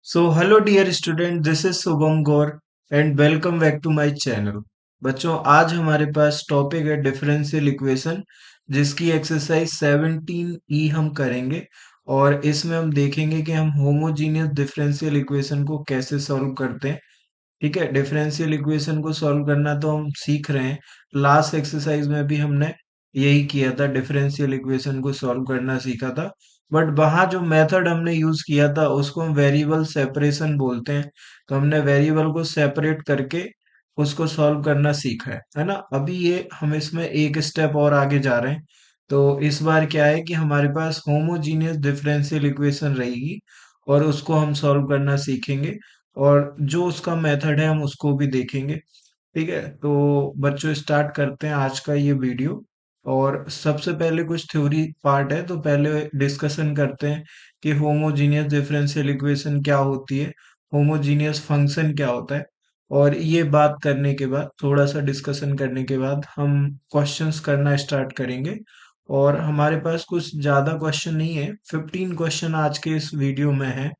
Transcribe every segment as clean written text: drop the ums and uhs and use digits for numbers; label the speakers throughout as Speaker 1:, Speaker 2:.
Speaker 1: Hello dear student, this is Subham Gaur and welcome back to my channel. बच्चों आज हमारे पास topic है differential equation जिसकी exercise 17E हम करेंगे और इसमें हम देखेंगे कि हम होमोजीनियस डिफरेंशियल इक्वेशन को कैसे सॉल्व करते हैं। ठीक है, डिफरेंशियल इक्वेशन को सॉल्व करना तो हम सीख रहे हैं। लास्ट एक्सरसाइज में भी हमने यही किया था, डिफरेंशियल इक्वेशन को सॉल्व करना सीखा था। बट वहां जो मेथड हमने यूज किया था उसको हम वेरिएबल सेपरेशन बोलते हैं। तो हमने वेरिएबल को सेपरेट करके उसको सॉल्व करना सीखा है ना। अभी ये हम इसमें एक स्टेप और आगे जा रहे हैं। तो इस बार क्या है कि हमारे पास होमोजीनियस डिफरेंशियल इक्वेशन रहेगी और उसको हम सॉल्व करना सीखेंगे और जो उसका मेथड है हम उसको भी देखेंगे। ठीक है, तो बच्चों स्टार्ट करते हैं आज का ये वीडियो। और सबसे पहले कुछ थ्योरी पार्ट है, तो पहले डिस्कशन करते हैं कि होमोजीनियस डिफरेंशियल इक्वेशन क्या होती है, होमोजीनियस फंक्शन क्या होता है। और ये बात करने के बाद, थोड़ा सा डिस्कशन करने के बाद, हम क्वेश्चंस करना स्टार्ट करेंगे। और हमारे पास कुछ ज्यादा क्वेश्चन नहीं है, 15 क्वेश्चन आज के इस वीडियो में है।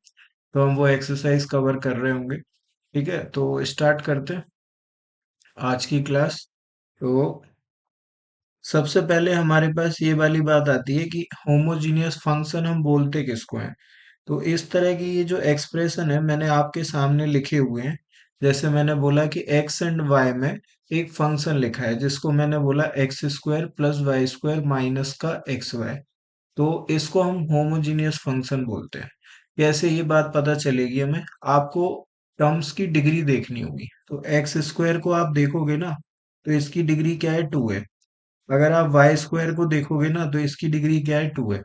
Speaker 1: तो हम वो एक्सरसाइज कवर कर रहे होंगे। ठीक है, तो स्टार्ट करते हैं आज की क्लास। तो सबसे पहले हमारे पास ये वाली बात आती है कि होमोजीनियस फंक्शन हम बोलते किसको हैं। तो इस तरह की ये जो एक्सप्रेशन है मैंने आपके सामने लिखे हुए हैं। जैसे मैंने बोला कि एक्स एंड वाई में एक फंक्शन लिखा है जिसको मैंने बोला x square plus y square minus का एक्स वाई। तो इसको हम होमोजीनियस फंक्शन बोलते हैं। कैसे ये बात पता चलेगी हमें, आपको टर्म्स की डिग्री देखनी होगी। तो एक्स स्क्वायर को आप देखोगे ना, तो इसकी डिग्री क्या है, 2 है। अगर आप वाई स्क्वायर को देखोगे ना तो इसकी डिग्री क्या है, 2 है।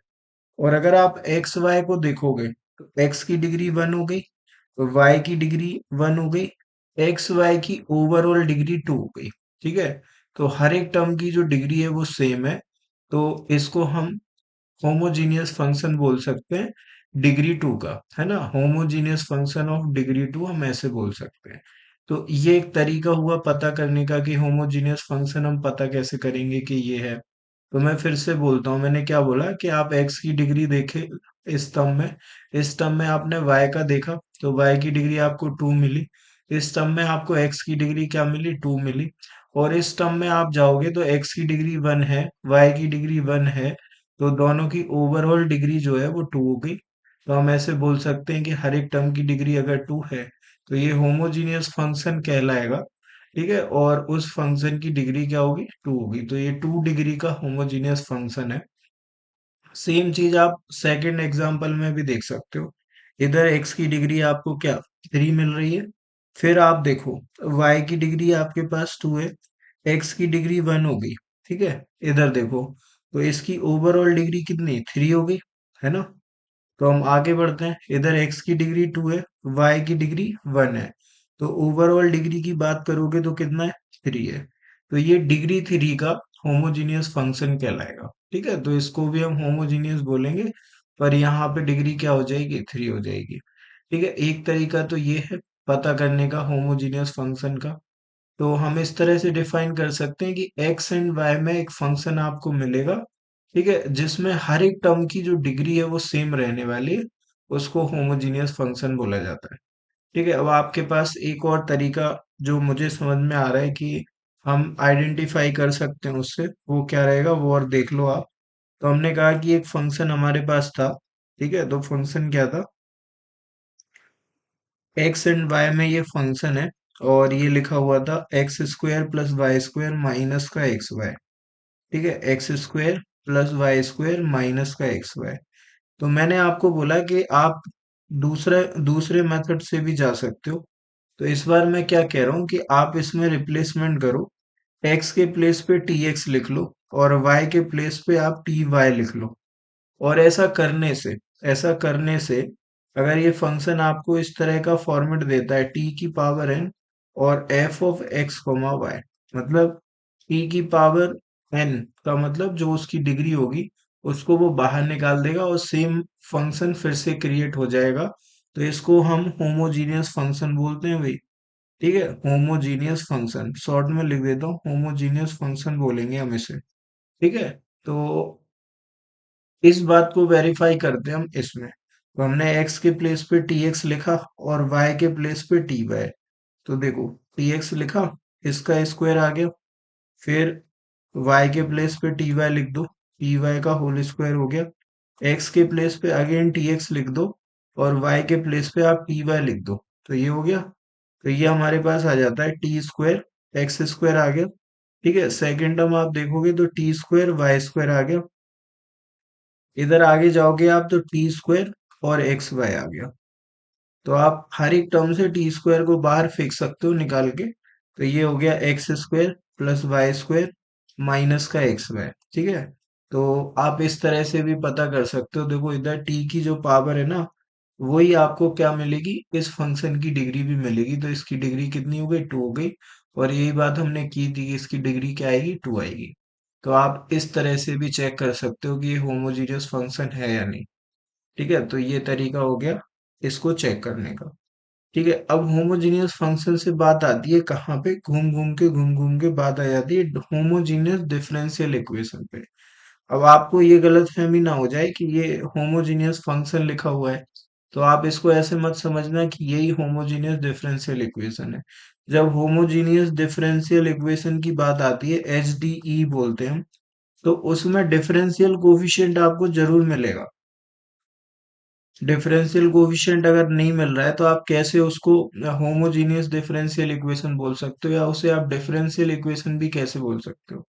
Speaker 1: और अगर आप एक्स वाई को देखोगे तो एक्स की डिग्री 1 हो गई, तो वाई की डिग्री 1 हो गई, एक्स वाई की ओवरऑल डिग्री 2 हो गई। ठीक है, तो हर एक टर्म की जो डिग्री है वो सेम है। तो इसको हम होमोजीनियस फंक्शन बोल सकते हैं डिग्री 2 का, है ना। होमोजीनियस फंक्शन ऑफ डिग्री 2 हम ऐसे बोल सकते हैं। तो ये एक तरीका हुआ पता करने का कि होमोजीनियस फंक्शन हम पता कैसे करेंगे कि ये है। तो मैं फिर से बोलता हूँ, मैंने क्या बोला कि आप x की डिग्री देखे इस टर्म में, इस टर्म में आपने y का देखा तो y की डिग्री आपको 2 मिली। इस टर्म में आपको x की डिग्री क्या मिली, 2 मिली। और इस टर्म में आप जाओगे तो x की डिग्री 1 है, y की डिग्री 1 है। तो दोनों की ओवरऑल डिग्री जो है वो 2 हो गई। तो हम ऐसे बोल सकते हैं कि हर एक टर्म की डिग्री अगर 2 है तो ये होमोजीनियस फंक्शन कहलाएगा। ठीक है, और उस फंक्शन की डिग्री क्या होगी, 2 होगी। तो ये 2 डिग्री का होमोजीनियस फंक्शन है। सेम चीज आप सेकंड एग्जांपल में भी देख सकते हो। इधर x की डिग्री आपको क्या, 3 मिल रही है। फिर आप देखो y की डिग्री आपके पास 2 है, x की डिग्री 1 हो गई। ठीक है, इधर देखो तो इसकी ओवरऑल डिग्री कितनी, 3 हो गई, है ना। तो हम आगे बढ़ते हैं, इधर x की डिग्री 2 है, y की डिग्री 1 है। तो ओवरऑल डिग्री की बात करोगे तो कितना है, 3 है। तो ये डिग्री 3 का होमोजीनियस फंक्शन कहलाएगा। ठीक है, तो इसको भी हम होमोजीनियस बोलेंगे, पर यहाँ पे डिग्री क्या हो जाएगी, 3 हो जाएगी। ठीक है, एक तरीका तो ये है पता करने का होमोजीनियस फंक्शन का। तो हम इस तरह से डिफाइन कर सकते हैं कि एक्स एंड वाई में एक फंक्शन आपको मिलेगा, ठीक है, जिसमें हर एक टर्म की जो डिग्री है वो सेम रहने वाली है, उसको होमोजीनियस फंक्शन बोला जाता है। ठीक है, अब आपके पास एक और तरीका जो मुझे समझ में आ रहा है कि हम आइडेंटिफाई कर सकते हैं उससे, वो क्या रहेगा वो और देख लो आप। तो हमने कहा कि एक फंक्शन हमारे पास था। ठीक है, तो फंक्शन क्या था, एक्स एंड वाई में ये फंक्शन है। और ये लिखा हुआ था x square plus y square minus का एक्स वाई। ठीक है, x square plus y square minus का एक्स वाई। तो मैंने आपको बोला कि आप दूसरे दूसरे मेथड से भी जा सकते हो। तो इस बार मैं क्या कह रहा हूँ कि आप इसमें रिप्लेसमेंट करो, एक्स के प्लेस पे टी एक्स लिख लो और वाई के प्लेस पे आप टी वाई लिख लो। और ऐसा करने से अगर ये फंक्शन आपको इस तरह का फॉर्मेट देता है, टी की पावर एन और f of x comma y, मतलब टी की पावर एन का मतलब जो उसकी डिग्री होगी उसको वो बाहर निकाल देगा और सेम फंक्शन फिर से क्रिएट हो जाएगा। तो इसको हम होमोजीनियस फंक्शन बोलते हैं भाई। ठीक है, होमोजीनियस फंक्शन शॉर्ट में लिख देता हूँ, होमोजीनियस फंक्शन बोलेंगे हम इसे। ठीक है, तो इस बात को वेरीफाई करते हैं हम इसमें। तो हमने x के प्लेस पे tx लिखा और y के प्लेस पे ty। तो देखो tx लिखा, इसका स्क्वायर आ गया, फिर y के प्लेस पे ty लिख दो, ty का होल स्क्वायर हो गया। x के प्लेस पे अगेन tx लिख दो और y के प्लेस पे आप ty लिख दो, तो ये हो गया। तो ये हमारे पास आ जाता है टी स्क्वायर, एक्स स्क्वायर आ गया। ठीक है, सेकेंड टर्म आप देखोगे तो टी स्क्वायर वाई स्क्वायर आ गया। इधर आगे जाओगे आप तो टी स्क्वायर और एक्स वाई आ गया। तो आप हर एक टर्म से टी स्क्वायर को बाहर फेंक सकते हो निकाल के। तो ये हो गया x square plus y square minus का एक्स वाई। ठीक है, तो आप इस तरह से भी पता कर सकते हो। देखो इधर टी की जो पावर है ना, वही आपको क्या मिलेगी, इस फंक्शन की डिग्री भी मिलेगी। तो इसकी डिग्री कितनी हो गई, 2 हो गई। और यही बात हमने की थी कि इसकी डिग्री क्या आएगी, 2 आएगी। तो आप इस तरह से भी चेक कर सकते हो कि ये होमोजीनियस फंक्शन है या नहीं। ठीक है, तो ये तरीका हो गया इसको चेक करने का। ठीक है, अब होमोजीनियस फंक्शन से बात आती है कहाँ पे, घूम घूम के बात आ जाती है होमोजीनियस डिफरेंशियल इक्वेशन पे। अब आपको ये गलतफहमी ना हो जाए कि ये होमोजीनियस फंक्शन लिखा हुआ है, तो आप इसको ऐसे मत समझना कि यही होमोजीनियस डिफरेंशियल इक्वेशन है। जब होमोजीनियस डिफरेंशियल इक्वेशन की बात आती है, एचडीई बोलते हैं हम, तो उसमें डिफरेंशियल कोफिशिएंट आपको जरूर मिलेगा। डिफरेंशियल कोफिशिएंट अगर नहीं मिल रहा है तो आप कैसे उसको होमोजीनियस डिफरेंशियल इक्वेशन बोल सकते हो, या उसे आप डिफरेंशियल इक्वेशन भी कैसे बोल सकते हो।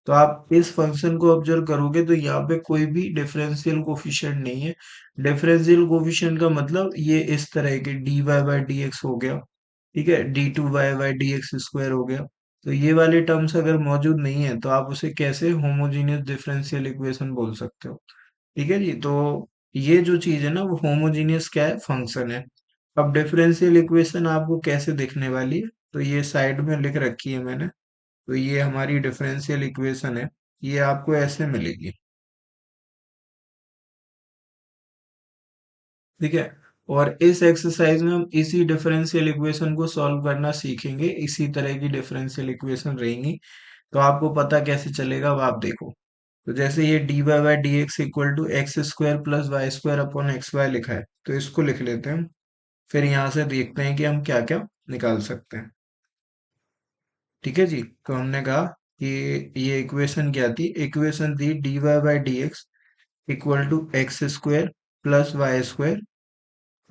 Speaker 1: तो आप इस फंक्शन को ऑब्जर्व करोगे तो यहाँ पे कोई भी डिफरेंशियल कोफिशिएंट नहीं है। डिफरेंशियल कोफिशिएंट का मतलब ये इस तरह के d y by d x हो गया, ठीक है, d two y by d x square हो गया। तो ये वाले टर्म्स अगर मौजूद नहीं है तो आप उसे कैसे होमोजीनियस डिफरेंशियल इक्वेशन बोल सकते हो। ठीक है जी, तो ये जो चीज है ना वो होमोजीनियस क्या है, फंक्शन है। अब डिफरेंशियल इक्वेशन आपको कैसे दिखने वाली है, तो ये साइड में लिख रखी है मैंने। तो ये हमारी डिफरेंशियल इक्वेशन है, ये आपको ऐसे मिलेगी। ठीक है, और इस एक्सरसाइज में हम इसी डिफरेंशियल इक्वेशन को सॉल्व करना सीखेंगे, इसी तरह की डिफरेंशियल इक्वेशन रहेंगी। तो आपको पता कैसे चलेगा अब आप देखो। तो जैसे ये d y by d x equal to x square plus y square upon x y लिखा है, तो इसको लिख लेते हैं हम। फिर यहाँ से देखते हैं कि हम क्या क्या निकाल सकते हैं। ठीक है जी, तो हमने कहा कि ये इक्वेशन क्या थी, इक्वेशन थी d y by d x equal to x square plus y square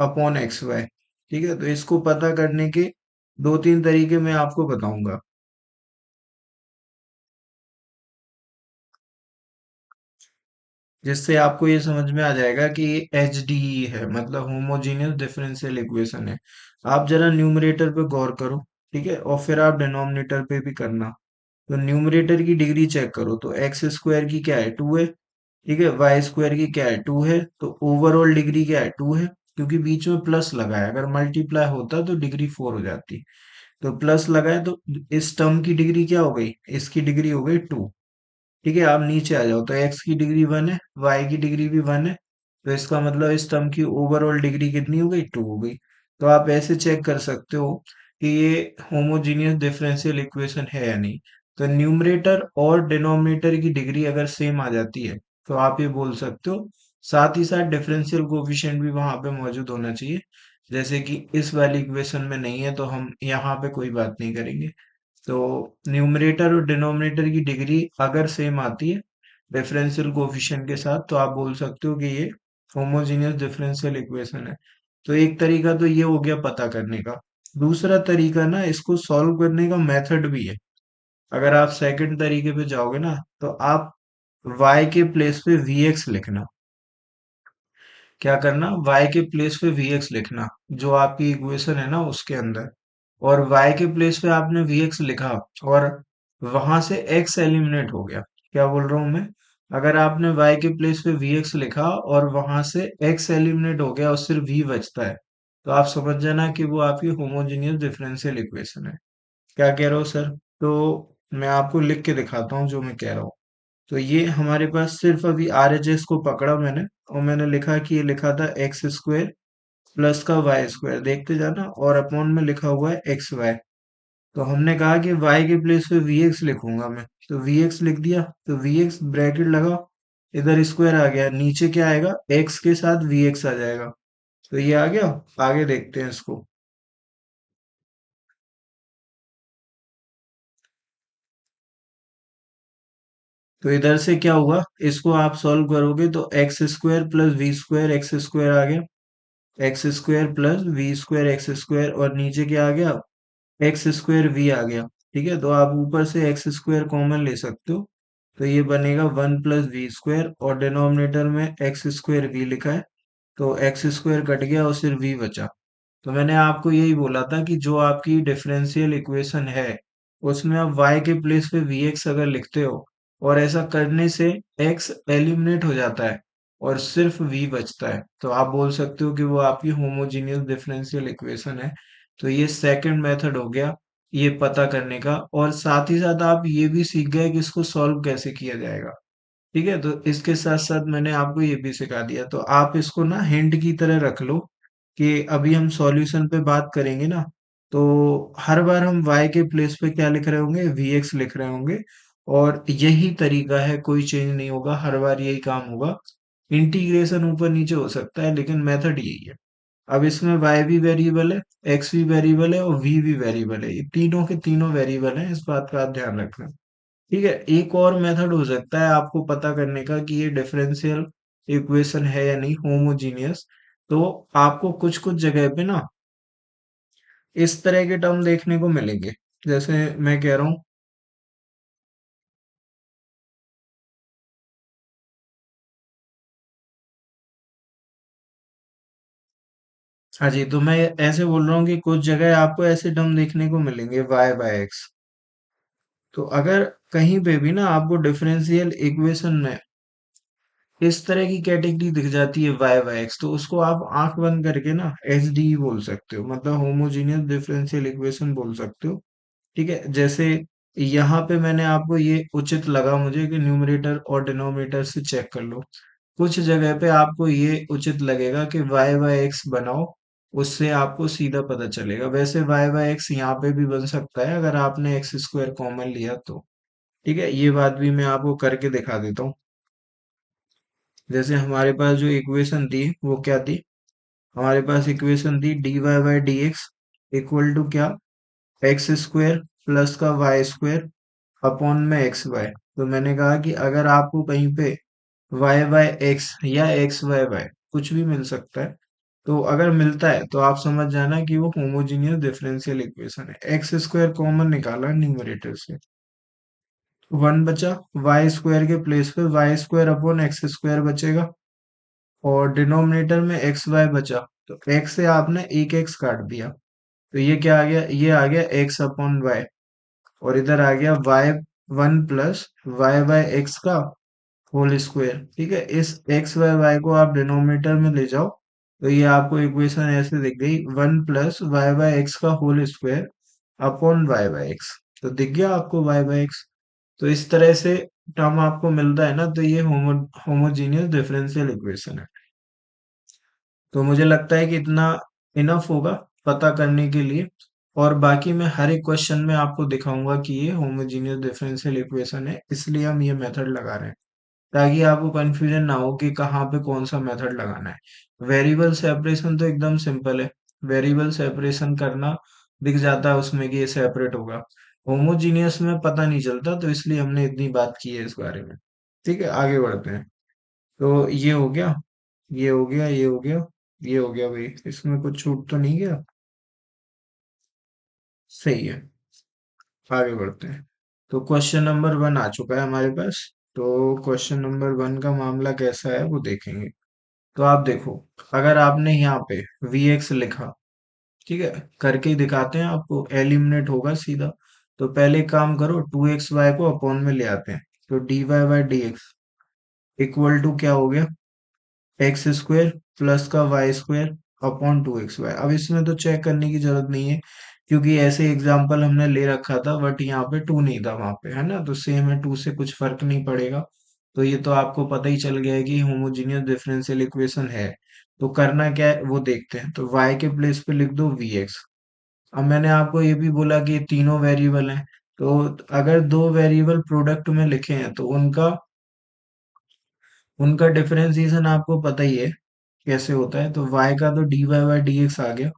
Speaker 1: upon x y. ठीक है, तो इसको पता करने के दो तीन तरीके मैं आपको बताऊंगा, जिससे आपको ये समझ में आ जाएगा कि ये एच डी ई है, मतलब होमोजीनियस डिफरेंशियल इक्वेशन है। आप जरा न्यूमरेटर पे गौर करो, ठीक है, और फिर आप डिनोमिनेटर पे भी करना। तो न्यूमरेटर की डिग्री चेक करो, तो एक्स स्क्वायर की क्या है, 2 है। ठीक है, वाई स्क्वायर की क्या है, 2 है। तो ओवरऑल डिग्री क्या है, 2 है, क्योंकि बीच में प्लस लगा है। अगर मल्टीप्लाई होता तो डिग्री 4 हो जाती। तो प्लस लगा है तो इस टर्म की डिग्री क्या हो गई, इसकी डिग्री हो गई 2। ठीक है, आप नीचे आ जाओ तो एक्स की डिग्री 1 है, वाई की डिग्री भी 1 है। तो इसका मतलब इस टर्म की ओवरऑल डिग्री कितनी हो गई, 2 हो गई। तो आप ऐसे चेक कर सकते हो कि ये होमोजीनियस डिफरेंशियल इक्वेशन है या नहीं। तो न्यूमरेटर और डिनोमिनेटर की डिग्री अगर सेम आ जाती है तो आप ये बोल सकते हो। साथ ही साथ डिफरेंशियल कोफिशिएंट भी वहां पे मौजूद होना चाहिए। जैसे कि इस वाली इक्वेशन में नहीं है तो हम यहाँ पे कोई बात नहीं करेंगे। तो न्यूमरेटर और डिनोमिनेटर की डिग्री अगर सेम आती है डिफरेंशियल कोफिशिएंट के साथ, तो आप बोल सकते हो कि ये होमोजीनियस डिफरेंशियल इक्वेशन है। तो एक तरीका तो ये हो गया पता करने का। दूसरा तरीका ना, इसको सॉल्व करने का मेथड भी है। अगर आप सेकंड तरीके पे जाओगे ना, तो आप y के प्लेस पे vx लिखना। क्या करना, y के प्लेस पे vx लिखना, जो आपकी इक्वेशन है ना उसके अंदर। और y के प्लेस पे आपने vx लिखा और वहां से x एलिमिनेट हो गया। क्या बोल रहा हूं मैं, अगर आपने y के प्लेस पे vx लिखा और वहां से x एलिमिनेट हो गया और सिर्फ v बचता है, तो आप समझ जाना कि वो आपकी होमोजेनियस डिफरेंशियल इक्वेशन है। क्या कह रहे हो सर, तो मैं आपको लिख के दिखाता हूँ जो मैं कह रहा हूँ। तो ये हमारे पास सिर्फ अभी RHS को पकड़ा मैंने, और मैंने लिखा कि ये लिखा था एक्स स्क्वायर प्लस का वाई स्क्वायर, देखते जाना, और अपॉन में लिखा हुआ है एक्स वाई। तो हमने कहा कि y के प्लेस पे vx लिखूंगा मैं, तो vx लिख दिया। तो vx ब्रैकेट लगा, इधर स्क्वायर आ गया, नीचे क्या आएगा, x के साथ vx आ जाएगा। तो ये आ गया। आगे देखते हैं इसको। तो इधर से क्या हुआ, इसको आप सॉल्व करोगे तो x square plus v square x square आ गया, x square plus v square x square, और नीचे क्या आ गया, एक्स स्क्वायर वी आ गया। ठीक है, तो आप ऊपर से एक्स स्क्वायर कॉमन ले सकते हो, तो ये बनेगा वन प्लस वी स्क्वायर, और डिनोमिनेटर में एक्स स्क्वायर वी लिखा है, तो एक्स स्क्वायर कट गया और सिर्फ वी बचा। तो मैंने आपको यही बोला था कि जो आपकी डिफरेंशियल इक्वेशन है उसमें आप y के प्लेस पे vx अगर लिखते हो, और ऐसा करने से x एलिमिनेट हो जाता है और सिर्फ v बचता है, तो आप बोल सकते हो कि वो आपकी होमोजीनियस डिफरेंशियल इक्वेशन है। तो ये सेकंड मेथड हो गया ये पता करने का, और साथ ही साथ आप ये भी सीख गए कि इसको सॉल्व कैसे किया जाएगा। ठीक है, तो इसके साथ साथ मैंने आपको ये भी सिखा दिया, तो आप इसको ना हिंट की तरह रख लो कि अभी हम सॉल्यूशन पे बात करेंगे ना, तो हर बार हम y के प्लेस पे क्या लिख रहे होंगे, vx लिख रहे होंगे, और यही तरीका है, कोई चेंज नहीं होगा, हर बार यही काम होगा। इंटीग्रेशन ऊपर नीचे हो सकता है लेकिन मेथड यही है। अब इसमें y भी वेरिएबल है, x भी वेरिएबल है और v भी वेरिएबल है, ये तीनों के तीनों वेरिएबल हैं, इस बात का आप ध्यान रखना। ठीक है, एक और मेथड हो सकता है आपको पता करने का कि ये डिफरेंशियल इक्वेशन है या नहीं होमोजीनियस। तो आपको कुछ कुछ जगह पे ना इस तरह के टर्म देखने को मिलेंगे, जैसे मैं कह रहा हूँ। हाँ जी, तो मैं ऐसे बोल रहा हूँ कि कुछ जगह आपको ऐसे टर्म देखने को मिलेंगे वाई बाय एक्स। तो अगर कहीं पे भी ना आपको डिफरेंशियल इक्वेशन में इस तरह की कैटेगरी दिख जाती है वाई बाय एक्स, तो उसको आप आंख बंद करके ना एच डी बोल सकते हो, मतलब होमोजीनियस डिफरेंशियल इक्वेशन बोल सकते हो। ठीक है, जैसे यहाँ पे मैंने आपको ये उचित लगा मुझे कि न्यूमरेटर और डिनोमिनेटर से चेक कर लो। कुछ जगह पे आपको ये उचित लगेगा कि वाई बाय एक्स बनाओ, उससे आपको सीधा पता चलेगा। वैसे वाई बाय एक्स यहाँ पे भी बन सकता है अगर आपने एक्स स्क्वायर कॉमन लिया तो। ठीक है, ये बात भी मैं आपको करके दिखा देता हूँ। जैसे हमारे पास जो इक्वेशन थी वो क्या थी, हमारे पास इक्वेशन थी d y by d x equal to क्या, एक्स स्क्वायर प्लस का वाई स्क्वायर अपॉन में एक्स वाई। तो मैंने कहा कि अगर आपको कहीं पे वाई बाय एक्स या एक्स वाई वाई कुछ भी मिल सकता है, तो अगर मिलता है तो आप समझ जाना कि वो होमोजीनियस डिफरेंशियल इक्वेशन है। एक्स स्क्वायर कॉमन निकाला न्यूमरेटर से, वन बचा, वाई स्क्वायर के प्लेस पे y square upon x square बचेगा, और डिनोमिनेटर में एक्स वाई बचा, तो एक्स से आपने एक एक्स काट दिया, तो ये क्या आ गया, ये आ गया एक्स अपॉन वाई, और इधर आ गया y one plus y by x का होल स्क्वायर। ठीक है, इस एक्स वाई वाई को आप डिनोमिनेटर में ले जाओ, तो ये आपको इक्वेशन ऐसे दिख गई, one plus y by x का whole square upon y by x. तो दिख गया आपको वाई बाय एक्स। तो इस तरह से टर्म आपको मिलता है ना, तो ये होमोजीनियस डिफरेंशियल इक्वेशन है। तो मुझे लगता है कि इतना इनफ होगा पता करने के लिए, और बाकी मैं हर एक क्वेश्चन में आपको दिखाऊंगा कि ये होमोजीनियस डिफरेंशियल इक्वेशन है, इसलिए हम ये मेथड लगा रहे हैं, ताकि आपको कंफ्यूजन ना हो कि कहाँ पे कौन सा मेथड लगाना है। वेरिएबल सेपरेशन तो एकदम सिंपल है, वेरिएबल सेपरेशन करना दिख जाता है उसमें कि ये सेपरेट होगा। होमोजीनियस में पता नहीं चलता, तो इसलिए हमने इतनी बात की है इस बारे में। ठीक है, आगे बढ़ते हैं। तो ये हो गया, ये हो गया, ये हो गया, ये हो गया भाई, इसमें कुछ छूट तो नहीं गया। सही है, आगे बढ़ते हैं। तो क्वेश्चन नंबर वन आ चुका है हमारे पास। तो क्वेश्चन नंबर वन का मामला कैसा है वो देखेंगे। तो आप देखो, अगर आपने यहाँ पे vx लिखा, ठीक है, करके ही दिखाते हैं आपको, एलिमिनेट होगा सीधा। तो पहले एक काम करो, टू एक्स वाई को अपॉन में ले आते हैं, तो d y by d x equal to क्या हो गया, एक्स स्क्वायर प्लस का y square upon two x y. अब इसमें तो चेक करने की जरूरत नहीं है, क्योंकि ऐसे एग्जाम्पल हमने ले रखा था, बट यहाँ पे टू नहीं था, वहां पे है ना, तो सेम है, टू से कुछ फर्क नहीं पड़ेगा। तो ये तो आपको पता ही चल गया है कि होमोजीनियस डिफरेंशियल इक्वेशन है। तो करना क्या है वो देखते हैं, तो y के प्लेस पे लिख दो vx। अब मैंने आपको ये भी बोला कि ये तीनों वेरिएबल हैं, तो अगर दो वेरिएबल प्रोडक्ट में लिखे हैं तो उनका उनका डिफरेंशिएशन आपको पता ही है, कैसे होता है, तो y का तो dy बाई डी एक्स आ गया।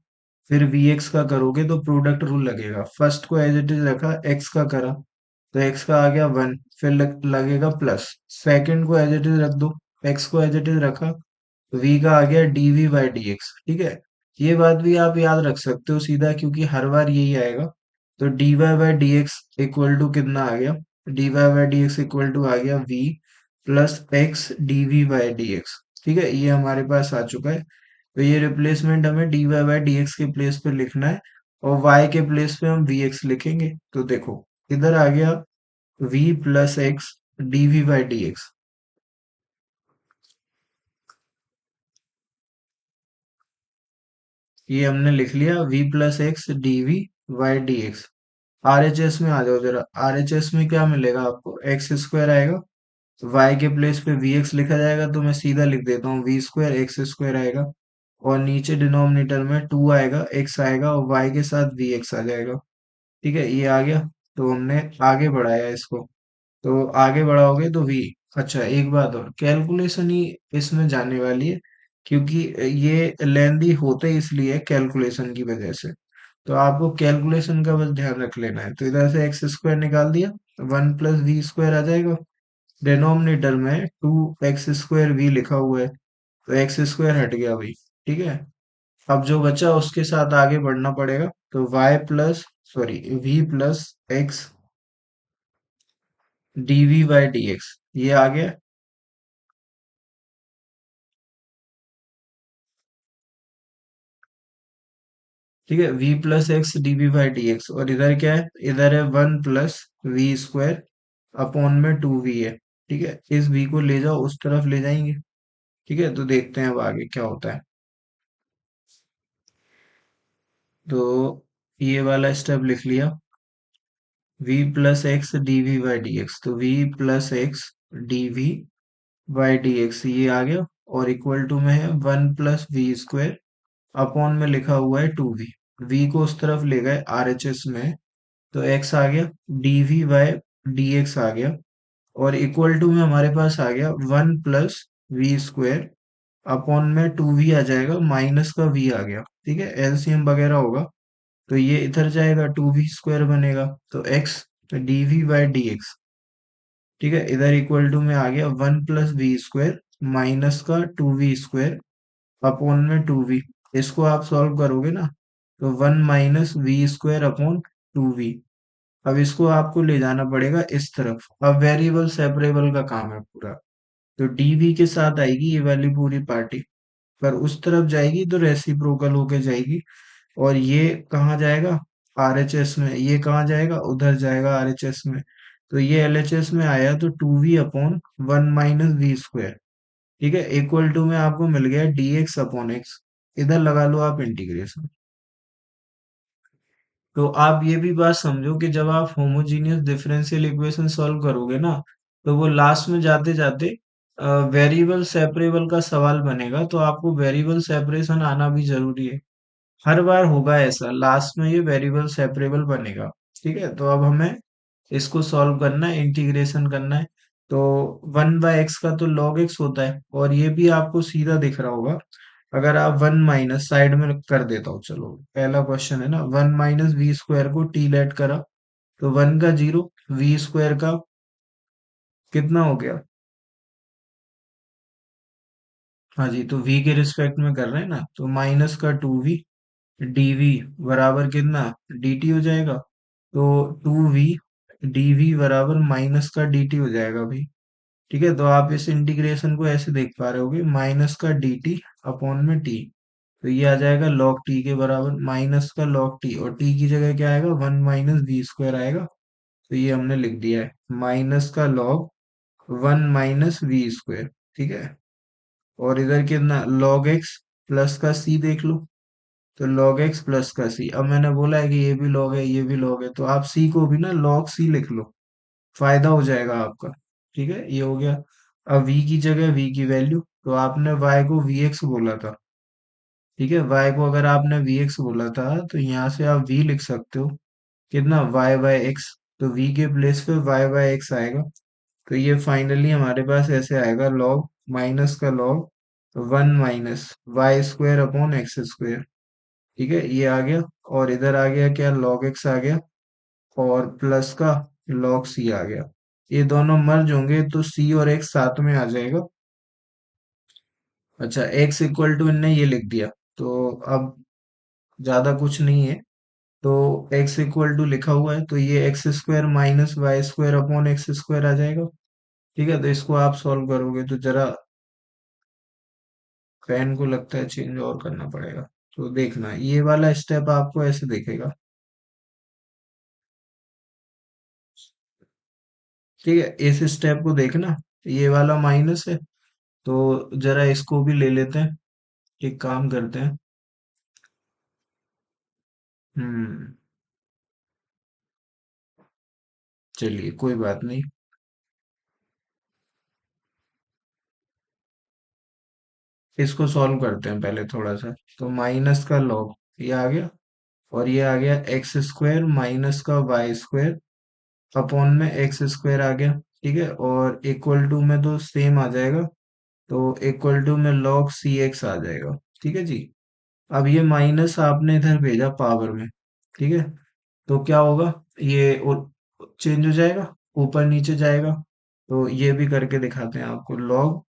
Speaker 1: फिर vx का करोगे तो प्रोडक्ट रूल लगेगा। फर्स्ट को एज इट इज रखा, x का करा तो x का आ गया 1, फिर लगेगा प्लस। सेकंड को एज इट इज रख दो, x को एज इट इज रखा, v का आ गया dv बाई डी एक्स। ठीक है, ये बात भी आप याद रख सकते हो सीधा, क्योंकि हर बार यही आएगा। तो dy by d x equal to कितना आ गया, dy by d x equal to आ गया v plus x dv by d x. ठीक है, ये हमारे पास आ चुका है। तो ये रिप्लेसमेंट हमें dy बाई डी एक्स के प्लेस पे लिखना है, और y के प्लेस पे हम vx लिखेंगे। तो देखो, इधर आ गया v plus x dv by d x. ये हमने लिख लिया v plus x dv by d x. RHS में आ जाओ जरा, RHS में क्या मिलेगा आपको, एक्स स्क्वायर आएगा, y के प्लेस पे vx लिखा जाएगा, तो मैं सीधा लिख देता हूँ v स्क्वायर एक्स स्क्वायर आएगा, और नीचे डिनोमिनेटर में 2 आएगा, x आएगा, और y के साथ vx आ जाएगा। ठीक है, ये आ गया। तो हमने आगे बढ़ाया इसको, तो आगे बढ़ाओगे तो v। अच्छा, एक बात और, कैलकुलेशन ही इसमें जाने वाली है, क्योंकि ये लेंदी होते ही इसलिए कैलकुलेशन की वजह से। तो आपको कैलकुलेशन का बस ध्यान रख लेना है। तो इधर से एक्स स्क्वायर निकाल दिया, 1 प्लस v स्क्वायर आ जाएगा। डिनोमिनेटर में 2x स्क्वायर v लिखा हुआ है, तो एक्स स्क्वायर हट गया भाई। ठीक है, अब जो बचा उसके साथ आगे बढ़ना पड़ेगा। तो v plus x dv by d x, ये आ गया। ठीक है, v plus x dv by d x, और इधर क्या है, इधर है 1 प्लस v स्क्वायर अपॉन में 2v है। ठीक है, इस v को ले जाओ, उस तरफ ले जाएंगे। ठीक है, तो देखते हैं अब आगे क्या होता है। तो ये वाला स्टेप लिख लिया, v plus x dv by d x, तो v plus x dv by d x ये आ गया, और इक्वल टू में है 1 प्लस v स्क्वायर अपॉन में लिखा हुआ है 2v। v को उस तरफ ले गए RHS में, तो x आ गया, dv बाई डी एक्स आ गया, और इक्वल टू में हमारे पास आ गया 1 प्लस v स्क्वायर अपॉन में 2v आ जाएगा, माइनस का v आ गया। ठीक है, एलसीएम वगैरह होगा, तो ये इधर जाएगा, 2v स्क्वायर बनेगा, तो x dv by d x. ठीक है, इधर इक्वल टू में आ गया 1 प्लस v स्क्वायर माइनस का 2v स्क्वायर अपॉन में 2v। इसको आप सॉल्व करोगे ना, तो 1 minus v square upon 2v। अब इसको आपको ले जाना पड़ेगा इस तरफ, अब वेरिएबल सेपरेबल का काम है पूरा। तो dv के साथ आएगी ये वाली पूरी पार्टी, पर उस तरफ जाएगी तो रेसिप्रोकल होके जाएगी, और ये कहाँ जाएगा, RHS में। ये कहाँ जाएगा, उधर जाएगा RHS में। तो ये LHS में आया, तो 2v upon 1 minus v square. ठीक है, इक्वल टू में आपको मिल गया dx अपॉन एक्स। इधर लगा लो आप इंटीग्रेशन। तो आप ये भी बात समझो कि जब आप होमोजीनियस डिफरेंशियल इक्वेशन सॉल्व करोगे ना, तो वो लास्ट में जाते जाते वेरिएबल सेपरेबल का सवाल बनेगा, तो आपको वेरिएबल सेपरेशन आना भी जरूरी है। हर बार होगा ऐसा, लास्ट में ये वेरिएबल सेपरेबल बनेगा। ठीक है, तो अब हमें इसको सॉल्व करना है, इंटीग्रेशन करना है। तो 1/x का तो log x होता है, और ये भी आपको सीधा दिख रहा होगा। अगर आप 1 माइनस साइड में कर देता हूँ, चलो पहला क्वेश्चन है ना, 1 माइनस v स्क्वायर को t लेट करा, तो 1 का 0, v स्क्वायर का कितना हो गया। हाँ जी, तो v के रिस्पेक्ट में कर रहे हैं ना, तो माइनस का 2v dv बराबर कितना, dt हो जाएगा। तो 2v dv बराबर माइनस का dt हो जाएगा भाई। ठीक है, तो आप इस इंटीग्रेशन को ऐसे देख पा रहे होगे, माइनस का dt अपॉन में t। तो ये आ जाएगा log t के बराबर, माइनस का log t, और t की जगह क्या आएगा, 1 माइनस v स्क्वायर आएगा। तो ये हमने लिख दिया है, माइनस का log 1 माइनस v स्क्वायर। ठीक है, और इधर कितना, log x प्लस का c देख लो। तो log x प्लस का c, अब मैंने बोला है कि ये भी log है, ये भी log है, तो आप c को भी ना log c लिख लो, फायदा हो जाएगा आपका। ठीक है, ये हो गया। अब v की जगह v की वैल्यू, तो आपने y को vx बोला था। ठीक है, y को अगर आपने vx बोला था, तो यहाँ से आप v लिख सकते हो, कितना, y बाय एक्स। तो v के प्लेस पे y बाय एक्स आएगा। तो ये फाइनली हमारे पास ऐसे आएगा, log माइनस का log one minus y square upon x square. ठीक है, ये आ गया। और इधर आ गया क्या, लॉग एक्स आ गया, और प्लस का लॉग सी आ गया। ये दोनों मर्ज होंगे तो सी और एक्स साथ में आ जाएगा। अच्छा, एक्स इक्वल टू इनने ये लिख दिया, तो अब ज्यादा कुछ नहीं है। तो एक्स इक्वल टू लिखा हुआ है, तो ये x square minus y square upon x square आ जाएगा। ठीक है, तो इसको आप सॉल्व करोगे तो जरा पेन को लगता है चेंज और करना पड़ेगा। तो देखना, ये वाला स्टेप आपको ऐसे दिखेगा। ठीक है, इस स्टेप को देखना, ये वाला माइनस है, तो जरा इसको भी ले लेते हैं। एक काम करते हैं। हम्म, चलिए कोई बात नहीं। इसको सॉल्व करते हैं पहले थोड़ा सा। तो माइनस का लॉग ये आ गया, और ये आ गया एक्स स्क्वायर माइनस का वाई स्क्वायर अपॉन में एक्स स्क्वायर आ गया। ठीक है, और इक्वल टू में तो सेम आ जाएगा, तो इक्वल टू में लॉग सी एक्स आ जाएगा। ठीक है जी। अब ये माइनस आपने इधर भेजा पावर में। ठीक है, तो क्या होगा, ये चेंज हो जाएगा, ऊपर नीचे जाएगा। तो ये भी करके दिखाते हैं आपको। लॉग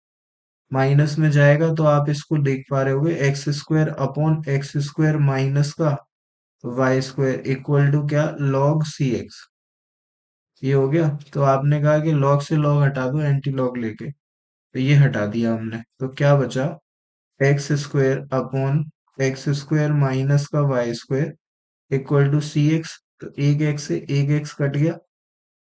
Speaker 1: माइनस में जाएगा तो आप इसको देख पा रहे होगे, x square upon x square minus का वाई स्क्वायर इक्वल टू क्या, लॉग सी एक्स। ये हो गया। तो आपने कहा कि लॉग से लॉग हटा दो एंटी लॉग लेके, तो ये हटा दिया हमने, तो क्या बचा, x square upon x square minus का y square equal to c x. तो एक एक्स से एक एक्स कट गया।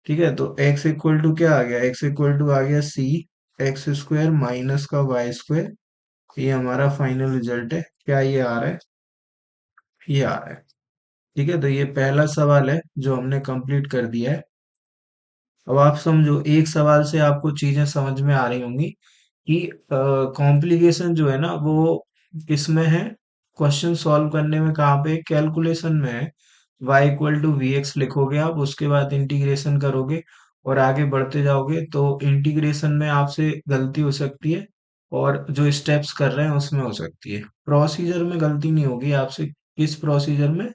Speaker 1: ठीक है, तो एक्स इक्वल टू क्या आ गया, एक्स इक्वल टू आ गया सी एक्स स्क्वायर माइनस का वाई स्क्वायर। ये हमारा फाइनल रिजल्ट है। क्या ये आ रहा है, ये आ रहा है। ठीक है, तो ये पहला सवाल है जो हमने कंप्लीट कर दिया है। अब आप समझो, एक सवाल से आपको चीजें समझ में आ रही होंगी कि कॉम्प्लिकेशन जो है ना वो किसमें है, क्वेश्चन सॉल्व करने में, कहाँ पे, कैलकुलेशन में है। y equal to v x लिखोगे आप, उसके बाद इंटीग्रेशन करोगे और आगे बढ़ते जाओगे, तो इंटीग्रेशन में आपसे गलती हो सकती है, और जो स्टेप्स कर रहे हैं उसमें हो सकती है। प्रोसीजर में गलती नहीं होगी आपसे। किस प्रोसीजर में,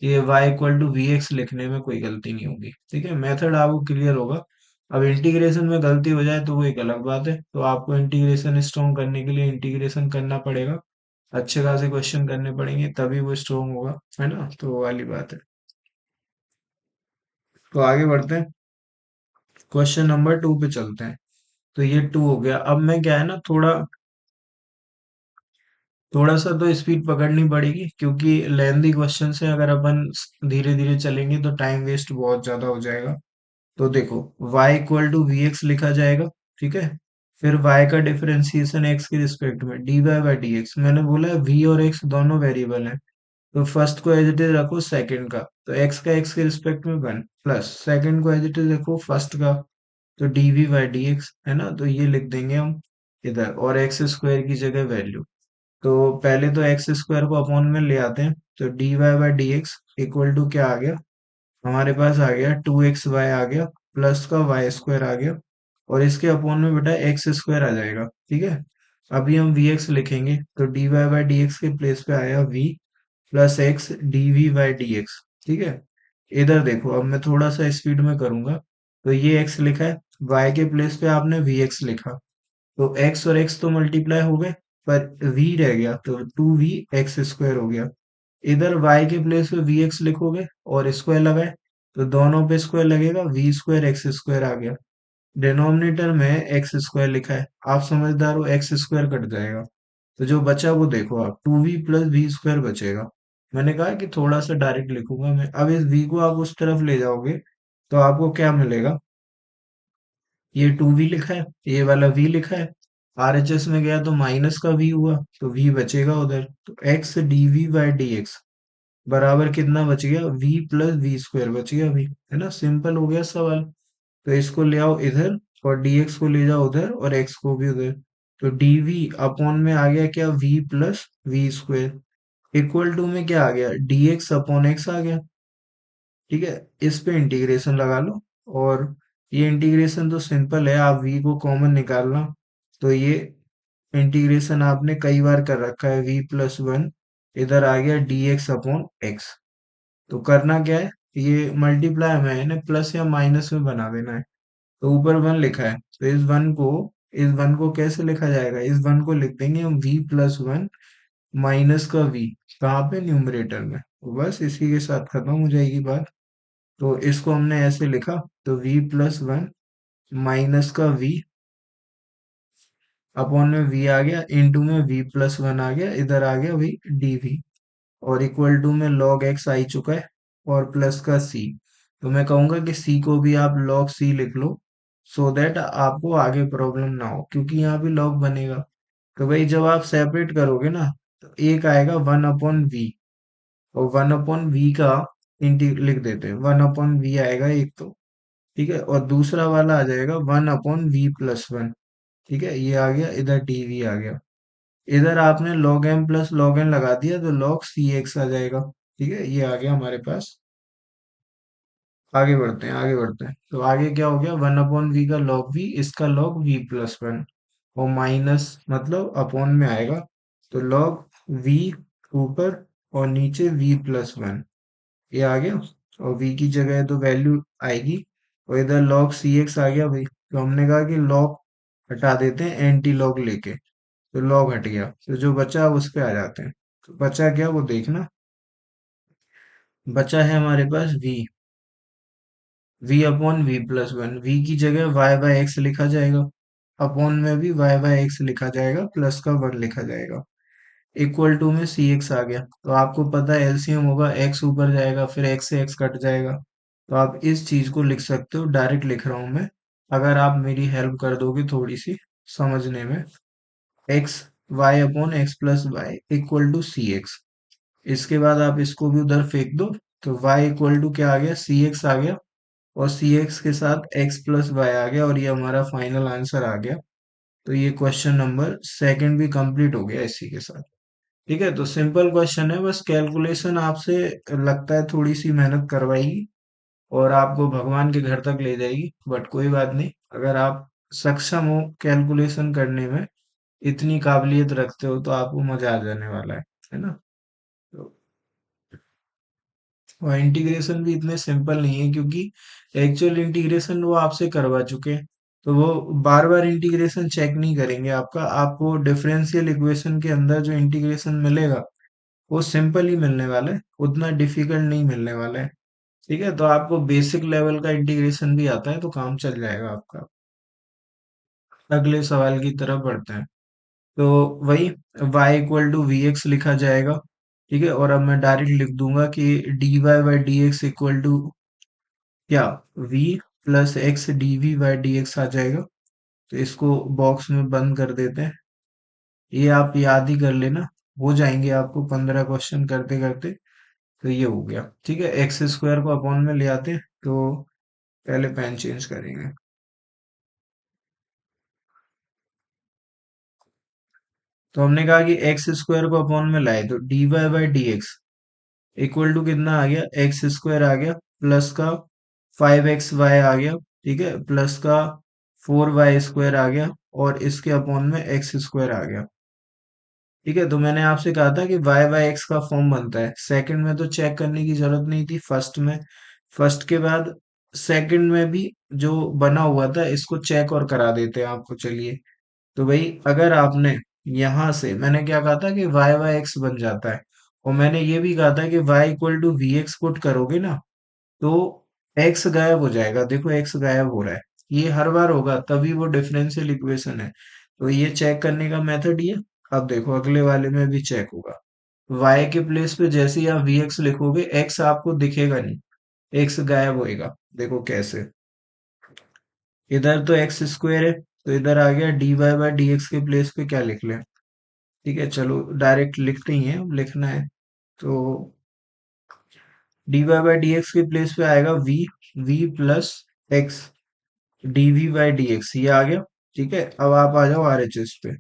Speaker 1: ये y equal to v x लिखने में कोई गलती नहीं होगी। ठीक है, मेथड आपको क्लियर होगा। अब इंटीग्रेशन में गलती हो जाए तो वो एक अलग बात है, तो आपको इंटीग्रेशन स्ट्रॉन्ग करने के लिए इंटीग्रेशन करना पड़ेगा, अच्छे खासे क्वेश्चन करने पड़ेंगे तभी वो स्ट्रॉन्ग होगा, है ना, तो वो वाली बात है। तो आगे बढ़ते हैं, क्वेश्चन नंबर टू पे चलते हैं। तो ये टू हो गया। अब मैं क्या है ना, थोड़ा थोड़ा सा तो स्पीड पकड़नी पड़ेगी, क्योंकि लेंदी क्वेश्चन से अगर अपन धीरे धीरे चलेंगे तो टाइम वेस्ट बहुत ज्यादा हो जाएगा। तो देखो, y equal to v x लिखा जाएगा। ठीक है, फिर y का डिफरेंशिएशन x के रिस्पेक्ट में dy बाई डी एक्स। मैंने बोला है v और x दोनों वेरिएबल हैं, तो फर्स्ट को एज इट इज रखो, सेकंड का तो x का x के रिस्पेक्ट में वन, प्लस सेकंड को एज इट इज रखो फर्स्ट का, तो dv बाई डी एक्स, है ना, तो ये लिख देंगे हम इधर, और एक्स स्क्वायर की जगह वैल्यू। तो पहले तो एक्स स्क्वायर को अपॉन में ले आते हैं, तो dy by d x equal to क्या आ गया, हमारे पास आ गया टू एक्स वाई आ गया, प्लस का वाई स्क्वायर आ गया, और इसके अपॉन में बेटा एक्स स्क्वायर आ जाएगा। ठीक है, अभी हम वी एक्स लिखेंगे, तो d y by d x के प्लेस पे आया v plus x d v by d x. ठीक है, इधर देखो, अब मैं थोड़ा सा स्पीड में करूंगा। तो ये x लिखा है, y के प्लेस पे आपने वी एक्स लिखा, तो x और x तो मल्टीप्लाई हो गए, पर v रह गया, तो टू वी एक्स स्क्वायर हो गया। इधर y के प्लेस पे वी एक्स लिखोगे और स्क्वायर लगाए, तो दोनों पे स्क्वायर लगेगा, वी स्क्वायर एक्स स्क्वायर आ गया। डिनोमिनेटर में एक्स स्क्वायर लिखा है, आप समझदार हो, एक्स स्क्वायर कट जाएगा, तो जो बचा वो देखो आप, two v plus v square बचेगा। मैंने कहा कि थोड़ा सा डायरेक्ट लिखूंगा मैं। अब इस v को आप उस तरफ ले जाओगे तो आपको क्या मिलेगा, ये टू वी लिखा है, ये वाला v लिखा है, आरएचएस में गया तो माइनस का v हुआ, तो v बचेगा उधर, तो x d v by d x बराबर कितना बच गया, v प्लस वी स्क्वायर बच गया अभी, है ना, सिंपल हो गया सवाल। तो इसको ले आओ इधर, और dx को ले जाओ उधर, और x को भी उधर, तो dv अपॉन में आ गया क्या, v plus v square equal to में क्या आ गया, dx अपॉन x आ गया। ठीक है, इस पे इंटीग्रेशन लगा लो, और ये इंटीग्रेशन तो सिंपल है, आप v को कॉमन निकालना, तो ये इंटीग्रेशन आपने कई बार कर रखा है, v+1 इधर आ गया dx/x। तो करना क्या है, ये मल्टीप्लाई में है, इन्हें प्लस या माइनस में बना देना है। तो ऊपर 1 लिखा है, तो इस वन को कैसे लिखा जाएगा, इस वन को लिख देंगे हम v+1 माइनस का v, कहाँ पे, न्यूमरेटर में। तो बस इसी के साथ खत्म हो जाएगी बात। तो इसको हमने ऐसे लिखा, तो v+1 माइनस का v अपॉन में v आ गया, इनटू में v+1 आ गया, इधर आ गया भाई dv, और इक्वल टू में log x आ ही चुका है, और प्लस का c। तो मैं कहूंगा कि c को भी आप log c लिख लो, सो दैट आपको आगे प्रॉब्लम ना हो, क्योंकि यहाँ भी log बनेगा। तो भाई जब आप सेपरेट करोगे ना, तो एक आएगा 1/v, और 1/v का इंटी लिख देते हैं, 1/v आएगा एक तो, ठीक है, और दूसरा वाला आ जाएगा 1/v+1, ठीक है, ये आ गया, इधर dv आ गया। इधर आपने log m plus log n लगा दिया, तो log cx आ जाएगा, ठीक है, ये आ गया हमारे पास। आगे बढ़ते हैं, आगे बढ़ते हैं, तो आगे क्या हो गया, 1/v का log v, इसका log v+1, और माइनस मतलब अपॉन में आएगा, तो log v ऊपर और नीचे v+1, ये आ गया, और v की जगह तो वैल्यू आएगी, और इधर log cx आ गया भाई। तो हमने कहा कि log हटा देते हैं एंटी लॉग लेके, तो लॉग हट गया, तो जो बचा उस पे आ जाते हैं। तो बचा क्या वो देखना, बचा है हमारे पास v, v/v+1, v की जगह y/x लिखा जाएगा, अपॉन में भी y/x लिखा जाएगा, प्लस का 1 लिखा जाएगा, इक्वल टू में cx आ गया। तो आपको पता है एलसीएम होगा, x ऊपर जाएगा, फिर x से x कट जाएगा, तो आप इस चीज को लिख सकते हो, डायरेक्ट लिख रहा हूं मैं, अगर आप मेरी हेल्प कर दोगे थोड़ी सी समझने में। x y/x+y equal to cx, इसके बाद आप इसको भी उधर फेंक दो, तो y इक्वल टू क्या आ गया, cx आ गया, और cx के साथ x+y आ गया, और ये हमारा फाइनल आंसर आ गया। तो ये क्वेश्चन नंबर सेकंड भी कंप्लीट हो गया इसी के साथ। ठीक है, तो सिंपल क्वेश्चन है, बस कैलकुलेशन आपसे लगता है थोड़ी सी मेहनत करवाएगी, और आपको भगवान के घर तक ले जाएगी, बट कोई बात नहीं, अगर आप सक्षम हो कैलकुलेशन करने में, इतनी काबिलियत रखते हो, तो आपको मजा आ जाने वाला है ना। तो और इंटीग्रेशन भी इतने सिंपल नहीं है, क्योंकि एक्चुअल इंटीग्रेशन वो आपसे करवा चुके हैं, तो वो बार बार इंटीग्रेशन चेक नहीं करेंगे आपका, आपको डिफरेंशियल इक्वेशन के अंदर जो इंटीग्रेशन मिलेगा वो सिंपल ही मिलने वाला है, उतना डिफिकल्ट नहीं मिलने वाला है। ठीक है, तो आपको बेसिक लेवल का इंटीग्रेशन भी आता है, तो काम चल जाएगा आपका। अगले सवाल की तरफ बढ़ते हैं। तो वही y equal to v x लिखा जाएगा, ठीक है, और अब मैं डायरेक्ट लिख दूंगा कि dy/dx इक्वल टू क्या, v प्लस एक्स dv/dx आ जाएगा। तो इसको बॉक्स में बंद कर देते हैं, ये आप याद ही कर लेना, हो जाएंगे आपको 15 क्वेश्चन करते करते। तो ये हो गया, ठीक है, एक्स स्क्वायर को अपॉन में ले आते हैं, तो पहले पेन चेंज करेंगे। तो हमने कहा कि एक्स स्क्वायर को अपॉन में लाए, तो dy/dx इक्वल टू कितना आ गया, एक्स स्क्वायर आ गया, प्लस का 5xy आ गया, ठीक है, प्लस का 4y² आ गया, और इसके अपॉन में एक्स स्क्वायर आ गया। ठीक है, तो मैंने आपसे कहा था कि y/x का फॉर्म बनता है, सेकंड में तो चेक करने की जरूरत नहीं थी, फर्स्ट में, फर्स्ट के बाद सेकंड में भी जो बना हुआ था इसको चेक और करा देते हैं आपको, चलिए। तो भाई अगर आपने यहां से, मैंने क्या कहा था कि y/x बन जाता है, और मैंने ये भी कहा था कि y equal to v x put करोगे ना, तो x गायब हो जाएगा, देखो x गायब हो रहा है, ये हर बार होगा, तभी वो डिफरेंशियल इक्वेशन है। तो ये चेक करने का मेथड ये। अब देखो अगले वाले में भी चेक होगा, y के प्लेस पे जैसे ही आप वी एक्स लिखोगे, x आपको दिखेगा नहीं, x गायब होएगा। देखो कैसे, इधर तो एक्स स्क्वायर है, तो इधर आ गया dy/dx के प्लेस पे क्या लिख लें, ठीक है, चलो डायरेक्ट लिखते ही हैं, अब लिखना है, तो dy/dx के प्लेस पे आएगा v प्लस एक्स dv/dx, ये आ गया, ठीक है। अब आप आ जाओ RHS पे,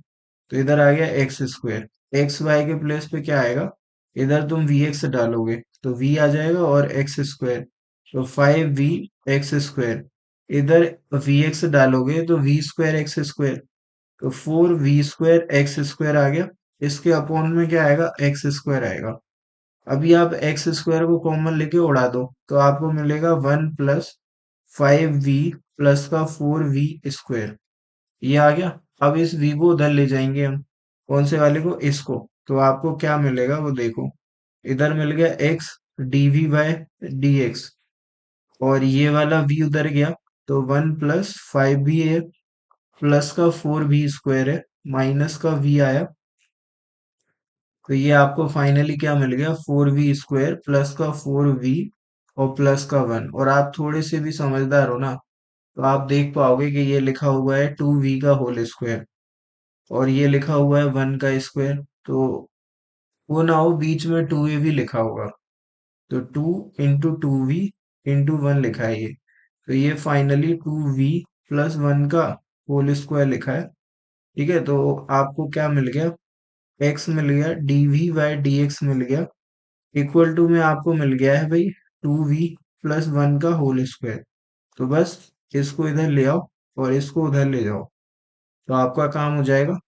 Speaker 1: तो इधर आ गया एक्स स्क्वायर, एक्स वाई के प्लेस पे क्या आएगा, इधर तुम वी एक्स डालोगे, तो v आ जाएगा, और एक्स स्क्वायर, तो 5v एक्स स्क्वायर, इधर वी एक्स डालोगे तो v² एक्स स्क्वायर, तो 4v² एक्स स्क्वायर आ गया। इसके अपॉन में क्या आएगा, एक्स स्क्वायर आएगा। अभी आप एक्स स्क्वायर को कॉमन लेके उड़ा दो तो आपको मिलेगा 1 + 5v प्लस का 4v²। ये आ गया। अब इस v को उधर ले जाएंगे हम, कौन से वाले को, इसको। तो आपको क्या मिलेगा वो देखो, इधर मिल गया x dv/dx, और ये वाला v उधर गया, तो 1 + 5v है प्लस का 4v² है माइनस का v आया। तो ये आपको फाइनली क्या मिल गया, 4v² प्लस का 4v और प्लस का 1। और आप थोड़े से भी समझदार हो ना, तो आप देख पाओगे कि ये लिखा हुआ है 2v का होल स्क्वायर, और ये लिखा हुआ है 1 का स्क्वायर। तो वो ना हो बीच में 2a भी लिखा होगा, तो 2 × 2v × 1 लिखा है ये। तो ये फाइनली 2v प्लस 1 का होल स्क्वायर लिखा है। ठीक है, तो आपको क्या मिल गया, x मिल गया, dv/dx मिल गया, इक्वल टू में आपको मिल गया है भाई 2v प्लस 1 का होल स्क्वायर। तो बस इसको इधर ले आओ और इसको उधर ले जाओ, तो आपका काम हो जाएगा।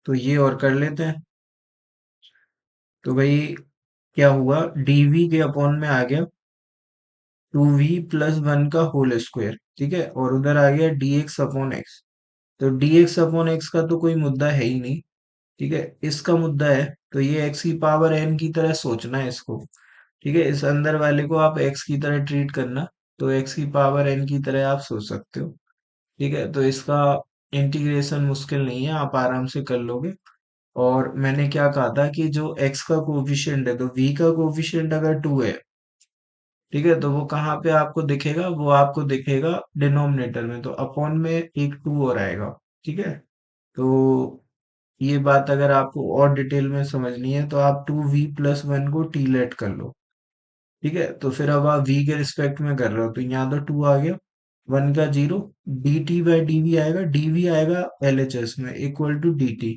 Speaker 1: तो ये और कर लेते हैं। तो भाई क्या हुआ, dv के अपॉन में आ गया 2v प्लस 1 का होल स्क्वायर, ठीक है, और उधर आ गया dx/x। तो dx/x का तो कोई मुद्दा है ही नहीं, ठीक है, इसका मुद्दा है। तो ये x की पावर n की तरह सोचना है इसको, ठीक है, इस अंदर वाले को आप x की तरह ट्रीट करना। तो x की पावर n की तरह आप सोच सकते हो, ठीक है। तो इसका इंटीग्रेशन मुश्किल नहीं है, आप आराम से कर लोगे। और मैंने क्या कहा था कि जो x का कोफिशिएंट है, तो v का कोफिशिएंट अगर 2 है, ठीक है, तो वो कहाँ पे आपको दिखेगा, वो आपको दिखेगा डिनोमिनेटर में, तो अपॉन में एक 2 और आएगा, ठीक है। तो ये बात अगर आपको और डिटेल में समझनी है तो आप 2v+1 को टी लेट कर लो, ठीक है। तो फिर अब आप v के रिस्पेक्ट में कर रहे हो, तो यहाँ तो 2 आ गया, 1 का 0, dt/dv आएगा, dv आएगा LHS में इक्वल टू dt।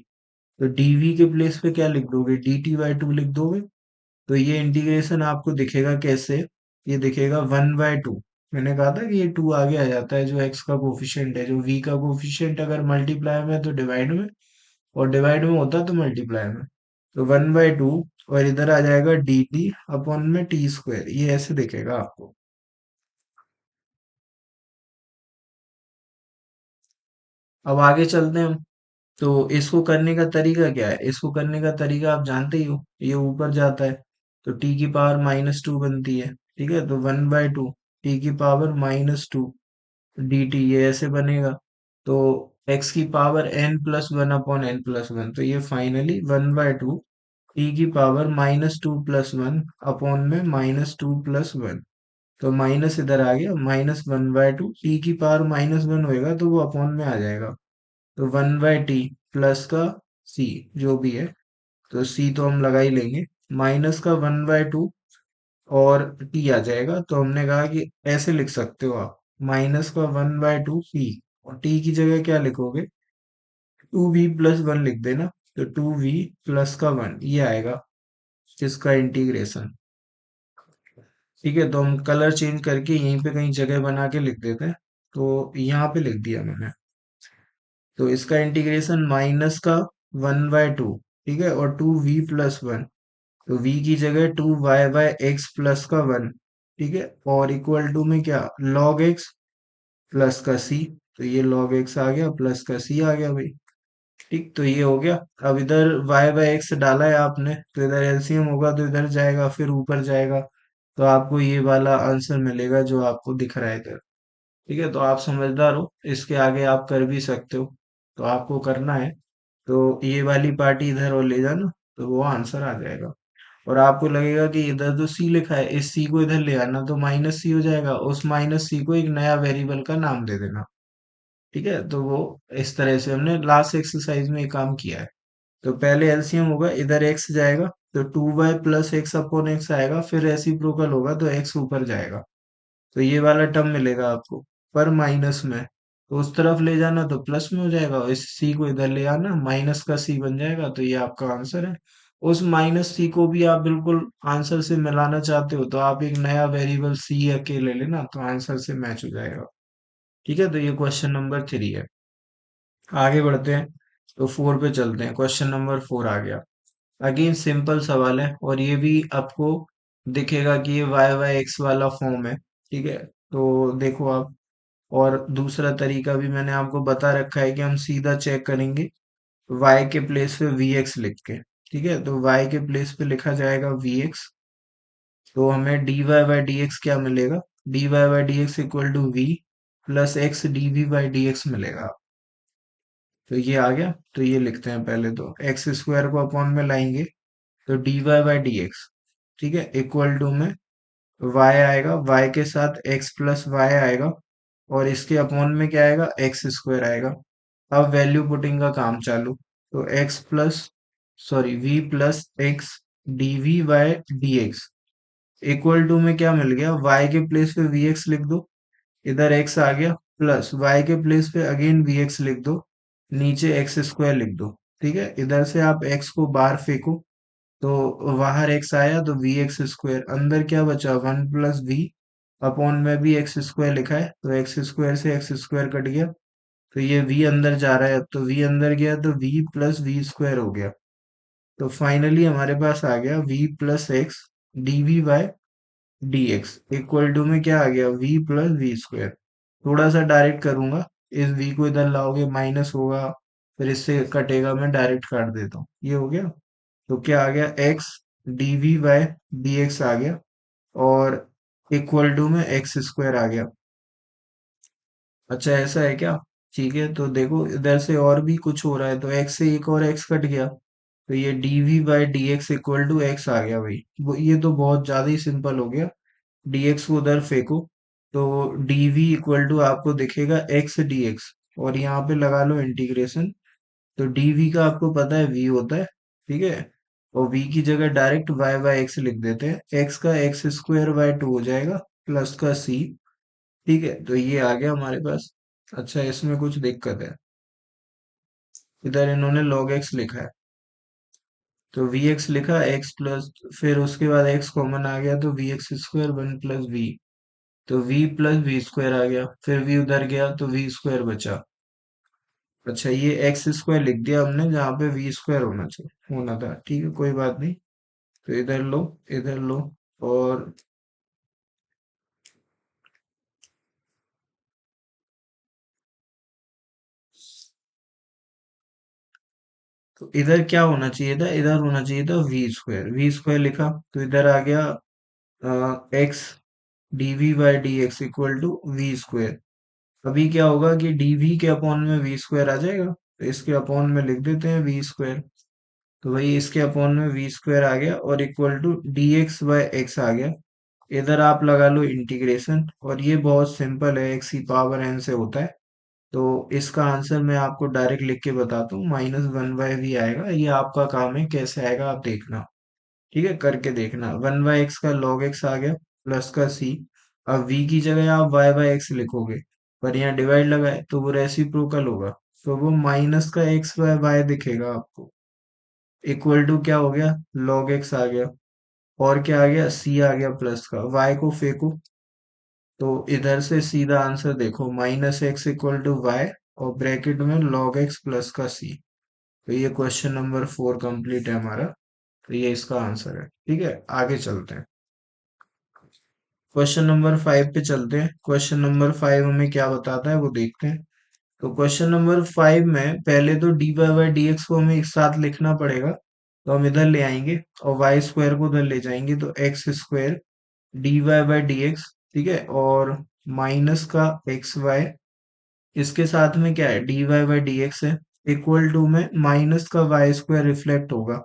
Speaker 1: तो dv के प्लेस पे क्या लिख दोगे, dt/2 लिख दोगे। तो ये इंटीग्रेशन आपको दिखेगा कैसे, ये दिखेगा 1/2। मैंने कहा था कि ये 2 आगे आ जाता है, जो x का कोफिशिएंट है, जो v का कोफिशिएंट अगर मल्टीप्लाई में है तो डिवाइड में, और डिवाइड में होता तो मल्टीप्लाई में। तो 1/2, और इधर आ जाएगा dt अपॉन में t², ये ऐसे दिखेगा आपको। अब आगे चलते हैं हम। तो इसको करने का तरीका क्या है, इसको करने का तरीका आप जानते ही हो, ये ऊपर जाता है तो t⁻⁻2 बनती है, ठीक है। तो 1/2 t⁻⁻2 dt, ये ऐसे बनेगा। तो x की पावर n+1 अपॉन n+1, तो ये फाइनली 1/2 t⁻⁻2+1 अपॉन में -2+1। तो माइनस इधर आ गया, -1/2 t⁻⁻1 होएगा तो वो अपॉन में आ जाएगा। तो 1/t प्लस का c, जो भी है, तो c तो हम लगा ही लेंगे, माइनस का 1/2 और t आ जाएगा। तो हमने कहा कि ऐसे लिख सकते हो आप, माइनस का 1/2 p, और t की जगह क्या लिखोगे, 2v+1 लिख देना। तो 2v प्लस का 1, ये आएगा जिसका इंटीग्रेशन। ठीक है, तो हम कलर चेंज करके यहीं पे कहीं जगह बना के लिख देते हैं। तो यहाँ पे लिख दिया मैंने। तो इसका इंटीग्रेशन माइनस का 1/2, ठीक है, और 2v+1, तो v की जगह 2y/x प्लस का 1, ठीक है, और इक्वल टू में क्या, log x प्लस का c। तो ये log x आ गया प्लस का c आ गया भाई। ठीक, तो ये हो गया। अब इधर y/x डाला है आपने, तो इधर एलसीएम होगा तो इधर जाएगा फिर ऊपर जाएगा, तो आपको ये वाला आंसर मिलेगा जो आपको दिख रहा है इधर। ठीक है, तो आप समझदार हो, इसके आगे आप कर भी सकते हो। तो आपको करना है, तो ये वाली पार्टी इधर और ले जाना, तो वो आंसर आ जाएगा। और आपको लगेगा कि इधर तो सी लिखा है, इस सी को इधर ले आना, तो -c हो जाएगा, उस -c को एक नया वेरिएबल का नाम दे देना। ठीक है, तो वो इस तरह से हमने लास्ट एक्सरसाइज में ये काम किया है। तो पहले एलसीएम होगा, इधर x जाएगा, तो 2y plus x upon x आएगा, फिर रेसिप्रोकल होगा तो x ऊपर जाएगा, तो ये वाला टर्म मिलेगा आपको। पर माइनस में, तो उस तरफ ले जाना तो प्लस में हो जाएगा, और इस c को इधर ले आना, माइनस का c बन जाएगा, तो ये आपका आंसर है। उस -c को भी आप बिल्कुल आंसर से मिलाना चाहते हो, तो आप एक नया वेरिएबल c अकेले लेना, तो आंसर से मैच हो जाएगा। ठीक है, तो ये क्वेश्चन नंबर 3 है। आगे बढ़ते हैं, तो 4 पे चलते हैं। क्वेश्चन नंबर 4 आ गया। अगेन सिंपल सवाल है, और ये भी आपको दिखेगा कि ये वाई वाई एक्स वाला फॉर्म है। ठीक है, तो देखो आप, और दूसरा तरीका भी मैंने आपको बता रखा है कि हम सीधा चेक करेंगे y के प्लेस पे vx लिख के। ठीक है, तो y के प्लेस पे लिखा जाएगा vx, तो हमें dy बाई डी एक्स क्या मिलेगा? dy by d x equal to v plus x dv by d x मिलेगा। तो ये आ गया, तो ये लिखते हैं पहले, तो एक्स स्क्वायर को अपॉन में लाएंगे, तो dy बाई डी एक्स, ठीक है, इक्वल टू में y आएगा, y के साथ x प्लस वाई आएगा, और इसके अपॉन में क्या आएगा? एक्स स्क्वायर आएगा। अब वैल्यू पुटिंग का काम चालू, तो x plus, sorry, v plus x d v by d x equal to में क्या मिल गया? y के प्लेस पे vx लिख दो, इधर x आ गया, प्लस y के प्लेस पे अगेन vx लिख दो, नीचे एक्स स्क्वायर लिख दो। ठीक है, इधर से आप x को बाहर फेंको, तो बाहर x आया, तो वी एक्स स्क्वायर, अंदर क्या बचा? 1 प्लस v, अपॉन में भी एक्स स्क्वायर लिखा है, तो एक्स स्क्वायर से एक्स स्क्वायर कट गया, तो ये v अंदर जा रहा है, अब तो v अंदर गया, तो v प्लस वी स्क्वायर हो गया। तो फाइनली हमारे पास आ गया v plus x d v by d x equal to में क्या आ गया? v plus v square. थोड़ा सा डायरेक्ट करूंगा, इस v को इधर लाओगे माइनस होगा, फिर इससे कटेगा, मैं डायरेक्ट काट देता हूँ, ये हो गया। तो क्या आ गया? x d v by d x आ गया, और इक्वल टू में एक्स स्क्वायर आ गया। अच्छा, ऐसा है क्या? ठीक है, तो देखो इधर से और भी कुछ हो रहा है, तो x से एक और x कट गया, तो ये dv by d x equal to x आ गया भाई। ये तो बहुत ज्यादा ही सिंपल हो गया। dx को उधर फेंको, तो dv इक्वल टू आपको दिखेगा x dx, और यहाँ पे लगा लो इंटीग्रेशन, तो dv का आपको पता है v होता है। ठीक है, और v की जगह डायरेक्ट y बाई एक्स लिख देते हैं, x का एक्स स्क्वायर बाई टू हो जाएगा, प्लस का c। ठीक है, तो ये आ गया हमारे पास। अच्छा, इसमें कुछ दिक्कत है, इधर इन्होंने log x लिखा है, तो वी एक्स लिखा, एक्स प्लस, फिर उसके बाद x कॉमन आ गया, तो v x square 1 plus v, तो v प्लस वी स्क्वायर आ गया, फिर v उधर गया, तो v स्क्वायर बचा। अच्छा, ये एक्स स्क्वायर लिख दिया हमने जहाँ पे वी स्क्वायर होना था। ठीक है, कोई बात नहीं, तो इधर लो, इधर लो, और तो इधर क्या होना चाहिए था? इधर होना चाहिए था वी स्क्वायर लिखा, तो इधर आ गया x d v by d x equal to v square. अभी क्या होगा कि dv के अपॉन में वी स्क्वायर आ जाएगा, तो इसके अपॉन में लिख देते हैं वी स्क्वायर, तो वही इसके अपॉन में वी स्क्वायर आ गया, और equal to d x by x आ गया। इधर आप लगा लो इंटीग्रेशन, और ये बहुत सिंपल है, एक्स की पावर एन से होता है, तो इसका आंसर मैं आपको डायरेक्ट लिख के बताता हूँ, -1/v आएगा। ये आपका काम है, कैसे आएगा आप देखना। ठीक है, करके देखना। 1/x का log x आ गया, प्लस का c। अब v की जगह आप y/x लिखोगे, पर यहाँ डिवाइड लगा है, तो वो रेसिप्रोकल होगा, तो वो माइनस का x/y दिखेगा आपको, इक्वल टू क्या हो गया? log x आ गया, और क्या आ गया? c आ गया, प्लस का y को फेंको, तो इधर से सीधा आंसर देखो, -x इक्वल टू वाई, और ब्रैकेट में log x प्लस का c। तो ये क्वेश्चन नंबर 4 कंप्लीट है हमारा, तो ये इसका आंसर है। ठीक है, आगे चलते हैं, क्वेश्चन नंबर 5 पे चलते हैं। क्वेश्चन नंबर 5 हमें क्या बताता है वो देखते हैं। तो क्वेश्चन नंबर 5 में पहले तो d y by d x को हमें एक साथ लिखना पड़ेगा, तो हम इधर ले आएंगे, और वाई स्क्वायर को उधर ले जाएंगे, तो x square d y by d x, ठीक है, और माइनस का एक्स वाई, इसके साथ में क्या है? D y by d x है, इक्वल टू में माइनस का वाई स्क्वायर रिफ्लेक्ट होगा।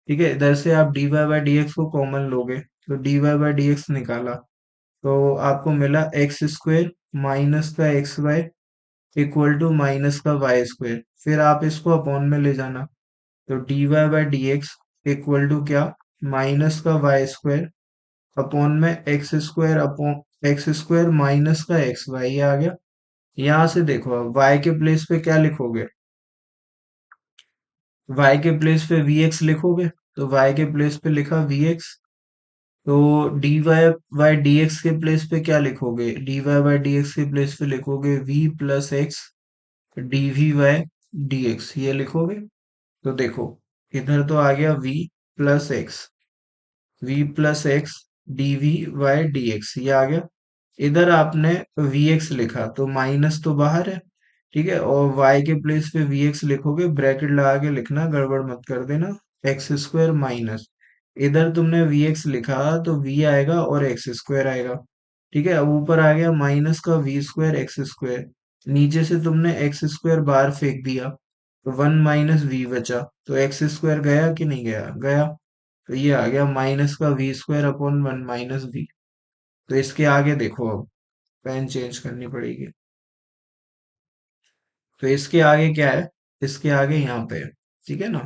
Speaker 1: ठीक है, इधर से आप d y by d x को कॉमन लोगे, तो d y by d x निकाला, तो आपको मिला एक्स स्क्वायर माइनस का x y equal to minus का वाई स्क्वायर। फिर आप इसको अपॉन में ले जाना, तो d y by d x equal to क्या? माइनस का वाई स्क्वायर अपॉन में x square upon x square minus का एक्स वाई, ये आ गया। यहाँ से देखो, अब वाई के प्लेस पे क्या लिखोगे? वाई के प्लेस पे वी एक्स लिखोगे, तो वाई के प्लेस पे लिखा वी एक्स, तो d y by d x के प्लेस पे क्या लिखोगे? D y by d x के प्लेस पे लिखोगे v plus x d v Y d x, ये लिखोगे। तो देखो, इधर तो आ गया plus x v plus x d v Y d x, ये आ गया। इधर आपने वी एक्स लिखा तो माइनस तो बाहर है, ठीक है, और y के प्लेस पे वी एक्स लिखोगे, ब्रैकेट लगा के लिखना, गड़बड़ मत कर देना। एक्स स्क्वायर माइनस, इधर तुमने वी एक्स लिखा तो v आएगा और एक्स स्क्वायर आएगा, ठीक है। अब ऊपर आ गया माइनस का वी स्क्वायर एक्स स्क्वायर, नीचे से तुमने एक्स स्क्वायर बाहर फेंक दिया तो वन माइनस वी बचा, तो एक्स स्क्वायर गया कि नहीं गया? गया। तो ये आ गया माइनस का v square upon one minus v. तो इसके आगे देखो, अब पेन चेंज करनी पड़ेगी। तो इसके आगे क्या है? इसके आगे यहाँ पे है, ठीक है ना।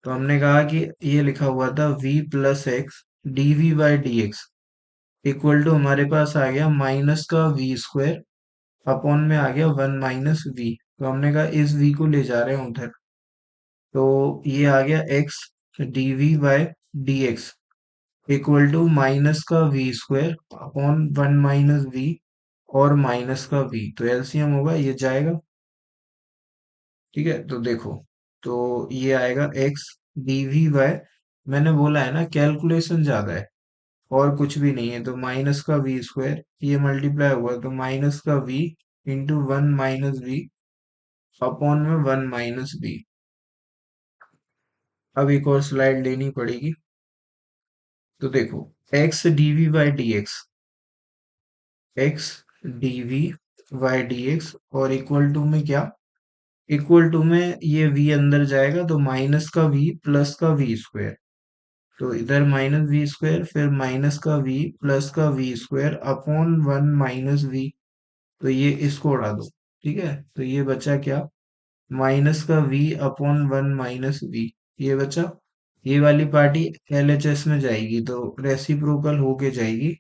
Speaker 1: तो हमने कहा कि ये लिखा हुआ था v plus x d v by d x equal to, हमारे पास आ गया माइनस का वी स्क्वायर अपॉन में आ गया वन माइनस वी। तो हमने कहा इस v को ले जा रहे हैं उधर, तो ये आ गया x d v by d x equal to minus का v square upon one minus v और माइनस का v, तो एलसीएम होगा, ये जाएगा, ठीक है। तो देखो, तो ये आएगा एक्स डी वी बाय, मैंने बोला है ना कैलकुलेशन ज्यादा है और कुछ भी नहीं है, तो माइनस का वी स्क्वायर, ये मल्टीप्लाई हुआ तो माइनस का v into one minus v upon में वन माइनस वी। अब एक और स्लाइड लेनी पड़ेगी। तो देखो, x d v by d x d v by d x और इक्वल टू में क्या? इक्वल टू में ये v अंदर जाएगा तो माइनस का v प्लस का v स्क्वायर, तो इधर माइनस वी स्क्वायर फिर माइनस का v प्लस का v square upon one minus v. तो ये इसको उड़ा दो, ठीक है। तो ये बचा क्या? माइनस का v upon one minus v, ये बचा। ये वाली पार्टी एलएचएस में जाएगी तो रेसिप्रोकल होके जाएगी,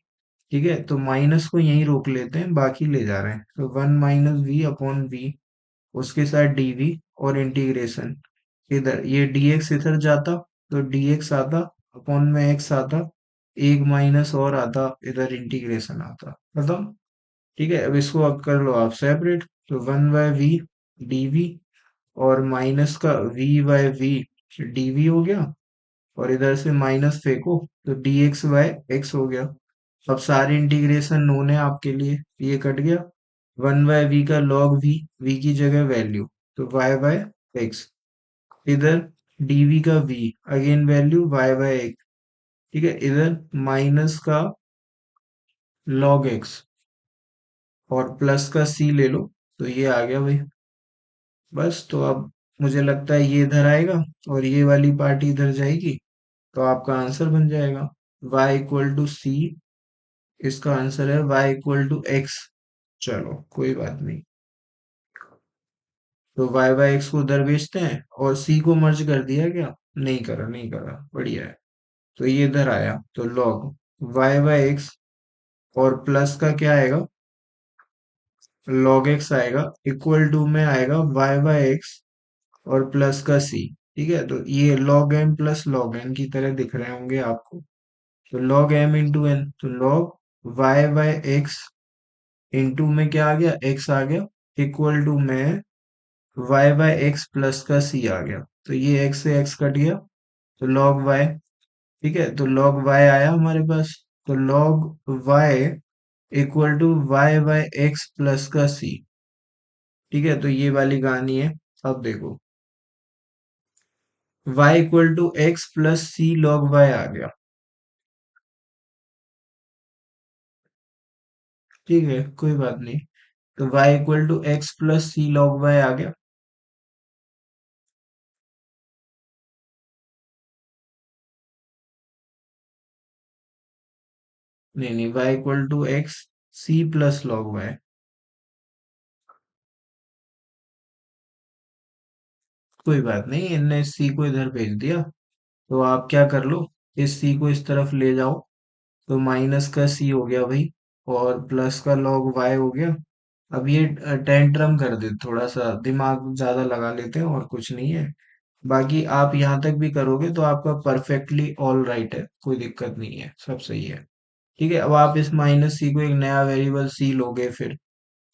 Speaker 1: ठीक है। तो माइनस को यहीं रोक लेते हैं, बाकी ले जा रहे हैं, तो one minus v upon v, उसके साथ डीवी और इंटीग्रेशन, इधर ये dx इधर जाता तो dx आता अपॉन में x आता, एक माइनस और आता, इधर इंटीग्रेशन आता, खत्म, ठीक है। अब इसको अब कर लो आप सेपरेट, तो वन बाय वी डीवी और माइनस का v बाय वी डीवी हो गया, और इधर से माइनस फेंको तो dx बाय x हो गया। अब सारे इंटीग्रेशन नोन है आपके लिए, ये कट गया। वन बाय वी का लॉग वी की जगह वैल्यू, तो y बाय एक्स, इधर dv का v again value y by x, ठीक है। इधर माइनस का log x और प्लस का c ले लो, तो ये आ गया भाई। बस, तो अब मुझे लगता है ये इधर आएगा और ये वाली पार्टी इधर जाएगी, तो आपका आंसर बन जाएगा y इक्वल टू सी। इसका आंसर है y इक्वल टू एक्स। चलो कोई बात नहीं, तो y बाय एक्स को उधर भेजते हैं, और c को मर्ज कर दिया क्या? नहीं करा, नहीं करा, बढ़िया है। तो ये इधर आया तो log y बाय एक्स और प्लस का क्या आएगा? log x आएगा, इक्वल टू में आएगा y बाय एक्स और प्लस का c, ठीक है। तो ये log m plus log n की तरह दिख रहे होंगे आपको, तो log m इंटू n, तो log y by x into में क्या आ गया? x आ गया, इक्वल टू में y बाय एक्स प्लस का c आ गया, तो ये x से x कट गया, तो log y, ठीक है। तो log y आया हमारे पास, तो log y equal to y by x plus का सी, ठीक है। तो ये वाली कहानी है। अब देखो, y equal to x plus c log y आ गया, ठीक है, कोई बात नहीं। तो y equal to x plus c log y आ गया। नहीं नहीं, y equal to x c plus log y, कोई बात नहीं, इनने सी को इधर भेज दिया, तो आप क्या कर लो, इस सी को इस तरफ ले जाओ, तो माइनस का सी हो गया भाई, और प्लस का लॉग वाई हो गया। अब ये टेंट्रम कर दे, थोड़ा सा दिमाग ज्यादा लगा लेते हैं और कुछ नहीं है। बाकी आप यहाँ तक भी करोगे तो आपका परफेक्टली ऑल राइट है, कोई दिक्कत नहीं है, सब सही है। ठीक है, अब आप इस माइनस सी को एक नया वेरिएबल सी लोगे, फिर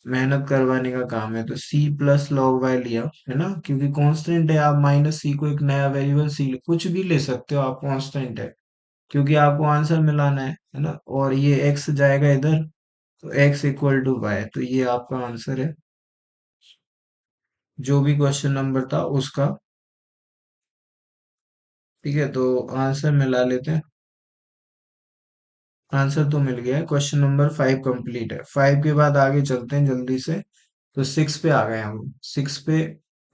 Speaker 1: मेहनत करवाने का काम है, तो सी प्लस लॉग वाई लिया है ना, क्योंकि कांस्टेंट है, आप माइनस सी को एक नया वेरिएबल सी कुछ भी ले सकते हो आप, कांस्टेंट है, क्योंकि आपको आंसर मिलाना है ना, और ये एक्स जाएगा इधर, तो एक्स इक्वल टू वाई, तो ये आपका आंसर है, जो भी क्वेश्चन नंबर था उसका। ठीक है, तो आंसर मिला लेते हैं। आंसर तो मिल गया है, क्वेश्चन नंबर 5 कंप्लीट है। 5 के बाद आगे चलते हैं जल्दी से, तो 6 पे आ गए हम। 6 पे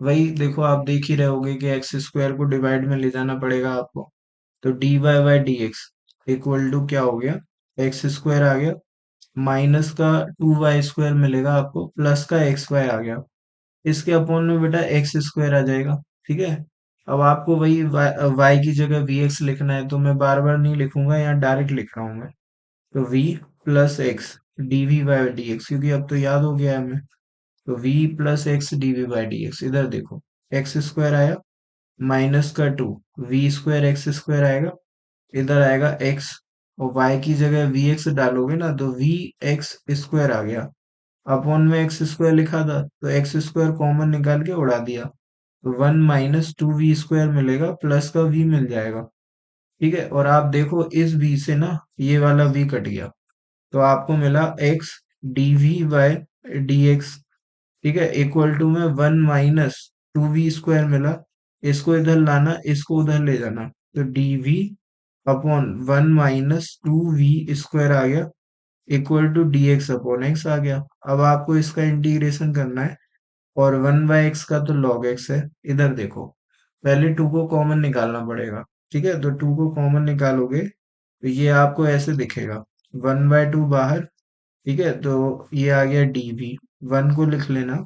Speaker 1: वही देखो, आप देख ही रहे होगे कि एक्स स्क्वायर को डिवाइड में ले जाना पड़ेगा आपको, तो d y by d x equal to क्या हो गया, एक्स स्क्वायर आ गया, माइनस का 2 वाई स्क्वायर मिलेगा आपको, प्लस का एक्स वाई आ गया, इसके अपॉन में बेटा एक्स स्क्वायर आ जाएगा। ठीक है, अब आपको वही वाई की जगह वी एक्स लिखना है, तो मैं बार बार नहीं लिखूंगा, यहाँ डायरेक्ट लिख रहा हूँ मैं, तो v plus x d v by d x, क्योंकि अब तो याद हो गया है हमें, तो v plus x d v by d x, इधर देखो एक्स स्क्वायर आया, माइनस का 2, वी स्क्वायर एक्स स्क्वायर आएगा, इधर आएगा x, और y की जगह वी एक्स डालोगे ना, तो वी एक्स स्क्वायर आ गया, अपॉन में एक्स स्क्वायर लिखा था, तो एक्स स्क्वायर कॉमन निकाल के उड़ा दिया, तो 1 - 2v स्क्वायर मिलेगा, प्लस का v मिल जाएगा। ठीक है, और आप देखो इस v से ना ये वाला v कट गया, तो आपको मिला x d v by d x. ठीक है, इक्वल टू में 1 - 2v स्क्वायर मिला, इसको इधर लाना, इसको उधर ले जाना, तो d v upon 1 - 2v square आ गया, equal to d x upon x आ गया। अब आपको इसका इंटीग्रेशन करना है, और 1/x का तो log x है, इधर देखो, पहले 2 को कॉमन निकालना पड़ेगा। ठीक है, तो 2 को कॉमन निकालोगे तो ये आपको ऐसे दिखेगा, 1/2 बाहर। ठीक है, तो ये आ गया dv, 1 को लिख लेना,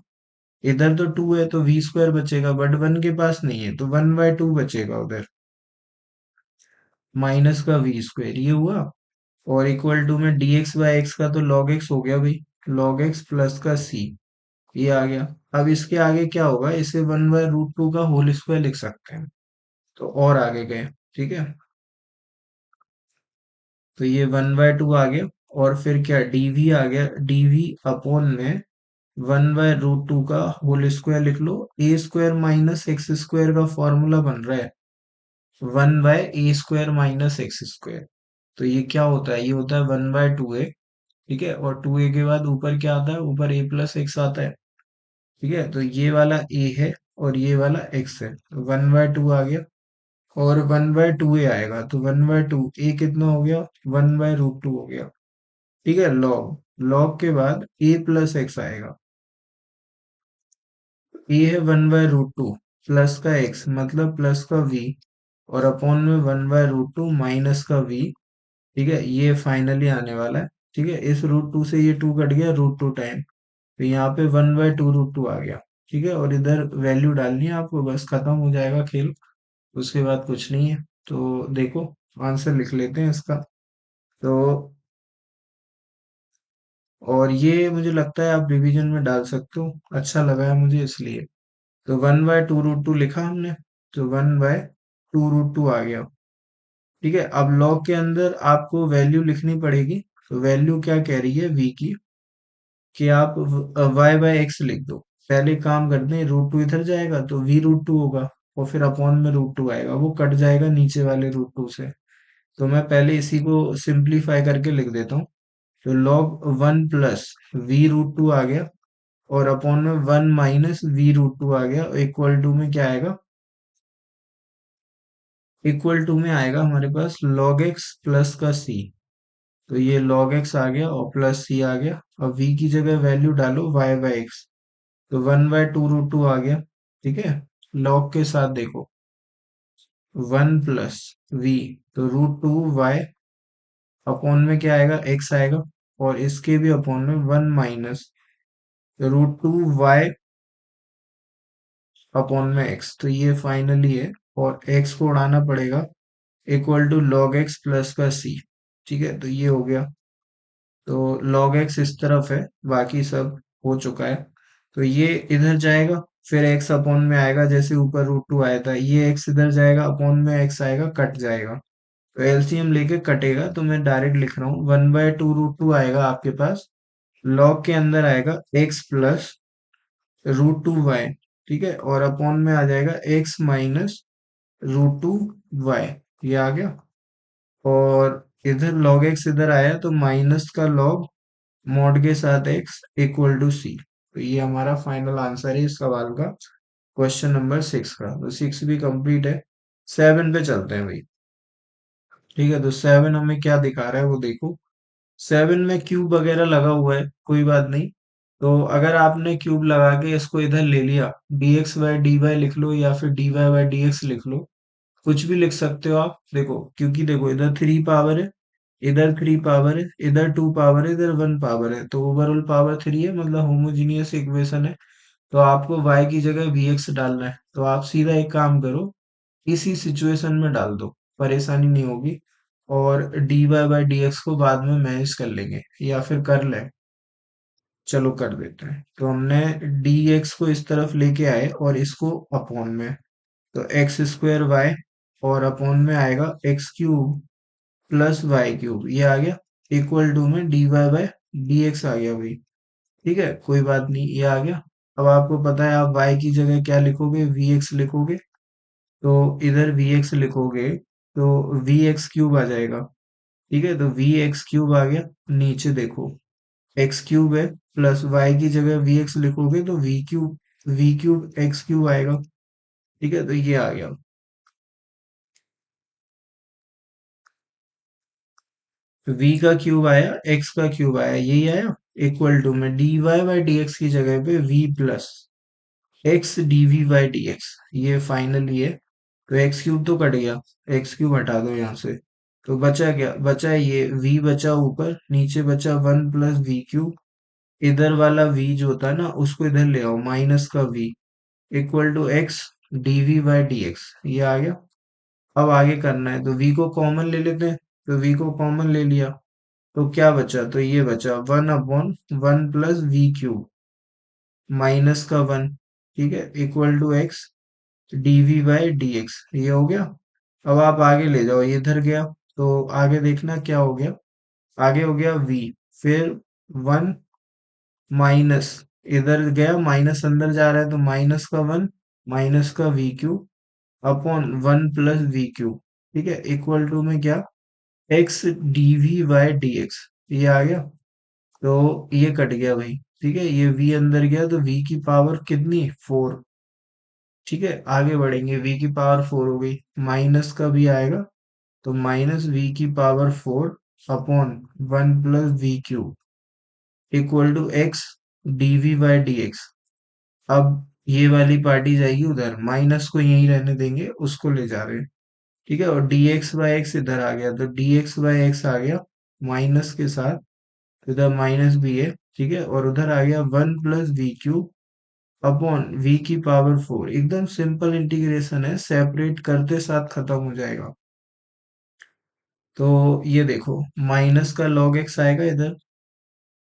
Speaker 1: इधर तो 2 है तो v स्क्वायर बचेगा, बट 1 के पास नहीं है, तो 1/2 बचेगा उधर, माइनस का v स्क्वायर ये हुआ, और इक्वल टू में dx बाय x का तो log x हो गया भाई, log x प्लस का c, ये आ गया। अब इसके आगे क्या होगा, इसे 1/√2 का होल स्क्वायर लिख सकते हैं, तो और आगे गए। ठीक है, तो ये 1/2 आ गया, और फिर क्या dv आ गया, dv अपॉन में 1/√2 का होल स्क्वायर लिख लो, ए स्क्वायर माइनस एक्स स्क्वायर का फॉर्मूला बन रहा है 1/a² - x²। तो ये क्या होता है, ये होता है 1/2a। ठीक है, और 2a के बाद ऊपर क्या आता है, ऊपर a प्लस एक्स आता है। ठीक है, तो ये वाला a है, और ये वाला x है, तो 1/2 आ गया, और 1/2a आएगा, तो 1/2 a कितना हो गया, 1/√2 हो गया। ठीक है, log log के बाद a प्लस एक्स आएगा, a है 1/√2 प्लस का x मतलब प्लस का v, और अपॉन में 1/√2 माइनस का v। ठीक है, ये फाइनली आने वाला है। ठीक है, इस √2 से ये 2 कट गया, √2 टाइम, तो यहाँ पे 1/2√2 आ गया। ठीक है, और इधर वैल्यू डालनी है आपको, बस खत्म हो जाएगा खेल, उसके बाद कुछ नहीं है। तो देखो, आंसर लिख लेते हैं इसका, तो और ये मुझे लगता है आप रिवीजन में डाल सकते हो, अच्छा लगा है मुझे इसलिए। तो 1/2√2 लिखा हमने, तो 1/2√2 आ गया। ठीक है, अब लॉग के अंदर आपको वैल्यू लिखनी पड़ेगी, तो वैल्यू क्या कह रही है v की, कि आप y/x लिख दो। पहले काम करते हैं, √2 इधर जाएगा तो v√2 होगा, और फिर अपॉन में √2 आएगा, वो कट जाएगा नीचे वाले √2 से, तो मैं पहले इसी को सिंप्लीफाई करके लिख देता हूँ, तो log 1 प्लस v√2 आ गया, और अपॉन में 1 - v√2 आ गया, इक्वल टू में क्या आएगा, इक्वल टू में आएगा हमारे पास log x प्लस का c, तो ये log x आ गया और प्लस c आ गया। अब v की जगह वैल्यू डालो y/x, तो 1/2√2 आ गया। ठीक है, log के साथ देखो, 1 प्लस v, तो √2y, अपॉन में क्या आएगा, x आएगा, और इसके भी अपॉन में 1 माइनस √2y अपॉन में x, तो ये फाइनली है, और x को उड़ाना पड़ेगा, equal to log x plus का c। ठीक है, तो ये हो गया, तो log x इस तरफ है, बाकी सब हो चुका है, तो ये इधर जाएगा, फिर एक्स अपॉन में आएगा, जैसे ऊपर रूट टू आया था, ये एक्स इधर जाएगा, अपॉन में एक्स आएगा, कट जाएगा। तो एलसीएम लेके कटेगा, तो मैं डायरेक्ट लिख रहा हूँ 1/2 रूट टू आएगा आपके पास। लॉग के अंदर आएगा x plus root two y, ठीक है, और अपॉन में आ जाएगा x minus root two y. ये आ गया। और इधर लॉग एक्स इधर आया, तो माइनस का लॉग मॉड के साथ एक्स इक्वल टू सी। तो ये हमारा फाइनल आंसर है इस सवाल का, क्वेश्चन नंबर 6 का। तो 6 भी कंप्लीट है। 7 पे चलते हैं भाई। ठीक है, तो 7 हमें क्या दिखा रहा है वो देखो। 7 में क्यूब वगैरह लगा हुआ है, कोई बात नहीं। तो अगर आपने क्यूब लगा के इसको इधर ले लिया, dx बाय dy लिख लो या फिर dy बाय dx लिख लो, कुछ भी लिख सकते हो आप। देखो, क्योंकि देखो इधर 3 पावर है, इधर 3 पावर है, इधर 2 पावर है, इधर 1 पावर है, तो ओवरऑल पावर 3 है, मतलब होमोजीनियस इक्वेशन है। तो आपको y की जगह vx डालना है, तो आप सीधा एक काम करो, इसी सिचुएशन में डाल दो, परेशानी नहीं होगी। और dy बाय dx को बाद में मैनेज कर लेंगे, या फिर कर लें। चलो कर देते हैं। तो हमने dx को इस तरफ लेके आए और इसको अपॉन में, तो एक्स स्क्वायर वाई, और अपॉन में आएगा x cube plus y cube, ये आ गया, इक्वल टू में d y by d x आ गया भाई। ठीक है, कोई बात नहीं, ये आ गया। अब आपको पता है, आप y की जगह क्या लिखोगे, वी एक्स लिखोगे। तो इधर वी एक्स लिखोगे, तो वी एक्स क्यूब आ जाएगा। ठीक है, तो वी एक्स क्यूब आ गया। नीचे देखो, एक्स क्यूब है, प्लस वाई की जगह वी एक्स लिखोगे, तो वी क्यूब एक्स क्यूब आएगा। ठीक है, तो ये आ गया। v का क्यूब आया, x का क्यूब आया, यही आया, इक्वल टू में dy बाई डी एक्स की जगह पे v plus x dv by d x, ये फाइनल ही है। तो एक्स क्यूब तो कट गया, एक्स क्यूब हटा दो यहाँ से। तो बचा क्या, बचा ये v, बचा ऊपर, नीचे बचा 1 प्लस v क्यूब। इधर वाला v जो होता है ना, उसको इधर ले आओ, माइनस का v, equal to x dv by d x, ये आ गया। अब आगे करना है, तो v को कॉमन ले लेते हैं। तो v को कॉमन ले लिया, तो क्या बचा, तो ये बचा 1/1 प्लस v क्यूब माइनस का 1, ठीक है, equal to x d v by d x, ये हो गया। अब आप आगे ले जाओ, ये इधर गया, तो आगे देखना क्या हो गया। आगे हो गया v, फिर 1 माइनस, इधर गया माइनस, अंदर जा रहा है, तो माइनस का 1, माइनस का v cube upon 1 plus v cube, ठीक है, इक्वल टू में क्या, x d v by d x, ये आ गया। तो ये कट गया भाई। ठीक है, ये v अंदर गया, तो v की पावर कितनी, 4। ठीक है, आगे बढ़ेंगे, v की पावर 4 हो गई, माइनस का भी आएगा, तो माइनस v की power 4 upon 1 plus v cube equal to x d v by d x. अब ये वाली पार्टी जाएगी उधर, माइनस को यहीं रहने देंगे, उसको ले जा रहे हैं। ठीक है, और dx बाई एक्स इधर आ गया, तो dx बाई एक्स आ गया माइनस के साथ, तो इधर माइनस भी है। ठीक है, और उधर आ गया 1 plus v cube upon v की पावर 4। एकदम सिंपल इंटीग्रेशन है, सेपरेट करते साथ खत्म हो जाएगा। तो ये देखो, माइनस का log x आएगा इधर,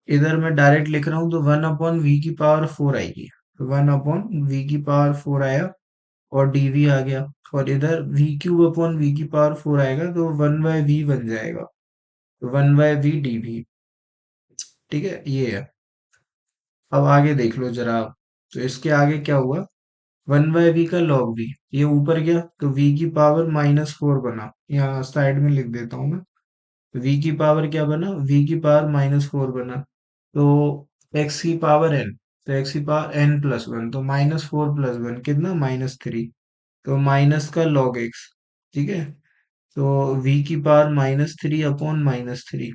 Speaker 1: इधर मैं डायरेक्ट लिख रहा हूँ, तो 1/v की पावर 4 आएगी। तो 1/v की पावर 4 आया, और dv आ गया। और इधर v क्यूब अपॉन v की पावर 4 आएगा, तो 1/v बन जाएगा, तो 1/v dv। ठीक है, ये है। अब आगे देख लो जरा आप। तो इसके आगे क्या हुआ, 1/v का log v, ये ऊपर गया, तो v की पावर -4 बना, यहाँ साइड में लिख देता हूँ मैं। v की पावर क्या बना, v की पावर -4 बना। तो x की पावर n, तो x की पावर n+1, तो -4+1 कितना, -3। तो माइनस का log x, ठीक है, तो v की पावर -3 अपॉन -3।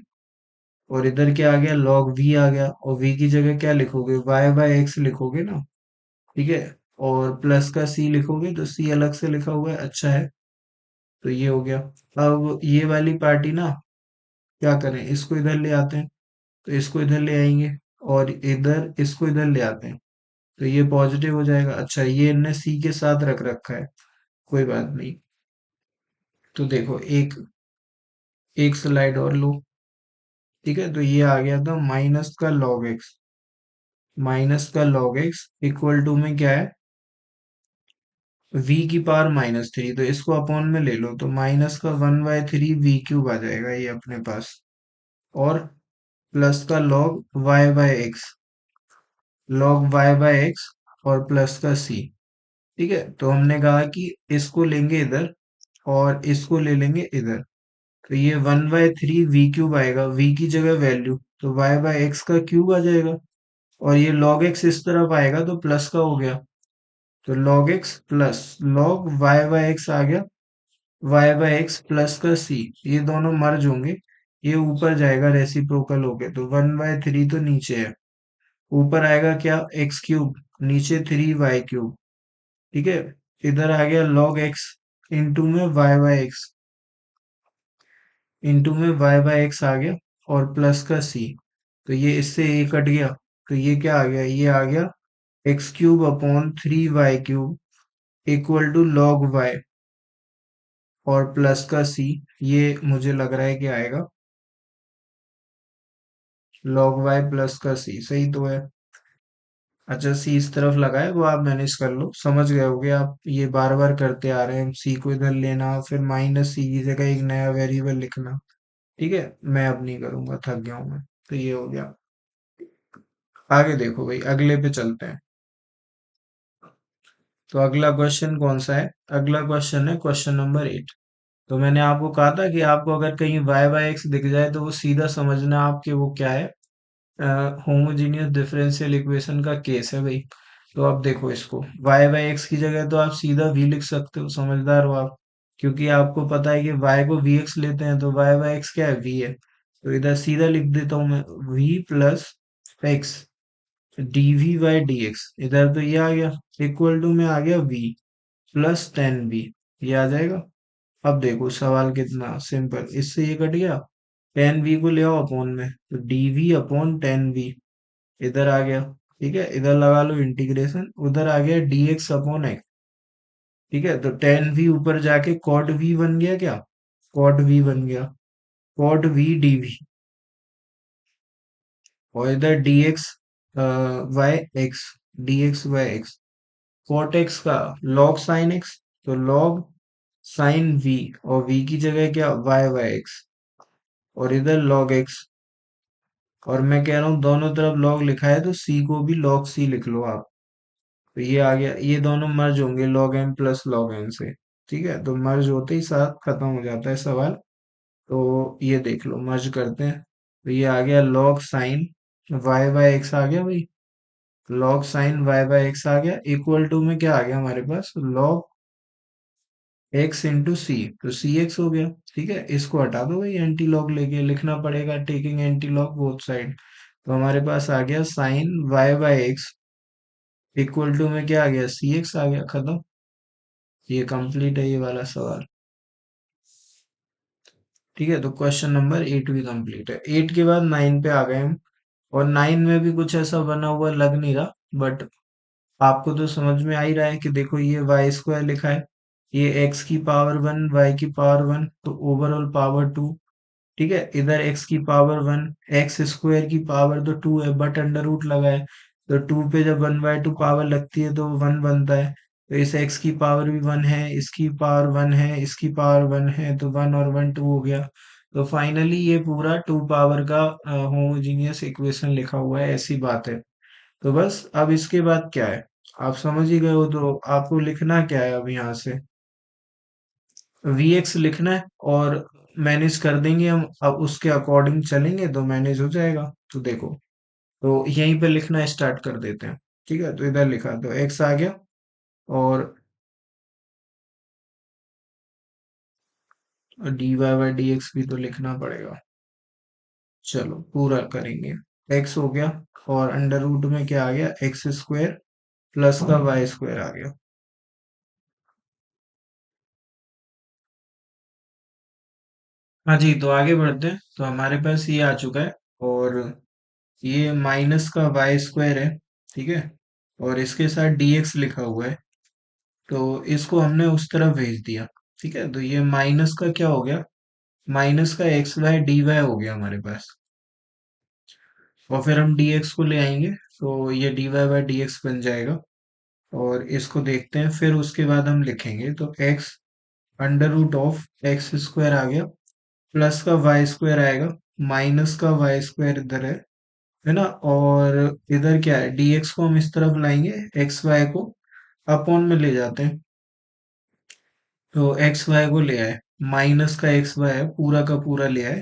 Speaker 1: और इधर क्या आ गया, log v आ गया, और v की जगह क्या लिखोगे, y बाय x लिखोगे ना। ठीक है, और प्लस का c लिखोगे, तो c अलग से लिखा हुआ है, अच्छा है। तो ये हो गया। अब ये वाली पार्टी ना, क्या करें, इसको इधर ले आते हैं, तो इसको इधर ले आएंगे, और इधर इसको इधर ले आते हैं, तो ये पॉजिटिव हो जाएगा। अच्छा, ये इनने सी के साथ रख रखा है, कोई बात नहीं। तो देखो, एक एक स्लाइड और लो। ठीक है, तो ये आ गया था माइनस का log x, माइनस का log x इक्वल टू में क्या है, वी की पावर -3, तो इसको अपॉन में ले लो, तो माइनस का 1/3 वी क्यूब आ जाएगा ये अपने पास। और प्लस का log y/x और प्लस का c। ठीक है, तो हमने कहा कि इसको लेंगे इधर और इसको ले लेंगे इधर, तो ये 1/3 वी क्यूब आएगा, वी की जगह वैल्यू, तो y/x का क्यूब आ जाएगा। और ये log x इस तरफ आएगा तो प्लस का हो गया, तो log x plus log y/x आ गया, y/x प्लस का c, ये दोनों मर्ज होंगे, ये ऊपर जाएगा रेसिप्रोकल होके, तो 1/3 तो नीचे है, ऊपर आएगा क्या, एक्स क्यूब, नीचे 3y क्यूब। ठीक है, इधर आ गया log x, इंटू में y/x, इंटू में y/x आ गया, और प्लस का c, तो ये इससे ये कट गया, तो ये क्या आ गया, ये आ गया x³ upon 3y³ equal to log y और प्लस का c, ये मुझे लग रहा है कि आएगा log y प्लस का c, सही तो है। अच्छा, c इस तरफ लगा है, वो आप मैनेज कर लो, समझ गए होगे आप, ये बार बार करते आ रहे हैं, c को इधर लेना, फिर माइनस c की जगह एक नया वेरिएबल लिखना। ठीक है, मैं अब नहीं करूंगा, थक गया हूं मैं। तो ये हो गया। आगे देखो भाई, अगले पे चलते हैं। तो अगला क्वेश्चन कौन सा है, अगला क्वेश्चन है क्वेश्चन नंबर 8। तो मैंने आपको कहा था कि आपको अगर कहीं y/x दिख जाए तो वो सीधा समझना आपके वो क्या है, होमोजीनियस डिफरेंशियल इक्वेशन का केस है भाई। तो अब देखो इसको, y/x की जगह तो आप सीधा v लिख सकते हो, समझदार हो आप, क्योंकि आपको पता है कि y को vx लेते हैं, तो y/x क्या है, v है, तो इधर सीधा लिख देता हूं मैं, v प्लस एक्स dv/dx, इधर तो ये आ गया, इक्वल टू में आ गया v प्लस 10v, ये आ जाएगा। अब देखो सवाल कितना सिंपल, इससे ये कट गया, 10v को ले आओ अपॉन में, तो dv/10v इधर आ गया। ठीक है, इधर लगा लो इंटीग्रेशन, उधर आ गया dx/x। ठीक है, तो 10v ऊपर जाके cot v बन गया क्या, cot v बन गया, cot v dv, और इधर dx/x cot x का log sin x, तो log sin v, और v की जगह क्या, y/x, और इधर log x, और मैं कह रहा हूँ दोनों तरफ log लिखा है तो c को भी log c लिख लो आप। तो ये आ गया, ये दोनों मर्ज होंगे log m plus log n से। ठीक है, तो मर्ज होते ही साथ खत्म हो जाता है सवाल। तो ये देख लो, मर्ज करते हैं, तो ये आ गया log sin y/x आ गया भाई, log sin y/x आ गया, इक्वल टू में क्या आ गया हमारे पास, log x इंटू सी, तो सी एक्स हो गया। ठीक है, इसको हटा दो भाई, एंटी लॉग लेके लिखना पड़ेगा, taking anti log both side, तो हमारे पास आ गया साइन y/x इक्वल टू में क्या आ गया, सी एक्स आ गया, खत्म। ये कंप्लीट है ये वाला सवाल। ठीक है, तो क्वेश्चन नंबर 8 भी कंप्लीट है। 8 के बाद 9 पे आ गए हम, और 9 में भी कुछ ऐसा बना हुआ लग नहीं रहा, बट आपको तो समझ में आ ही रहा है कि देखो ये y² लिखा है, ये x⁻1 y⁻1, तो ओवरऑल पावर 2। ठीक है, इधर x की पावर 1, x² की पावर तो 2 है, बट अंडर रूट लगा है, तो 2 पे जब 1/2 पावर लगती है तो 1 बनता है, तो इस x की पावर भी 1 है, इसकी पावर 1 है, इसकी पावर 1 है, तो 1 और 1 2 हो गया। तो फाइनली ये पूरा 2 पावर का होमोजीनियस इक्वेशन लिखा हुआ है, ऐसी बात है। तो बस अब इसके बाद क्या है, आप समझ ही गए हो, तो आपको लिखना क्या है अब यहाँ से, vx लिखना है, और मैनेज कर देंगे हम, अब उसके अकॉर्डिंग चलेंगे तो मैनेज हो जाएगा। तो देखो, तो यहीं पे लिखना स्टार्ट कर देते हैं। ठीक है, तो इधर लिखा, तो x आ गया, और dy/dx भी तो लिखना पड़ेगा, चलो पूरा करेंगे। x हो गया, और अंडर रूट में क्या आ गया, x² प्लस का y² आ गया। हाँ जी, तो आगे बढ़ते हैं, तो हमारे पास ये आ चुका है, और ये माइनस का y² है। ठीक है, और इसके साथ dx लिखा हुआ है, तो इसको हमने उस तरफ भेज दिया। ठीक है, तो ये माइनस का क्या हो गया, माइनस का x/dy हो गया हमारे पास, और फिर हम dx को ले आएंगे, तो ये dy/dx बन जाएगा। और इसको देखते हैं, फिर उसके बाद हम लिखेंगे। तो x under root of x square आ गया, प्लस का वाई स्क्वायर आएगा, माइनस का वाई स्क्वायर इधर है ना। और इधर क्या है, dx को हम इस तरफ लाएंगे, एक्स वाई को अपॉन में ले जाते हैं। तो एक्स वाई को ले आए, माइनस का एक्स वाई है, पूरा का पूरा ले आए,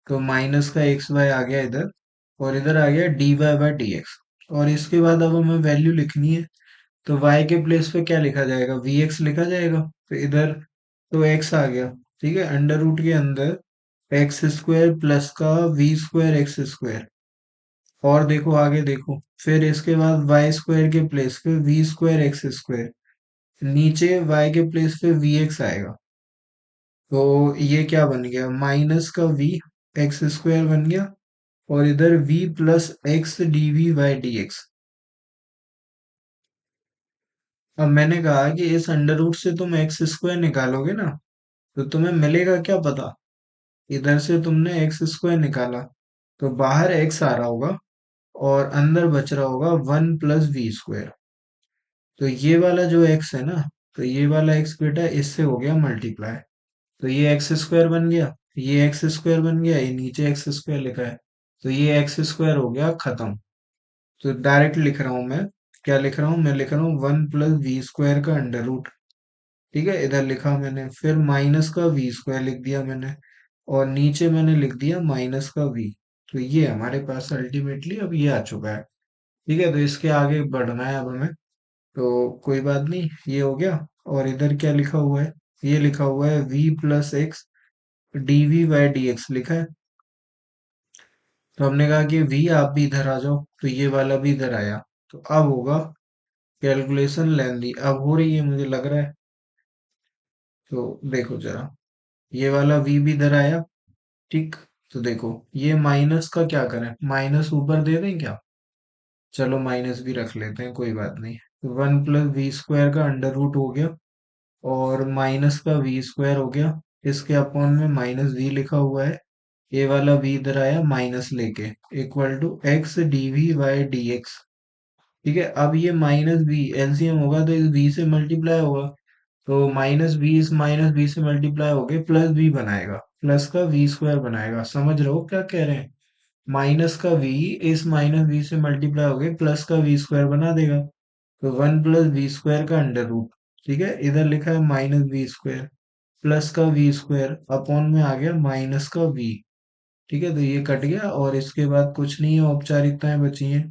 Speaker 1: तो माइनस का एक्स वाई आ गया इधर, और इधर आ गया d y by d x. और इसके बाद अब हमें वैल्यू लिखनी है, तो y के प्लेस पे क्या लिखा जाएगा, vx लिखा जाएगा। तो इधर तो x आ गया, ठीक है, अंडर रूट के अंदर एक्स स्क्वायर प्लस का वी स्क्वायर एक्स स्क्वायर। और देखो आगे देखो, फिर इसके बाद वाई स्क्वायर के प्लेस पे वी स्क्वायर एक्स स्क्वायर, नीचे वाई के प्लेस पे वी एक्स आएगा। तो ये क्या बन गया, माइनस का वी एक्स स्क्वायर बन गया, और इधर v plus x d v by d x. अब मैंने कहा कि इस अंडर रूट से तुम एक्स स्क्वायर निकालोगे ना, तो तुम्हें मिलेगा क्या पता। इधर से तुमने एक्स स्क्वायर निकाला, तो बाहर एक्स आ रहा होगा, और अंदर बच रहा होगा वन प्लस वी स्क्वायर। तो ये वाला जो एक्स है ना, तो ये वाला एक्स बेटा इससे हो गया मल्टीप्लाई। तो ये एक्स स्क्वायर बन गया, ये एक्स स्क्वायर बन गया, ये नीचे एक्स स्क्वायर लिखा है, तो ये एक्स स्क्वायर हो गया खत्म। तो डायरेक्ट लिख रहा हूं मैं, क्या लिख रहा हूँ, मैं लिख रहा हूँ वन प्लस वी स्क्वायर का अंडर रूट। ठीक है, इधर लिखा मैंने, फिर माइनस का वी स्क्वायर लिख दिया मैंने, और नीचे मैंने लिख दिया माइनस का वी। तो ये हमारे पास अल्टीमेटली अब ये आ चुका है। ठीक है, तो इसके आगे बढ़ना है अब हमें, तो कोई बात नहीं, ये हो गया। और इधर क्या लिखा हुआ है, ये लिखा हुआ है v plus x d v by d x लिखा है। तो हमने कहा कि v आप भी इधर आ जाओ, तो ये वाला भी इधर आया। तो अब होगा कैलकुलेशन लेंदी, अब हो रही है मुझे लग रहा है। तो देखो जरा, ये वाला v भी इधर आया, ठीक। तो देखो, ये माइनस का क्या करें, माइनस ऊपर दे दें क्या, चलो माइनस भी रख लेते हैं, कोई बात नहीं। वन प्लस वी स्क्वायर का अंडर रूट हो गया, और माइनस का वी स्क्वायर हो गया, इसके अपॉन में माइनस वी लिखा हुआ है, ये वाला वी इधर आया माइनस लेके, equal to x d v by d x. ठीक है, अब ये माइनस बी एलसीएम होगा, तो इस बी से मल्टीप्लाई होगा, तो माइनस बी इस माइनस बी से मल्टीप्लाई होके प्लस बी बनाएगा, प्लस का वी स्क्वायर बनाएगा। समझ रहे हो क्या कह रहे हैं, माइनस का वी इस माइनस बी से मल्टीप्लाई होके प्लस का वी स्क्वायर बना देगा। तो वन प्लस वी स्क्वायर का अंडर रूट, ठीक है, इधर लिखा है माइनस वी स्क्वायर, प्लस का वी स्क्वायर अपॉन में आ गया माइनस का वी। ठीक है, तो ये कट गया, और इसके बाद कुछ नहीं है, औपचारिकताएं बची हैं।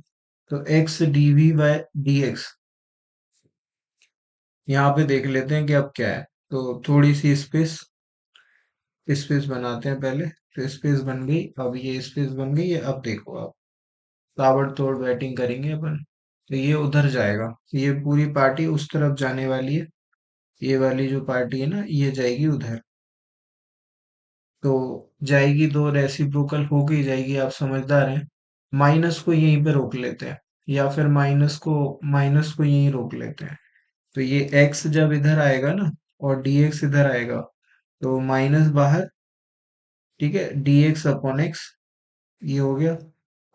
Speaker 1: तो x d v by d x, यहाँ पे देख लेते हैं कि अब क्या है। तो थोड़ी सी स्पेस स्पेस बनाते हैं पहले। तो स्पेस बन गई, अब ये स्पेस बन गई है, अब देखो आप, ताबड़तोड़ बैटिंग करेंगे अपन। तो ये उधर जाएगा, ये पूरी पार्टी उस तरफ जाने वाली है, ये वाली जो पार्टी है ना, ये जाएगी उधर। तो जाएगी तो रेसिप्रोकल होके ही जाएगी, आप समझदार हैं। माइनस को यहीं पे रोक लेते हैं, या फिर माइनस को यहीं रोक लेते हैं। तो ये x जब इधर आएगा ना, और dx इधर आएगा, तो माइनस बाहर, ठीक है, dx अपॉन x, ये हो गया।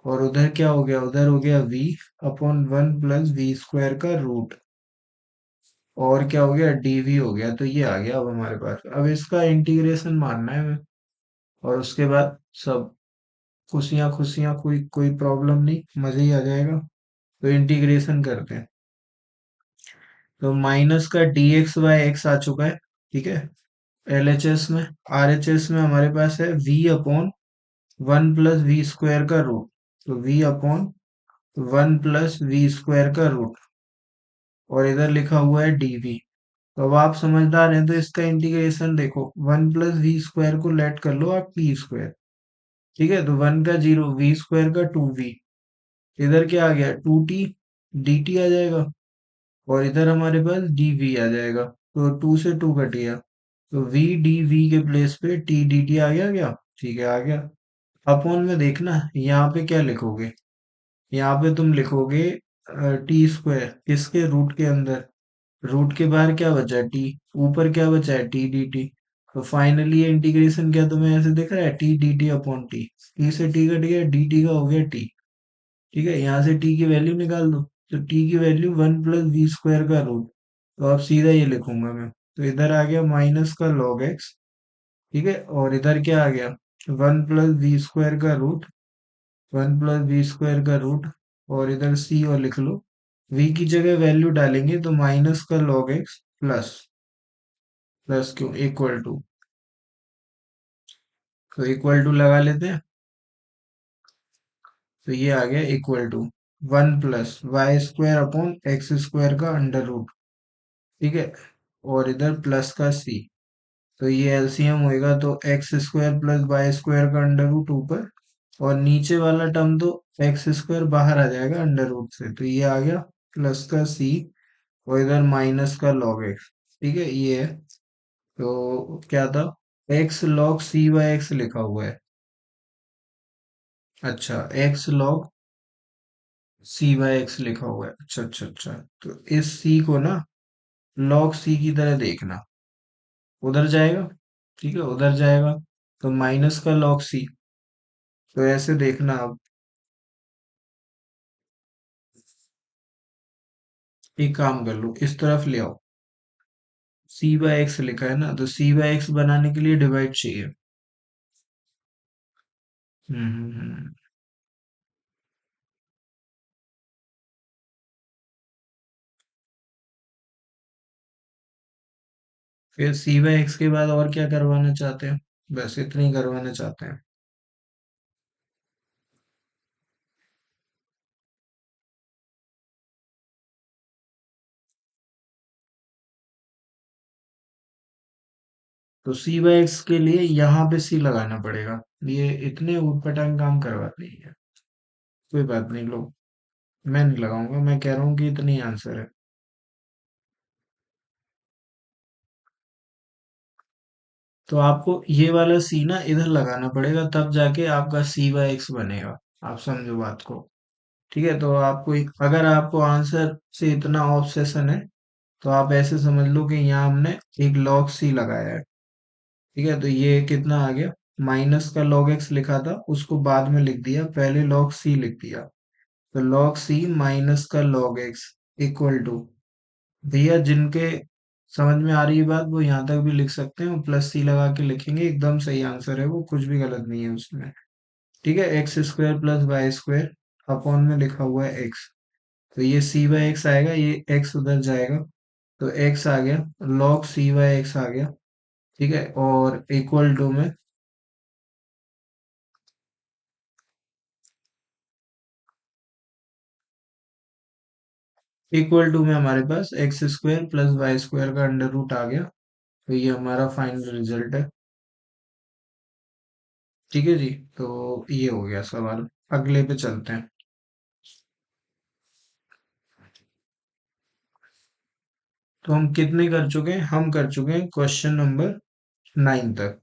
Speaker 1: और उधर क्या हो गया, उधर हो गया v upon one plus v square का रूट, और क्या हो गया, dv हो गया। तो ये आ गया अब हमारे पास, अब इसका इंटीग्रेशन मानना है हमें, और उसके बाद सब खुशियां खुशियां, कोई कोई प्रॉब्लम नहीं, मजे ही आ जाएगा। तो इंटीग्रेशन करते हैं। तो माइनस का डी एक्स बाई एक्स आ चुका है, ठीक है, एलएचएस में। आरएचएस में हमारे पास है v upon one plus v square का रूट, तो v upon one plus v square का रूट, और इधर लिखा हुआ है dv। तो अब आप समझदार हैं, तो इसका इंटीग्रेशन देखो, वन प्लस वी स्क्वायर को लेट कर लो आप टी स्क्वायर। ठीक है, तो वन का जीरो, वी स्क्वायर का टू वी, इधर क्या आ गया, टू टी डी टी आ जाएगा, और इधर हमारे पास डी वी आ जाएगा। तो टू से टू कट गया, तो वी डी वी के प्लेस पे टी डी टी आ गया क्या, ठीक है आ गया। अपॉन में देखना, यहाँ पे क्या लिखोगे, यहाँ पे तुम लिखोगे टी स्क्वायर, किसके, रूट के अंदर, रूट के बाहर क्या बचा, टी, ऊपर क्या बचा है, टी डी टी। तो फाइनली ये इंटीग्रेशन क्या तुम्हें ऐसे दिख रहा है, T D T upon T, T से टी कट गया, डी टी का हो गया टी। ठीक है, यहाँ से टी की वैल्यू निकाल दो, तो टी की वैल्यू 1 + v² का रूट, तो अब सीधा ये लिखूंगा मैं, तो इधर आ गया माइनस का लॉग एक्स, ठीक है, और इधर क्या आ गया 1 + v² का रूट, 1 + v² का रूट, और इधर सी और लिख लो, v की जगह वैल्यू डालेंगे तो माइनस का लॉग एक्स प्लस, प्लस क्यों इक्वल टू, तो इक्वल टू लगा लेते हैं, तो ये आ गया equal to 1 + y² upon x² का अंडर रूट, ठीक है, और इधर प्लस का सी, तो ये एलसीएम होएगा तो x² + y² का अंडर रूट ऊपर, और नीचे वाला टर्म तो x² बाहर आ जाएगा अंडर रूट से, तो ये आ गया प्लस का सी, और इधर माइनस का लॉग एक्स, ठीक है, ये है, तो क्या था, x log c/x लिखा हुआ है, अच्छा x log c/x लिखा हुआ है, अच्छा अच्छा अच्छा, तो इस c को ना log c की तरह देखना, उधर जाएगा, ठीक है, उधर जाएगा, तो माइनस का log c, तो ऐसे देखना आप, एक काम कर लो इस तरफ ले आओ, c/x लिखा है ना, तो c/x बनाने के लिए डिवाइड चाहिए, हम्म। फिर c/x के बाद और क्या करवाना चाहते हैं, बस इतना ही करवाना चाहते हैं, तो c/x के लिए यहाँ पे c लगाना पड़ेगा, ये इतने ऊटपटांग काम करवाते हैं, कोई बात नहीं लो, मैं नहीं लगाऊंगा, मैं कह रहा हूँ कि इतनी आंसर है, तो आपको ये वाला सी ना इधर लगाना पड़ेगा, तब जाके आपका c/x बनेगा, आप समझो बात को, ठीक है, तो आपको अगर आपको आंसर से इतना ऑब्सेशन है, तो आप ऐसे समझ लो कि यहाँ हमने एक log c लगाया है, ठीक है, तो ये कितना आ गया, माइनस का log x लिखा था उसको बाद में लिख दिया, पहले log c लिख दिया, तो log c माइनस का log x इक्वल टू, भैया जिनके समझ में आ रही है बात वो यहाँ तक भी लिख सकते हैं, प्लस सी लगा के लिखेंगे, एकदम सही आंसर है वो, कुछ भी गलत नहीं है उसमें, ठीक है, x² + y² अपॉन में लिखा हुआ है x, तो ये c/x आएगा, ये x उधर जाएगा, तो x आ गया, log c/x आ गया, ठीक है, और इक्वल टू में हमारे पास x² + y² का अंडर रूट आ गया, तो ये हमारा फाइनल रिजल्ट है, ठीक है जी, तो ये हो गया सवाल, अगले पे चलते हैं, तो हम कितने कर चुके हैं, हम कर चुके हैं क्वेश्चन नंबर 9 तक,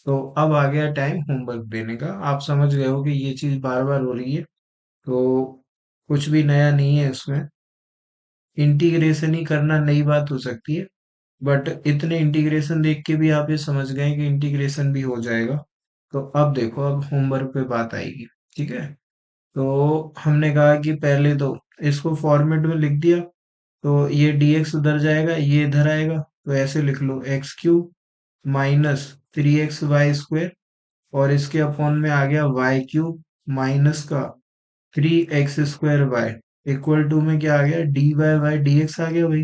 Speaker 1: तो अब आ गया टाइम होमवर्क देने का, आप समझ गए हो कि ये चीज बार बार हो रही है, तो कुछ भी नया नहीं है इसमें, इंटीग्रेशन ही करना नई बात हो सकती है, बट इतने इंटीग्रेशन देख के भी आप ये समझ गए कि इंटीग्रेशन भी हो जाएगा, तो अब देखो अब होमवर्क पे बात आएगी, ठीक है, तो हमने कहा कि पहले तो इसको फॉर्मेट में लिख दिया, तो ये dx उधर जाएगा, ये इधर आएगा, तो ऐसे लिख लो x³ -3xy² और इसके अपॉन में आ गया y³ माइनस का 3x² y इक्वल टू में क्या आ गया dy/dx आ गया भाई,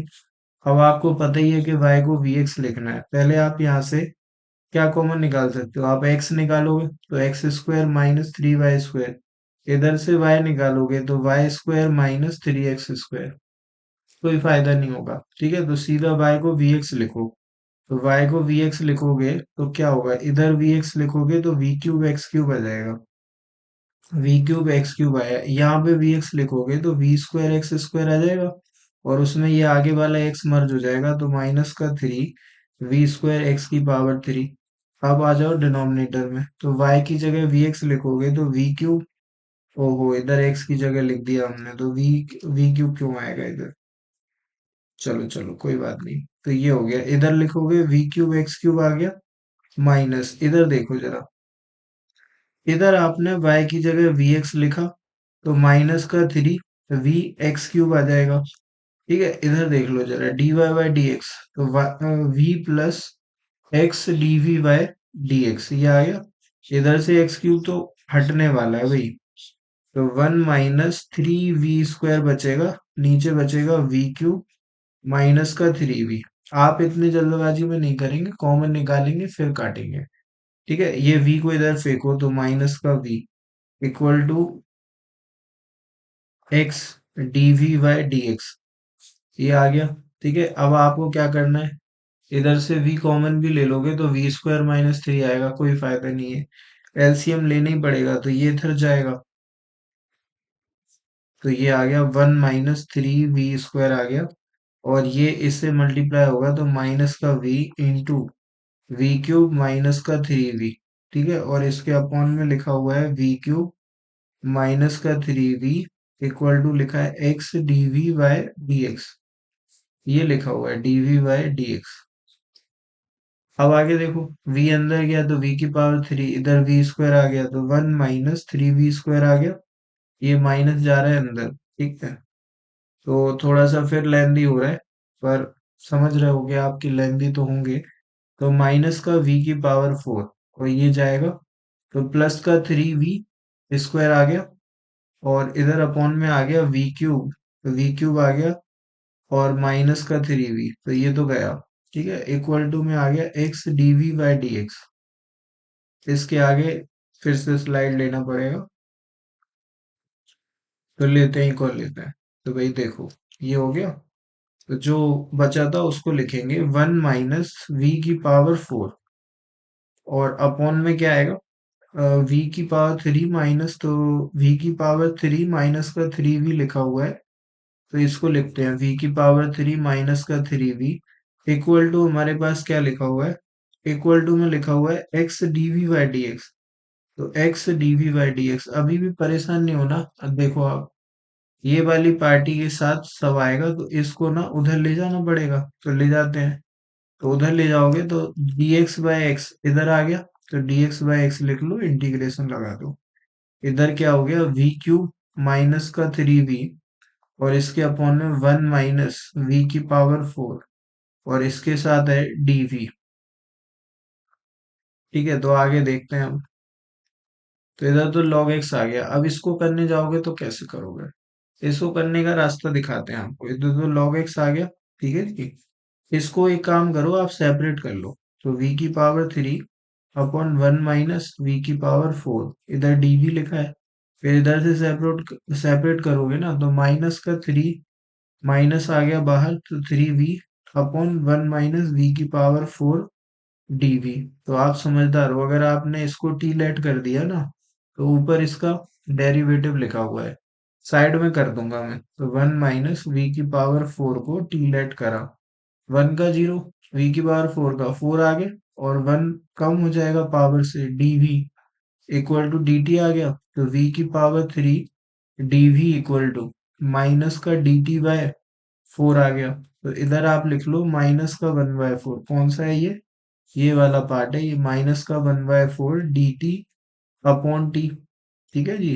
Speaker 1: अब आपको पता ही है कि y को vx लिखना है, पहले आप यहाँ से क्या कॉमन निकाल सकते हो, आप x निकालोगे तो x² - 3y², इधर से y निकालोगे तो y² - 3x², कोई फायदा नहीं होगा, ठीक है, तो सीधा y को vx लिखो, तो y को vx लिखोगे तो क्या होगा, इधर vx लिखोगे तो v³ x³ आ जाएगा, v³ x³ आया, यहाँ पे vx लिखोगे तो v²x² आ जाएगा, और उसमें ये आगे वाला x मर्ज हो जाएगा, तो माइनस का 3 v² x³ अब आ जाओ डिनोमिनेटर में, तो y की जगह vx लिखोगे तो v³, ओहो इधर x की जगह लिख दिया हमने, तो v³ क्यों आएगा इधर, चलो चलो कोई बात नहीं, तो ये हो गया, इधर लिखोगे v³ x³ आ गया, माइनस इधर देखो जरा, इधर आपने y की जगह vx लिखा, तो माइनस का 3 तो वी एक्स क्यूब आ जाएगा। ठीक है, इधर देख लो जरा, d y by d x, तो v plus x d v by d x, ये आ गया। इधर से एक्स क्यूब तो हटने वाला है भाई, तो 1 - 3 v² बचेगा, नीचे बचेगा वी क्यूब माइनस का 3v। आप इतनी जल्दबाजी में नहीं करेंगे, कॉमन निकालेंगे फिर काटेंगे। ठीक है, ये v को इधर फेंको तो माइनस का v equal to x d v by d x, ये आ गया। ठीक है, अब आपको क्या करना है, इधर से v कॉमन भी ले लोगे तो v² - 3 आएगा, कोई फायदा नहीं है, एलसीएम लेना ही पड़ेगा, तो ये इधर जाएगा, तो ये आ गया 1 - 3 v² आ गया। और ये इससे मल्टीप्लाई होगा तो माइनस का v into v cube minus का 3v। ठीक है, और इसके अपॉन में लिखा हुआ है वी क्यूब माइनस का 3v इक्वल टू लिखा है x d v by d x, ये लिखा हुआ है d v by d x. अब आगे देखो, v अंदर गया तो v⁻3, इधर v² आ गया तो 1 - 3v² आ गया, ये माइनस जा रहा है अंदर। ठीक है, तो थोड़ा सा फिर लेंदी हो रहा है, पर समझ रहे होगे आपकी, लेंदी तो होंगे। तो माइनस का v⁻4 और ये जाएगा, तो प्लस का 3v² आ गया, और इधर अपॉन में आ गया वी क्यूब, तो वी क्यूब आ गया और माइनस का 3v, तो ये तो गया। ठीक है, इक्वल टू में आ गया x d v by d x. इसके आगे फिर से स्लाइड लेना पड़ेगा, तो लेते हैं, कौन लेते हैं। तो भाई देखो, ये हो गया, तो जो बचा था उसको लिखेंगे 1 - v⁻4, और अपॉन में क्या आएगा, v⁻3 माइनस, तो v⁻3 माइनस का 3v लिखा हुआ है, तो इसको लिखते हैं v⁻3 माइनस का 3v इक्वल टू, हमारे पास क्या लिखा हुआ है, इक्वल टू में लिखा हुआ है x d v by d x. तो x d v by d x, अभी भी परेशान नहीं होना। अब देखो आप, ये वाली पार्टी के साथ सब आएगा तो इसको ना उधर ले जाना पड़ेगा, तो ले जाते हैं। तो उधर ले जाओगे तो dx बाय एक्स इधर आ गया, तो dx बाय एक्स लिख लो, इंटीग्रेशन लगा दो। इधर क्या हो गया, वी क्यूब माइनस का 3v, और इसके अपॉन में 1 - v⁻4, और इसके साथ है dv। ठीक है, तो आगे देखते हैं हम। तो इधर तो log x आ गया, अब इसको करने जाओगे तो कैसे करोगे, इसको करने का रास्ता दिखाते हैं आपको। इधर तो log x आ गया, ठीक है जी। इसको एक काम करो, आप सेपरेट कर लो, तो v⁻3 अपॉन 1 - v⁻4, इधर dv लिखा है, फिर इधर से सेपरेट सेपरेट करोगे ना, तो माइनस का 3 माइनस आ गया बाहर, तो 3v अपॉन 1 - v⁻4 dv। तो आप समझदार हो, अगर आपने इसको टी लेट कर दिया ना, तो ऊपर इसका डेरिवेटिव लिखा हुआ है, साइड में कर दूंगा मैं, तो 1 - v⁻4 को टी लेट करा, 1 का 0, v⁻4 का 4 आ गया, और 1 कम हो जाएगा पावर से, dv इक्वल टू dt आ गया, तो v⁻3 dv equal to minus का dt बाय 4 आ गया। तो इधर आप लिख लो माइनस का 1/4, कौन सा है ये वाला पार्ट है, ये माइनस का 1/4 dt अपॉन टी। ठीक है जी,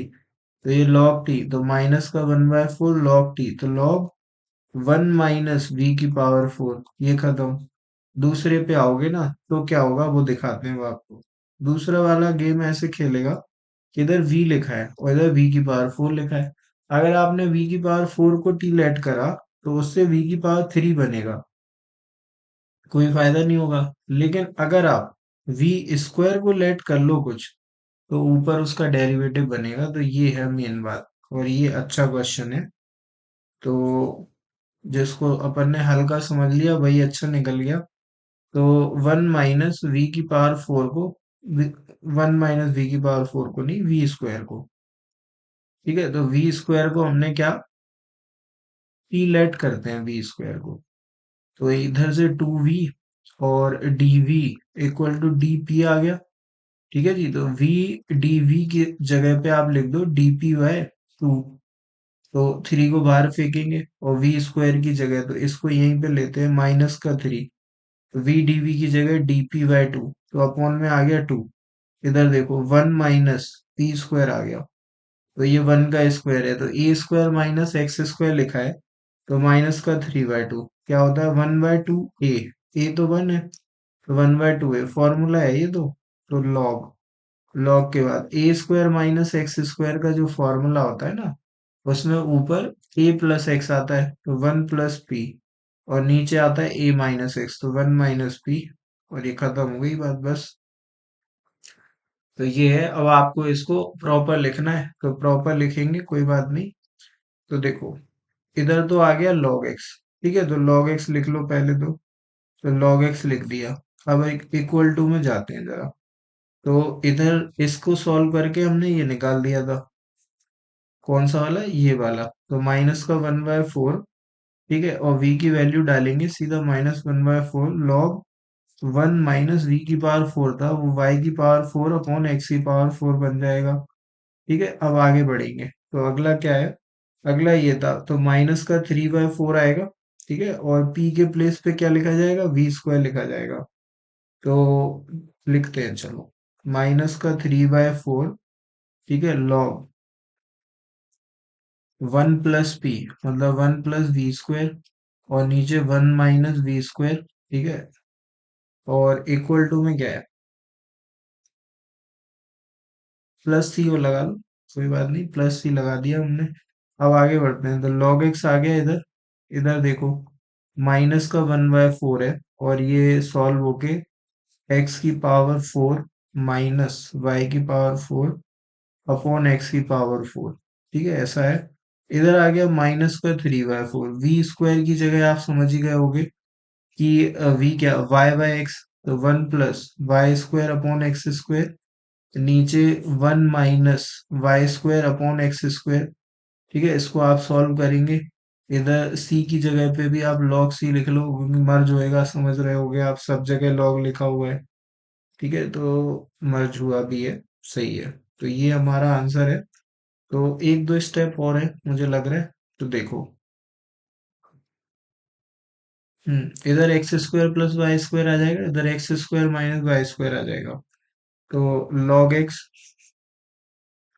Speaker 1: तो ये log t, तो माइनस का 1/4 log t, तो log 1 - v⁻4, ये खत्म। दूसरे पे आओगे ना तो क्या होगा वो दिखाते हैं वो आपको। दूसरा वाला गेम ऐसे खेलेगा कि इधर v लिखा है और इधर v⁻4 लिखा है। अगर आपने v⁻4 को टी लेट करा तो उससे v⁻3 बनेगा, कोई फायदा नहीं होगा। लेकिन अगर आप v² को लेट कर लो कुछ, तो ऊपर उसका डेरिवेटिव बनेगा, तो ये है मेन बात। और ये अच्छा क्वेश्चन है, तो जिसको अपन ने हल्का समझ लिया वही अच्छा निकल गया। तो 1 - v⁻4 को, 1 - v⁻4 को नहीं, v² को। ठीक है, तो v² को हमने क्या, टी लेट करते हैं v² को, तो इधर से 2v और dv इक्वल टू dp आ गया। ठीक है जी, तो v dv की जगह पे आप लिख दो dp/2, तो 3 को बाहर फेंकेंगे, और v² की जगह तो इसको यहीं पे लेते हैं माइनस का 3, तो v dv की जगह dp/2, तो अपॉन में आ गया 2। इधर देखो 1 - p² आ गया, तो ये 1 का स्क्वायर है, तो a square minus x square लिखा है, तो माइनस का 3/2 क्या होता है, 1/2 ए। ए तो 1 है, तो 1/2 ए फॉर्मूला है ये तो लॉग, लॉग के बाद ए स्क्वायर माइनस एक्स स्क्वायर का जो फॉर्मूला होता है ना, उसमें ऊपर ए प्लस एक्स आता है, तो 1 + पी, और नीचे आता है ए माइनस एक्स, तो 1 - पी, और ये खत्म हो गई बात बस। तो ये है, अब आपको इसको प्रॉपर लिखना है, तो प्रॉपर लिखेंगे, कोई बात नहीं। तो देखो, इधर तो आ गया log x, ठीक है, तो log x लिख लो पहले तो log x लिख दिया। अब एक इक्वल टू में जाते हैं जरा, तो इधर इसको सॉल्व करके हमने ये निकाल दिया था, कौन सा वाला, ये वाला, तो माइनस का 1/4, ठीक है, और v की वैल्यू डालेंगे सीधा, -1/4 log 1 - v की पावर 4 था, वो y की पावर 4 अपॉन x की पावर 4 बन जाएगा। ठीक है, अब आगे बढ़ेंगे, तो अगला क्या है, अगला ये था, तो माइनस का 3/4 आएगा, ठीक है, और p के प्लेस पे क्या लिखा जाएगा, v² लिखा जाएगा। तो लिखते हैं, चलो, -3/4, ठीक है, log 1 + p, मतलब 1 + v², और नीचे 1 - v², ठीक है, और इक्वल टू में क्या है, +c वो लगा लो, कोई बात नहीं, +c लगा दिया हमने। अब आगे बढ़ते हैं, तो log x आ गया इधर, इधर देखो, माइनस का 1/4 है, और ये सॉल्व होके x की पावर 4 माइनस y की पावर 4 अपॉन x की पावर 4, ठीक है, ऐसा है। इधर आ गया माइनस का 3/4, v² की जगह आप समझ ही गए होगे कि v क्या, y/x, तो 1 + y² अपॉन x², नीचे 1 - y² अपॉन x², ठीक है, इसको आप सॉल्व करेंगे। इधर c की जगह पे भी आप log c लिख लो, क्योंकि मर्ज होएगा, समझ रहे होगे आप, सब जगह log लिखा हुआ है, ठीक है, तो मर्ज हुआ भी है, सही है। तो ये हमारा आंसर है। तो एक दो स्टेप और है मुझे लग रहा है, तो देखो, इधर x² + y² आ जाएगा, इधर x² - y² आ जाएगा, तो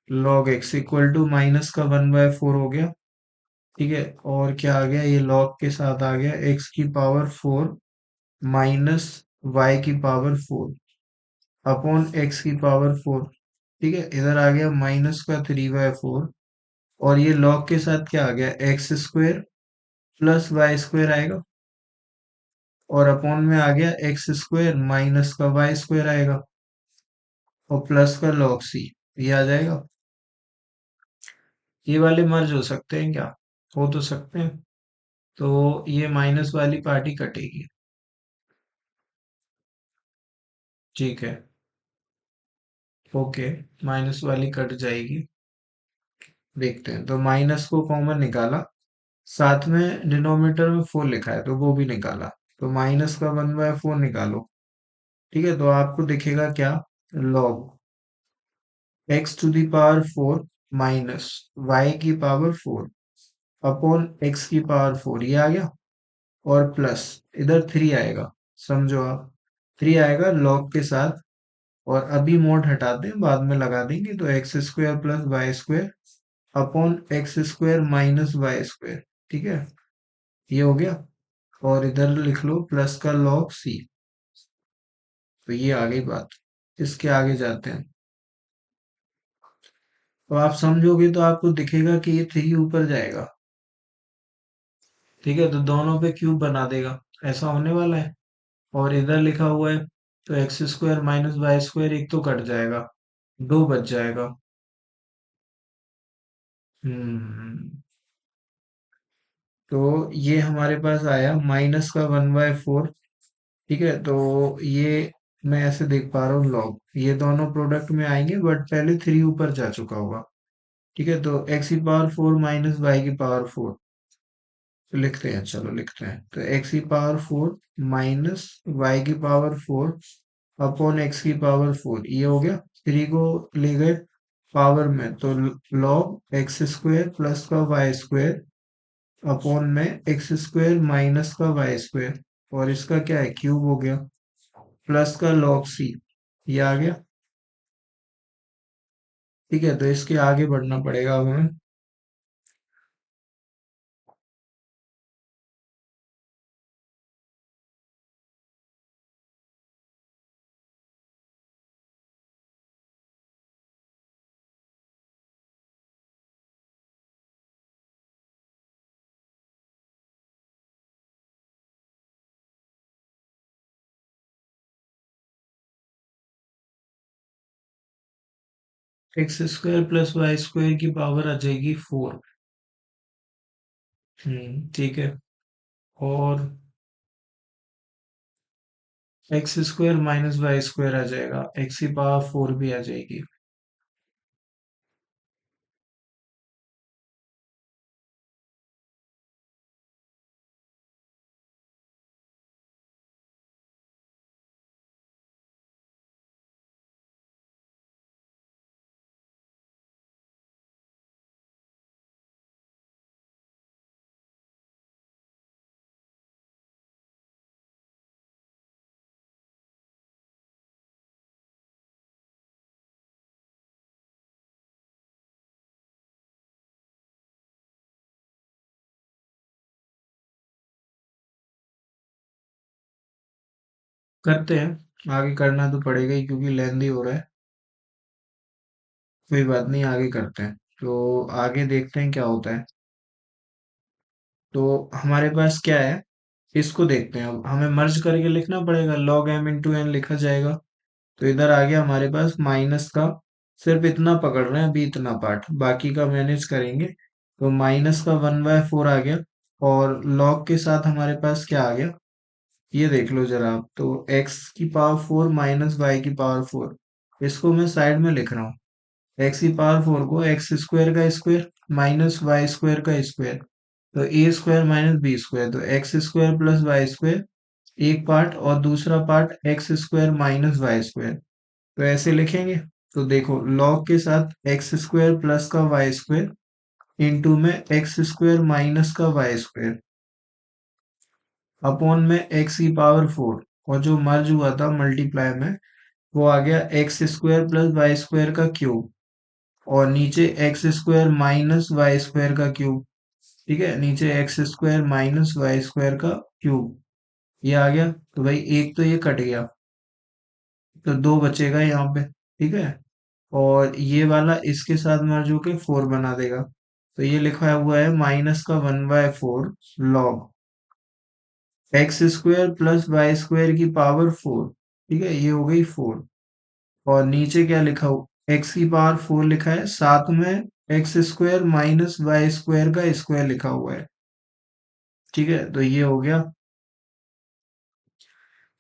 Speaker 1: log x equal to minus का 1/4 हो गया, ठीक है, और क्या आ गया, ये log के साथ आ गया x की पावर 4 माइनस y की पावर 4 अपॉन x की पावर 4, ठीक है, इधर आ गया माइनस का 3/4, और ये log के साथ क्या आ गया, x² + y² आएगा, और अपॉन में आ गया x² माइनस का y² आएगा, और प्लस का log c, ये आ जाएगा। ये वाले मर्ज हो सकते हैं क्या, हो तो सकते हैं, तो ये माइनस वाली पार्टी कटेगी, ठीक है, ओके, माइनस वाली कट जाएगी। देखते हैं, तो माइनस को कॉमन निकाला, साथ में डिनोमिनेटर में 4 लिखा है, तो वो भी निकाला, तो माइनस का 1/4 निकालो, ठीक है, तो आपको दिखेगा क्या, log x⁴ माइनस y की पावर 4 अपॉन x की पावर 4, ये आ गया, और प्लस इधर 3 आएगा, समझो आप, 3 आएगा log के साथ, और अभी मोड हटाते हैं, बाद में लगा देंगे, तो x² + y² upon x² - y², ठीक है, ये हो गया, और इधर लिख लो प्लस का log c, तो ये आ गई बात। इसके आगे जाते हैं, तो आप समझोगे तो आपको दिखेगा कि ये 3 ऊपर जाएगा, ठीक है, तो दोनों पे क्यूब बना देगा, ऐसा होने वाला है, और इधर लिखा हुआ है, तो x² - y² एक तो कट जाएगा, 2 बच जाएगा। हम्म तो ये हमारे पास आया माइनस का 1/4, ठीक है, तो ये मैं ऐसे देख पा रहा हूँ, लॉग ये दोनों प्रोडक्ट में आएंगे, बट पहले 3 ऊपर जा चुका होगा, ठीक है, तो x की पावर 4 माइनस y की पावर 4, तो लिखते हैं, चलो लिखते हैं, तो x की पावर 4 माइनस y की पावर 4 अपॉन x की पावर 4, ये हो गया, 3 को ले गए पावर में, तो log x² प्लस का y² अपॉन में x² माइनस का y², और इसका क्या है, क्यूब हो गया, प्लस का log c, ये आ गया, ठीक है, तो इसके आगे बढ़ना पड़ेगा अब हमें। X square plus y square की पावर आ जाएगी 4। ठीक है। और x square minus y square आ जाएगा, एक्स की पावर 4 भी आ जाएगी। करते हैं, आगे करना तो पड़ेगा ही क्योंकि लेंदी हो रहा है। कोई बात नहीं, आगे करते हैं। तो आगे देखते हैं क्या होता है। तो हमारे पास क्या है, इसको देखते हैं। अब हमें मर्ज करके लिखना पड़ेगा, log m इंटू एन लिखा जाएगा। तो इधर आ गया हमारे पास माइनस का, सिर्फ इतना पकड़ रहे हैं अभी, इतना पार्ट, बाकी का मैनेज करेंगे। तो माइनस का 1/4 आ गया। और log के साथ हमारे पास क्या आ गया, ये देख लो जरा आप। तो x की पावर 4 माइनस वाई की पावर 4, इसको मैं साइड में लिख रहा हूँ। एक्स की पावर 4 को एक्स स्क्वायर का स्क्वायर माइनस वाई स्क्वायर का स्क्वायर, तो a square minus b square, तो x square plus y square एक पार्ट, और दूसरा part x square minus y square. तो ऐसे लिखेंगे। तो देखो, log के साथ एक्स स्क्वायर प्लस का वाई स्क्वायर इंटू में एक्स स्क्वायर माइनस का वाई स्क्वायर अपॉन में एक्स की पावर 4, और जो मर्ज हुआ था मल्टीप्लाई में, वो आ गया x square plus y square का क्यूब, और नीचे x square minus y square का क्यूब। ठीक है, नीचे x square minus y square का क्यूब, ये आ गया। तो भाई एक तो ये कट गया, तो दो बचेगा यहाँ पे। ठीक है, और ये वाला इसके साथ मर्ज होके 4 बना देगा। तो ये लिखा हुआ है माइनस का 1/4 log x square plus y square की पावर 4। ठीक है, ये हो गई 4। और नीचे क्या लिखा हो, एक्स की पावर 4 लिखा है, साथ में x square minus y square का स्क्वायर लिखा हुआ है। ठीक है, तो ये हो गया।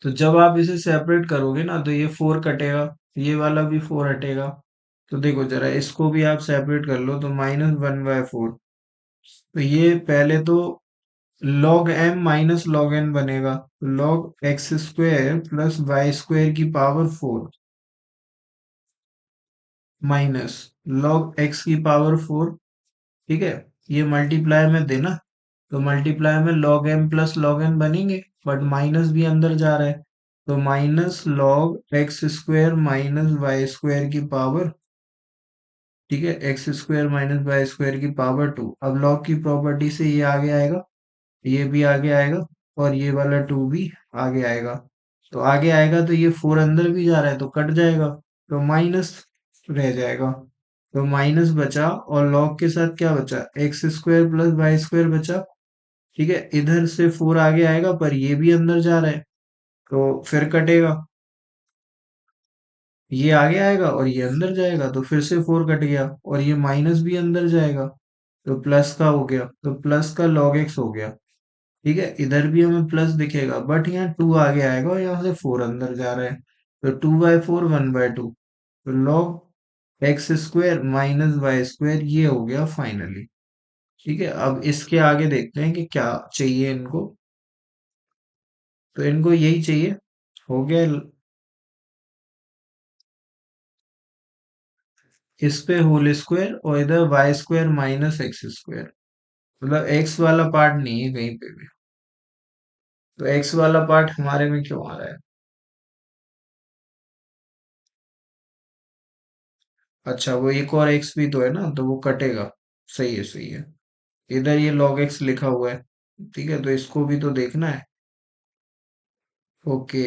Speaker 1: तो जब आप इसे सेपरेट करोगे ना, तो ये 4 कटेगा, ये वाला भी 4 हटेगा। तो देखो जरा, इसको भी आप सेपरेट कर लो, तो -1/4। तो ये पहले तो log m minus log n बनेगा, तो log x square plus y square की पावर 4 माइनस log x की पावर 4। ठीक है, ये मल्टीप्लाई में देना, तो मल्टीप्लाई में log m plus log n बनेंगे, बट माइनस भी अंदर जा रहा है। तो minus log x square minus y square की पावर, ठीक है, x square minus y square की पावर 2। अब log की प्रॉपर्टी से ये आगे आएगा, ये भी आगे आएगा, और ये वाला 2 भी आगे आएगा। तो आगे आएगा तो ये 4 अंदर भी जा रहा है, तो कट जाएगा, तो माइनस रह जाएगा। तो माइनस बचा, और log के साथ क्या बचा, x square plus y square बचा। ठीक है, इधर से 4 आगे आएगा, पर ये भी अंदर जा रहा है, तो फिर कटेगा। ये आगे आएगा और ये अंदर जाएगा, तो फिर से 4 कट गया, और ये माइनस भी अंदर जाएगा, तो प्लस का हो गया, तो प्लस का log x हो गया। ठीक है, इधर भी हमें प्लस दिखेगा, बट यहाँ 2 आगे आएगा और यहाँ से 4 अंदर जा रहा है, तो 2/4 1/2। तो log x square minus y square, ये हो गया फाइनली। ठीक है, अब इसके आगे देखते हैं कि क्या चाहिए इनको। तो इनको यही चाहिए, हो गया। इस पे होल स्क्वायर, और इधर y square minus x square, मतलब एक्स वाला पार्ट नहीं है कहीं पे भी। तो एक्स वाला पार्ट हमारे में क्यों आ रहा है। अच्छा, वो एक और एक्स भी तो है ना, तो वो कटेगा। सही है, सही है। इधर ये log x लिखा हुआ है। ठीक है, तो इसको भी तो देखना है। ओके।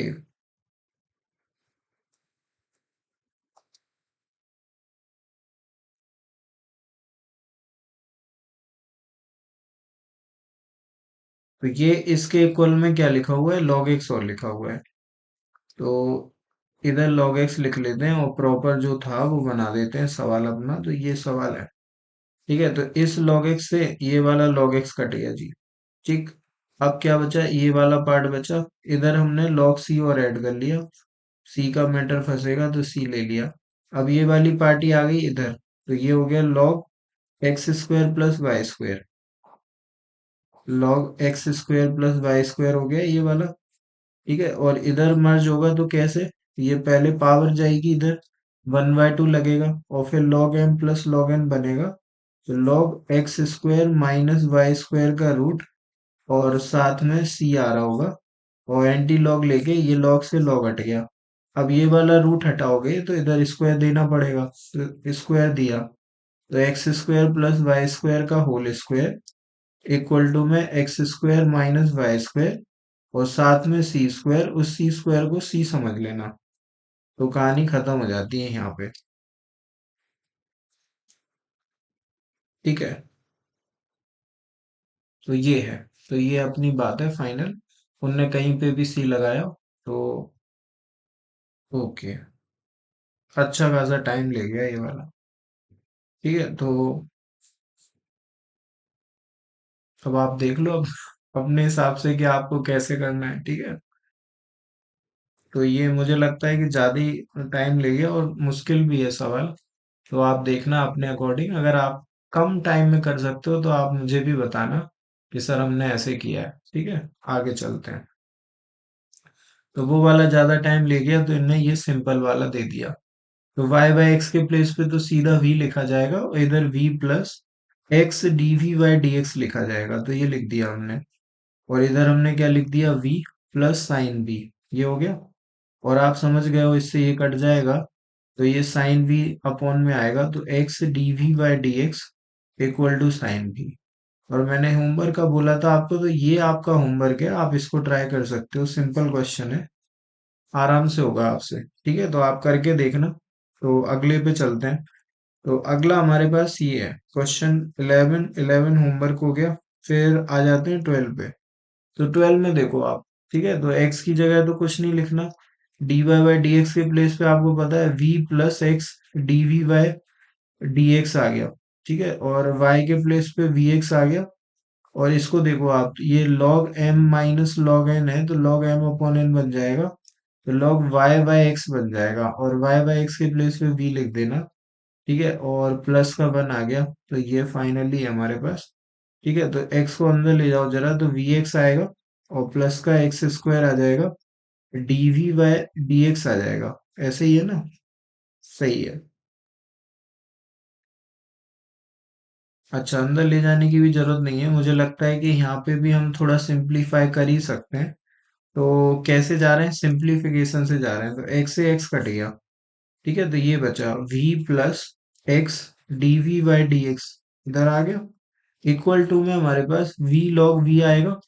Speaker 1: तो ये इसके इक्वल में क्या लिखा हुआ है, log x और लिखा हुआ है। तो इधर log x लिख लेते हैं और प्रॉपर जो था वो बना देते हैं सवाल अपना। तो ये सवाल है। ठीक है, तो इस log x से ये वाला log x कट गया जी। ठीक। अब क्या बचा, ये वाला पार्ट बचा। इधर हमने log c और ऐड कर लिया। c का मैटर फंसेगा तो c ले लिया। अब ये वाली पार्टी आ गई इधर। तो ये हो गया log x square plus y square. log x square plus y square हो गया ये वाला। ठीक है, और इधर मर्ज होगा तो कैसे, ये पहले पावर जाएगी इधर, 1/2 लगेगा, और फिर log m plus log n बनेगा। तो log x square minus y square का रूट, और साथ में c आ रहा होगा, और एंटी लॉग लेके ये लॉग से लॉग हट गया। अब ये वाला रूट हटाओगे तो इधर स्क्वायर देना पड़ेगा, तो स्क्वायर दिया। तो x square plus y square का होल स्क्वायर इक्वल टू में x square minus y square, और साथ में सी स्क्वायर। उस सी स्क्वायर को सी समझ लेना। तो कहानी खत्म हो जाती है यहाँ पे। ठीक है, तो ये है। तो ये अपनी बात है फाइनल। उनने कहीं पे भी सी लगाया। तो ओके। अच्छा खासा टाइम ले गया ये वाला। ठीक है, तो अब आप देख लो अब अपने हिसाब से कि आपको कैसे करना है। ठीक है, तो ये मुझे लगता है कि ज्यादा ही टाइम ले गया और मुश्किल भी है सवाल। तो आप देखना अपने अकॉर्डिंग। अगर आप कम टाइम में कर सकते हो तो आप मुझे भी बताना कि सर हमने ऐसे किया है। ठीक है, आगे चलते हैं। तो वो वाला ज्यादा टाइम ले गया तो इनने ये सिंपल वाला दे दिया। तो y बाय एक्स के प्लेस पे तो सीधा v लिखा जाएगा, और इधर v plus x d v by d x लिखा जाएगा। तो ये लिख दिया हमने। और इधर हमने क्या लिख दिया, v प्लस साइन v। ये हो गया। और आप समझ गए हो, इससे ये कट जाएगा। तो ये साइन v अपॉन में आएगा, तो x d v by d x equal to sine v। और मैंने होमवर्क का बोला था आपको, तो ये आपका होमवर्क है, आप इसको ट्राई कर सकते हो। सिंपल क्वेश्चन है, आराम से होगा आपसे। ठीक है, तो आप करके देखना। तो अगले पे चलते हैं। तो अगला हमारे पास ये है क्वेश्चन 11। 11 होमवर्क हो गया। फिर आ जाते हैं 12 पे। तो 12 में देखो आप। ठीक है, तो x की जगह तो कुछ नहीं लिखना। D y by d x के प्लेस पे आपको पता है v plus x d v by d x आ गया। ठीक है, और y के प्लेस पे वी एक्स आ गया। और इसको देखो आप, ये log m minus log n है, तो log m अपॉन n बन जाएगा। तो log y बाय x बन जाएगा, और y बाय x के प्लेस पे v लिख देना। ठीक है, और प्लस का 1 आ गया। तो ये फाइनली है हमारे पास। ठीक है, तो x को अंदर ले जाओ जरा, तो वी एक्स आएगा, और प्लस का एक्स स्क्वायर आ जाएगा, d v by d x आ जाएगा। ऐसे ही है ना। सही है। अच्छा, अंदर ले जाने की भी जरूरत नहीं है। मुझे लगता है कि यहाँ पे भी हम थोड़ा सिंप्लीफाई कर ही सकते हैं। तो कैसे जा रहे हैं, सिंप्लीफिकेशन से जा रहे हैं। तो x से x कट गया। ठीक है, तो ये बचा v plus x d v by d x. इधर आ गया। इक्वल टू में हमारे पास v log v आएगा।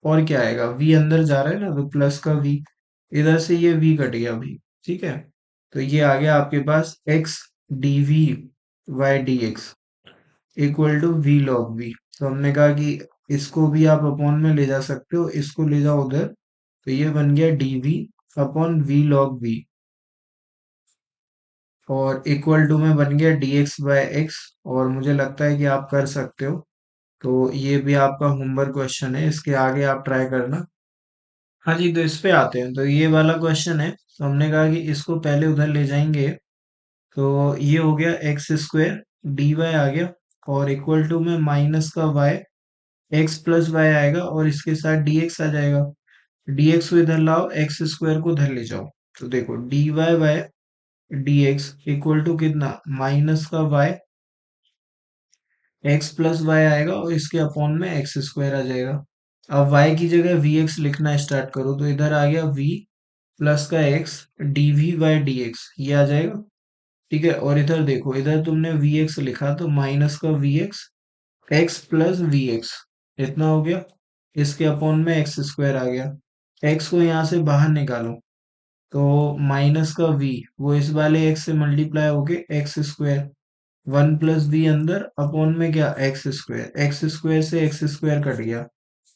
Speaker 1: और क्या आएगा, v अंदर जा रहा है ना, तो प्लस का v। इधर से ये v कट गया v। ठीक है, तो ये आ गया आपके पास x d v by d x equal to v log v. तो हमने कहा कि इसको भी आप अपॉन में ले जा सकते हो, इसको ले जाओ उधर। तो ये बन गया d v upon v log v, और इक्वल टू में बन गया डी एक्स बाय एक्स। और मुझे लगता है कि आप कर सकते हो। तो ये भी आपका होमवर्क क्वेश्चन है, इसके आगे आप ट्राई करना। हाँ जी, तो इस पे आते हैं। तो ये वाला क्वेश्चन है, तो हमने कहा कि इसको पहले उधर ले जाएंगे। तो ये हो गया एक्स स्क्वायर डी वाई आ गया, और इक्वल टू में माइनस का वाई, एक्स प्लस वाई आएगा, और इसके साथ डी एक्स आ जाएगा। dx को इधर लाओ, एक्स स्क्वायर को उधर ले जाओ। तो देखो d y by d x equal to कितना, माइनस का वाई, एक्स प्लस वाई आएगा, और इसके अपॉन में एक्स स्क्वायर आ जाएगा। अब y की जगह वी एक्स लिखना स्टार्ट करो। तो इधर आ गया v प्लस का x d v by d x, ये आ जाएगा। ठीक है, और इधर देखो, इधर तुमने वी एक्स लिखा तो माइनस का v x, x plus v x, इतना हो गया। इसके अपॉन में एक्स स्क्वायर आ गया। एक्स को यहाँ से बाहर निकालो तो माइनस का वी, वो इस वाले एक्स से मल्टीप्लाई हो गए x square, one plus v अंदर, अपॉन में क्या, एक्स स्क्वायर से एक्स स्क्वायर कट गया,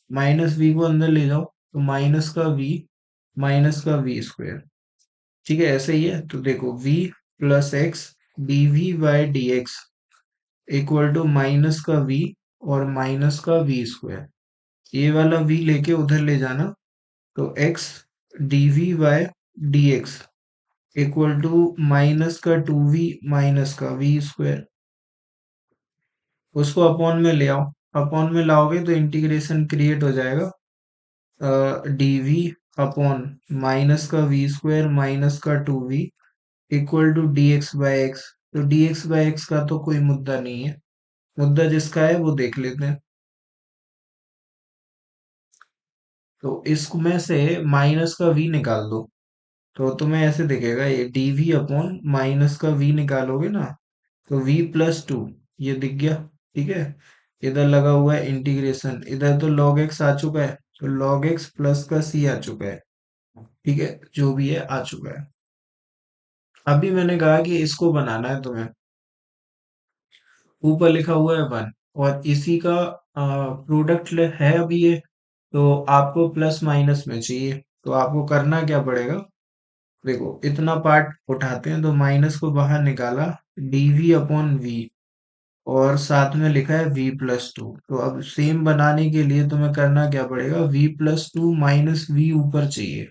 Speaker 1: माइनस वी को अंदर ले जाओ तो माइनस का वी स्क्वायर। ठीक है, ऐसे ही है, तो देखो v plus x d v by d x equal to minus का v और माइनस का वी स्क्वायर। ये वाला v लेके उधर ले जाना, तो x d v by d x equal to minus का टू वी माइनस का वी स्क्वायर। उसको अपॉन में ले आओ, अपॉन में लाओगे तो इंटीग्रेशन क्रिएट हो जाएगा, डी वी अपॉन माइनस का वी स्क्वायर माइनस का two v equal to d x by x. तो डी एक्स बाई एक्स का तो कोई मुद्दा नहीं है, मुद्दा जिसका है वो देख लेते हैं। तो इसमें से माइनस का v निकाल दो, तो तुम्हें ऐसे दिखेगा, ये dv अपॉन माइनस का v निकालोगे ना, तो v प्लस टू, ये दिख गया। ठीक है, इधर लगा हुआ है इंटीग्रेशन, इधर तो log x आ चुका है, तो log x प्लस का c आ चुका है। ठीक है, जो भी है आ चुका है। अभी मैंने कहा कि इसको बनाना है तुम्हें, ऊपर लिखा हुआ है वन, और इसी का प्रोडक्ट है अभी ये, तो आपको प्लस माइनस में चाहिए, तो आपको करना क्या पड़ेगा, देखो इतना पार्ट उठाते हैं, तो माइनस को बाहर निकाला, dv अपॉन v, और साथ में लिखा है v प्लस टू। तो अब सेम बनाने के लिए तुम्हें करना क्या पड़ेगा, v plus two minus v ऊपर चाहिए,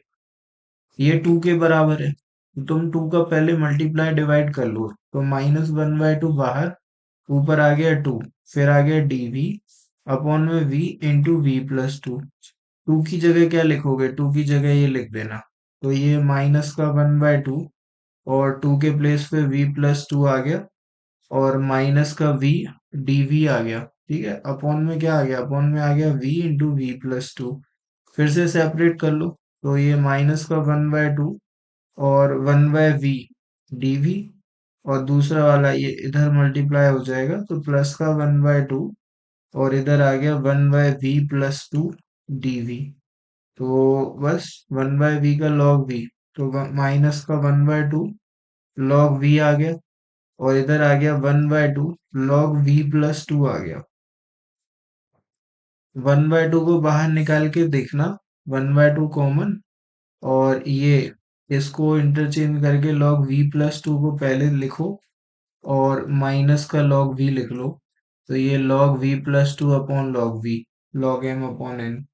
Speaker 1: ये टू के बराबर है, तो तुम टू का पहले मल्टीप्लाई डिवाइड कर लो, तो माइनस वन बाय टू बाहर, ऊपर आ गया टू, फिर आ गया dv अपॉन में v into v plus two. Two की जगह क्या लिखोगे, टू की जगह ये लिख देना, तो ये माइनस का वन बाय टू, और टू के प्लेस पे v प्लस टू आ गया, और माइनस का v dv आ गया। ठीक है, अपॉन में क्या आ गया, अपॉन में आ गया v into v plus two. फिर से सेपरेट कर लो, तो ये माइनस का वन बाय टू और वन बाय वी dv, और दूसरा वाला ये इधर मल्टीप्लाई हो जाएगा, तो प्लस का वन बाय टू, और इधर आ गया one by v plus two dv। तो बस वन बाय वी का लॉग वी, तो माइनस का one by two log v आ गया, और इधर आ गया one by two log v plus two आ गया। वन बाय टू को बाहर निकाल के देखना, वन बाय टू कॉमन, और ये इसको इंटरचेंज करके लॉग वी प्लस टू को पहले लिखो, और माइनस का लॉग वी लिख लो, तो ये log v plus two upon log v, log m upon n.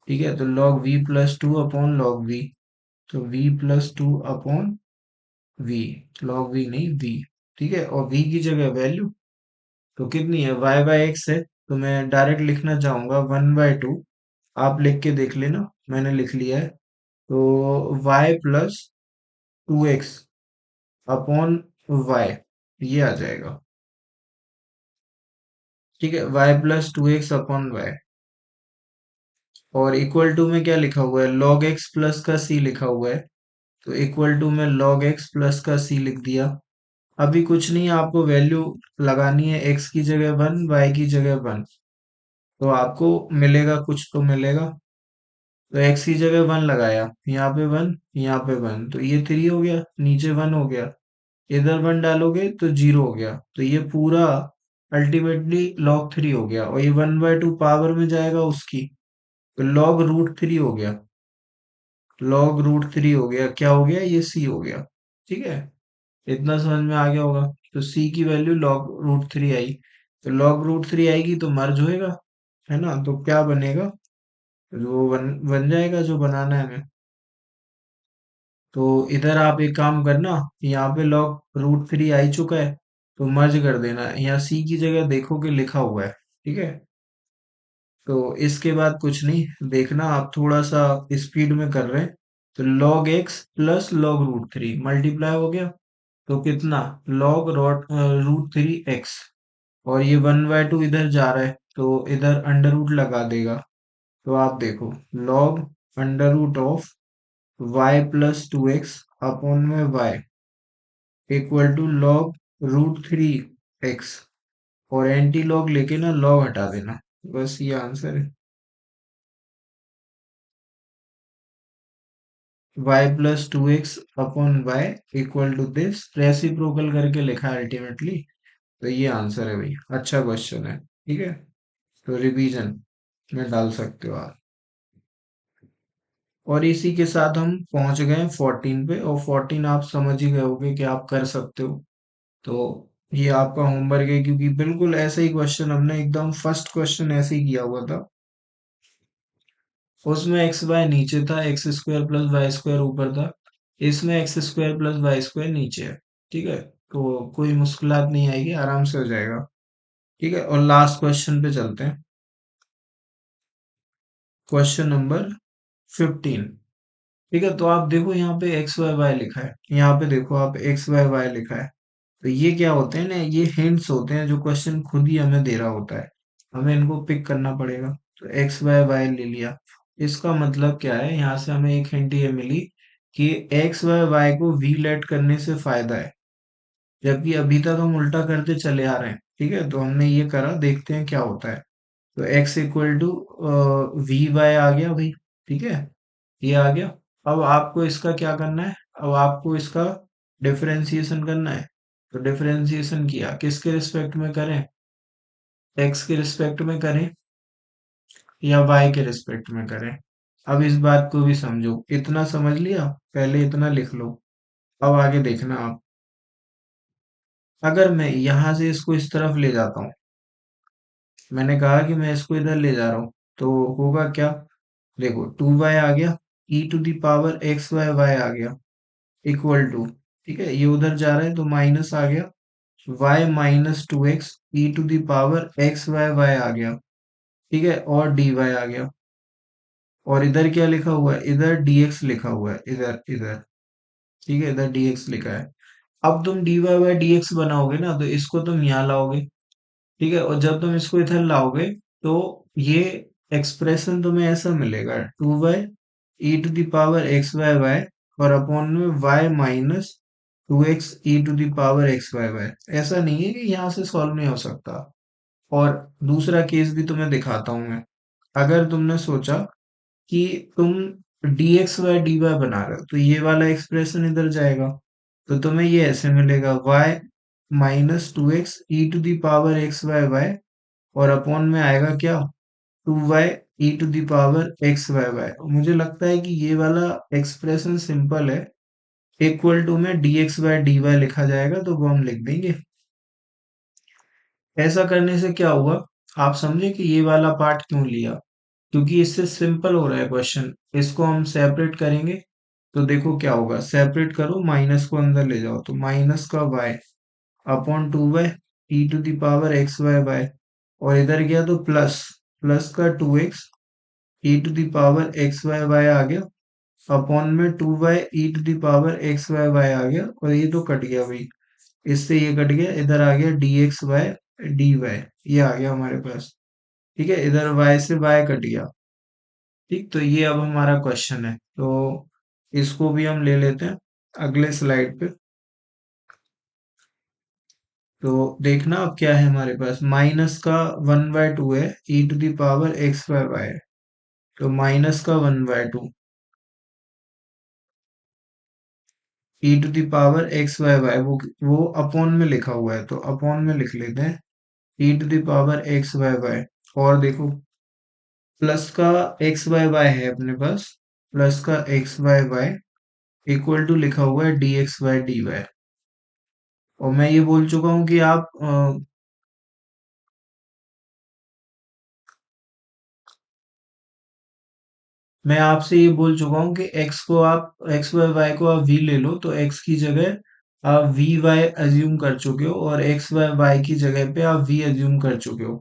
Speaker 1: ठीक है, तो log v plus two upon log v, तो v plus two upon v, log v नहीं वी। ठीक है, और वी की जगह वैल्यू तो कितनी है, y बाय एक्स है, तो मैं डायरेक्ट लिखना चाहूंगा वन बाय टू, आप लिख के देख लेना, मैंने लिख लिया है, तो y plus two x upon y, ये आ जाएगा। ठीक है, y plus two x upon y, और इक्वल टू में क्या लिखा हुआ है, log x प्लस का c लिखा हुआ है, तो इक्वल टू में log x प्लस का c लिख दिया। अभी कुछ नहीं, आपको वैल्यू लगानी है, x की जगह वन, y की जगह वन, तो आपको मिलेगा, कुछ तो मिलेगा। तो x की जगह वन लगाया, यहाँ पे वन, यहाँ पे वन, तो ये थ्री हो गया, नीचे वन हो गया, इधर वन डालोगे तो जीरो हो गया, तो ये पूरा अल्टीमेटली log थ्री हो गया, और ये वन बाय टू पावर में जाएगा उसकी, तो log रूट थ्री हो गया, log रूट थ्री हो गया, क्या हो गया, ये c हो गया। ठीक है, इतना समझ में आ गया होगा, तो c की वैल्यू log रूट थ्री आई, तो log रूट थ्री आएगी तो मर्ज होएगा, है ना, तो क्या बनेगा, जो बन बन जाएगा जो बनाना है हमें। तो इधर आप एक काम करना, यहाँ पे log रूट थ्री आ ही चुका है, तो मर्ज कर देना, यहाँ c की जगह देखो कि लिखा हुआ है। ठीक है, तो इसके बाद कुछ नहीं देखना, आप थोड़ा सा स्पीड में कर रहे हैं, तो log x plus log root three multiply हो गया, तो कितना, log रूट थ्री एक्स, और ये वन बाय टू इधर जा रहा है, तो इधर अंडर रूट लगा देगा, तो आप देखो log under root of y plus two x upon में y, equal to log √3 x, और एंटी लॉग लेके ना लॉग हटा देना, बस ये आंसर है। y+2x upon y equal to this, reciprocal करके लिखा है अल्टीमेटली, तो ये आंसर है भाई। अच्छा क्वेश्चन है, ठीक है, तो रिवीजन में डाल सकते हो आप। और इसी के साथ हम पहुंच गए 14 पे, और 14 आप समझ ही गए होगे कि आप कर सकते हो। तो ये आपका होमवर्क है, क्योंकि बिल्कुल ऐसे ही क्वेश्चन हमने एकदम फर्स्ट क्वेश्चन ऐसे ही किया हुआ था। उसमें एक्स वाई नीचे था, x² + y² ऊपर था। इसमें x² + y² नीचे है। ठीक है, तो कोई मुश्किलात नहीं आएगी, आराम से हो जाएगा। ठीक है, और लास्ट क्वेश्चन पे चलते हैं। Question number 15। ठीक है, तो आप देखो यहाँ पे एक्स वाई वाई लिखा है, यहाँ पे देखो आप एक्स वाई वाई लिखा है। तो ये क्या होते हैं ना, ये हिंट्स होते हैं जो क्वेश्चन खुद ही हमें दे रहा होता है, हमें इनको पिक करना पड़ेगा। तो एक्स वाई वाई ले लिया, इसका मतलब क्या है, यहाँ से हमें एक हिंट ये मिली कि एक्स वाई वाई को वी लेट करने से फायदा है, जबकि अभी तक हम उल्टा करते चले आ रहे हैं। ठीक है, तो हमने ये करा, देखते हैं क्या होता है। तो x equal to v y आ गया भाई। ठीक है, ये आ गया। अब आपको इसका क्या करना है, अब आपको इसका डिफरेंशिएशन करना है। तो डिफरेंशिएशन किया, किसके रिस्पेक्ट में करें, x के रिस्पेक्ट में करें या y के रिस्पेक्ट में करें। अब इस बात को भी समझो, इतना समझ लिया, पहले इतना लिख लो। अब आगे देखना आप, अगर मैं यहां से इसको इस तरफ ले जाता हूँ, मैंने कहा कि मैं इसको इधर ले जा रहा हूँ, तो होगा क्या, देखो 2y आ गया, e⁻x y आ गया, इक्वल टू, ठीक है, ये उधर जा रहा है तो माइनस आ गया, y-2x e⁻x y आ गया। ठीक है, और dy आ गया, और इधर क्या लिखा हुआ है, इधर dx लिखा हुआ है, इधर इधर, ठीक है, इधर dx लिखा है। अब तुम dy/dx बनाओगे ना, तो इसको तुम यहाँ लाओगे। ठीक है, और जब तुम इसको इधर लाओगे, तो ये एक्सप्रेशन तुम्हें ऐसा मिलेगा, 2y e⁻x y y, और अपॉन में y-2x e⁻x y y। ऐसा नहीं है कि यहाँ से सॉल्व नहीं हो सकता। और दूसरा केस भी तुम्हें दिखाता हूं मैं। अगर तुमने सोचा कि तुम dx/dy बना रहे हो, तो ये वाला एक्सप्रेशन इधर जाएगा, तो तुम्हें ये ऐसे मिलेगा, y-2x e⁻x y y, और अपॉन में आएगा क्या, 2y e⁻x y y। मुझे लगता है कि ये वाला एक्सप्रेशन सिंपल है, इक्वल टू में dx/dy लिखा जाएगा, तो वो हम लिख देंगे। ऐसा करने से क्या हुआ, आप समझे कि ये वाला पार्ट क्यों लिया, क्योंकि इससे सिंपल हो रहा है क्वेश्चन। इसको हम सेपरेट करेंगे, तो देखो क्या होगा, सेपरेट करो, माइनस को अंदर ले जाओ, तो माइनस का y upon 2y e⁻x y y, और इधर गया तो प्लस, प्लस का 2x e⁻x y y आ गया, अपॉन में 2y e⁻x y y आ गया, और ये तो कट गया भाई, इससे ये कट गया, इधर आ गया dx/dy, ये आ गया हमारे पास। ठीक है, इधर y से y कट गया। ठीक, तो ये अब हमारा क्वेश्चन है, तो इसको भी हम ले लेते हैं अगले स्लाइड पे। तो देखना अब क्या है हमारे पास, माइनस का 1/2 है, e⁻x y y, तो माइनस का 1/2 e⁻x y y, वो अपॉन में लिखा हुआ है, तो अपॉन में लिख लेते हैं e⁻x y y। और देखो, प्लस का एक्स वाई वाई है अपने पास, प्लस का x y y equal to लिखा हुआ है dx/dy। और मैं ये बोल चुका हूँ कि आप मैं आपसे ये बोल चुका हूँ कि x को आप v ले लो, तो x की जगह आप vy अज्यूम कर चुके हो, और y की जगह पे आप v अज्यूम कर चुके हो।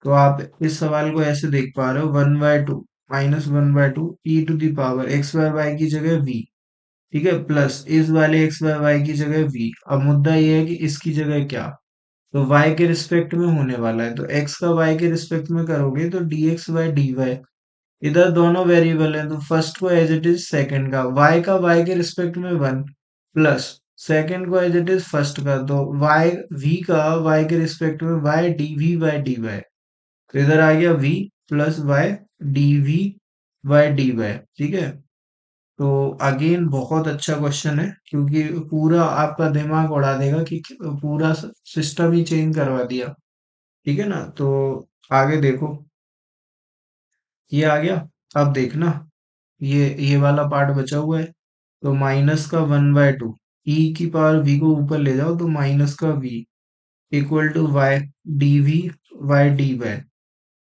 Speaker 1: तो आप इस सवाल को ऐसे देख पा रहे हो, 1/2 -1/2 e⁻x की जगह v। ठीक है, प्लस इस वाले y की जगह v। अब मुद्दा ये है कि इसकी जगह क्या, तो y के रिस्पेक्ट में होने वाला है, तो x का y के रिस्पेक्ट में करोगे तो dx/dy। इधर दोनों वेरिएबल हैं, तो फर्स्ट को एज इट इज, सेकंड का y के रिस्पेक्ट में 1, प्लस सेकंड को एज इट इज फर्स्ट कर दो। वाई वी का वाई के रिस्पेक्ट में y d v by d y, तो इधर आ गया v plus y d v by d y. ठीक है, तो अगेन बहुत अच्छा क्वेश्चन है, क्योंकि पूरा आपका दिमाग उड़ा देगा कि पूरा सिस्टम ही चेंज करवा दिया। ठीक है ना, तो आगे देखो, ये आ गया। अब देखना, ये वाला पार्ट बचा हुआ है, तो माइनस का 1/2, ई की पावर वी को ऊपर ले जाओ तो माइनस का v equal to y d v Y d y.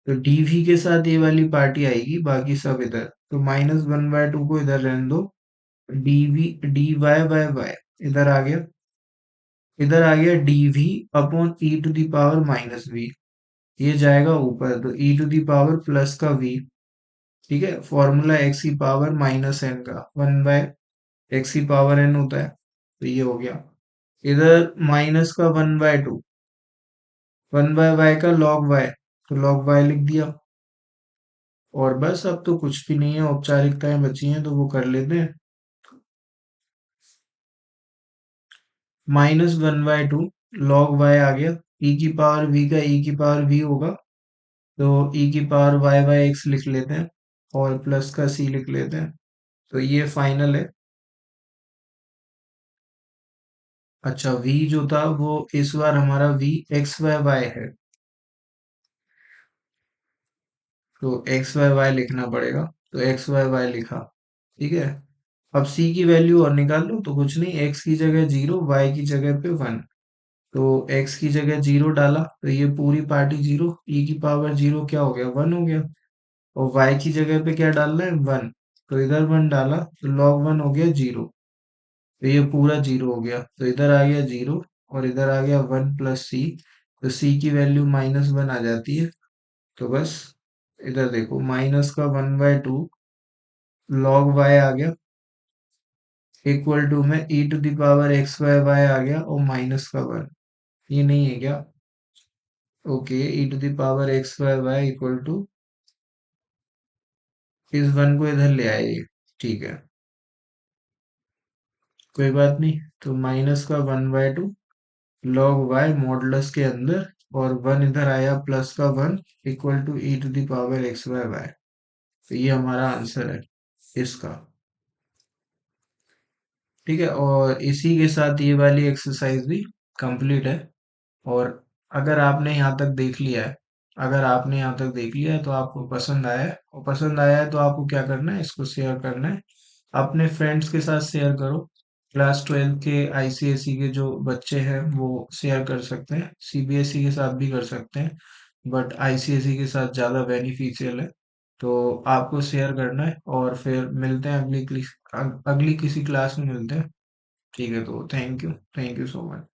Speaker 1: तो डी वी के साथ ये वाली पार्टी आएगी, बाकी सब इधर, तो -1/2 को इधर रहने दो। D v d y by y इधर आ गया, इधर आ गया d v upon e to the power minus v, ये जाएगा ऊपर, तो e to the power plus का वी। ठीक है, फॉर्मूला एक्स की पावर माइनस एन का 1/x की पावर एन होता है, तो ये हो गया। इधर माइनस का 1/2, 1/y का log y, तो log y लिख दिया। और बस अब तो कुछ भी नहीं है, औपचारिकताएं बची हैं तो वो कर लेते हैं। -1/2 log y आ गया, e की पावर v का e की पावर v होगा, तो e की पावर y/x लिख लेते हैं, और प्लस का c लिख लेते हैं, तो ये फाइनल है। अच्छा, v जो था वो इस बार हमारा v x/y है, तो x/y लिखना पड़ेगा, तो x/y लिखा। ठीक है, अब c की वैल्यू और निकाल लो, तो कुछ नहीं, x की जगह 0, y की जगह पे 1, तो x की जगह 0 डाला तो ये पूरी पार्टी 0, e की पावर 0 क्या हो गया, 1 हो गया। और y की जगह पे क्या डालना है, 1, तो इधर 1 डाला तो log 1 हो गया 0, तो ये पूरा 0 हो गया, तो इधर आ गया 0 और इधर आ गया 1 प्लस सी, तो c की वैल्यू -1 आ जाती है। तो बस इधर देखो, माइनस का 1/2 log y आ गया, इक्वल टू में e to the power x/y आ गया, और माइनस का 1, ये नहीं है क्या, okay, e to the power x/y equal to, इस 1 को इधर ले आए ये। ठीक है, कोई बात नहीं, तो माइनस का 1/2 log y मॉडुलस के अंदर, और 1 इधर आया प्लस का 1 equal to e to the power x/y, तो ये हमारा आंसर है इसका। ठीक है, और इसी के साथ ये वाली एक्सरसाइज भी कंप्लीट है। और अगर आपने यहाँ तक देख लिया है, अगर आपने यहाँ तक देख लिया है तो आपको पसंद आया है, और पसंद आया है तो आपको क्या करना है, इसको शेयर करना है, अपने फ्रेंड्स के साथ शेयर करो। क्लास 12 के आईसीएसई के जो बच्चे हैं वो शेयर कर सकते हैं, सीबीएसई के साथ भी कर सकते हैं, बट आईसीएसई के साथ ज़्यादा बेनिफिशियल है। तो आपको शेयर करना है, और फिर मिलते हैं अगली किसी क्लास में मिलते हैं। ठीक है, तो थैंक यू सो मच।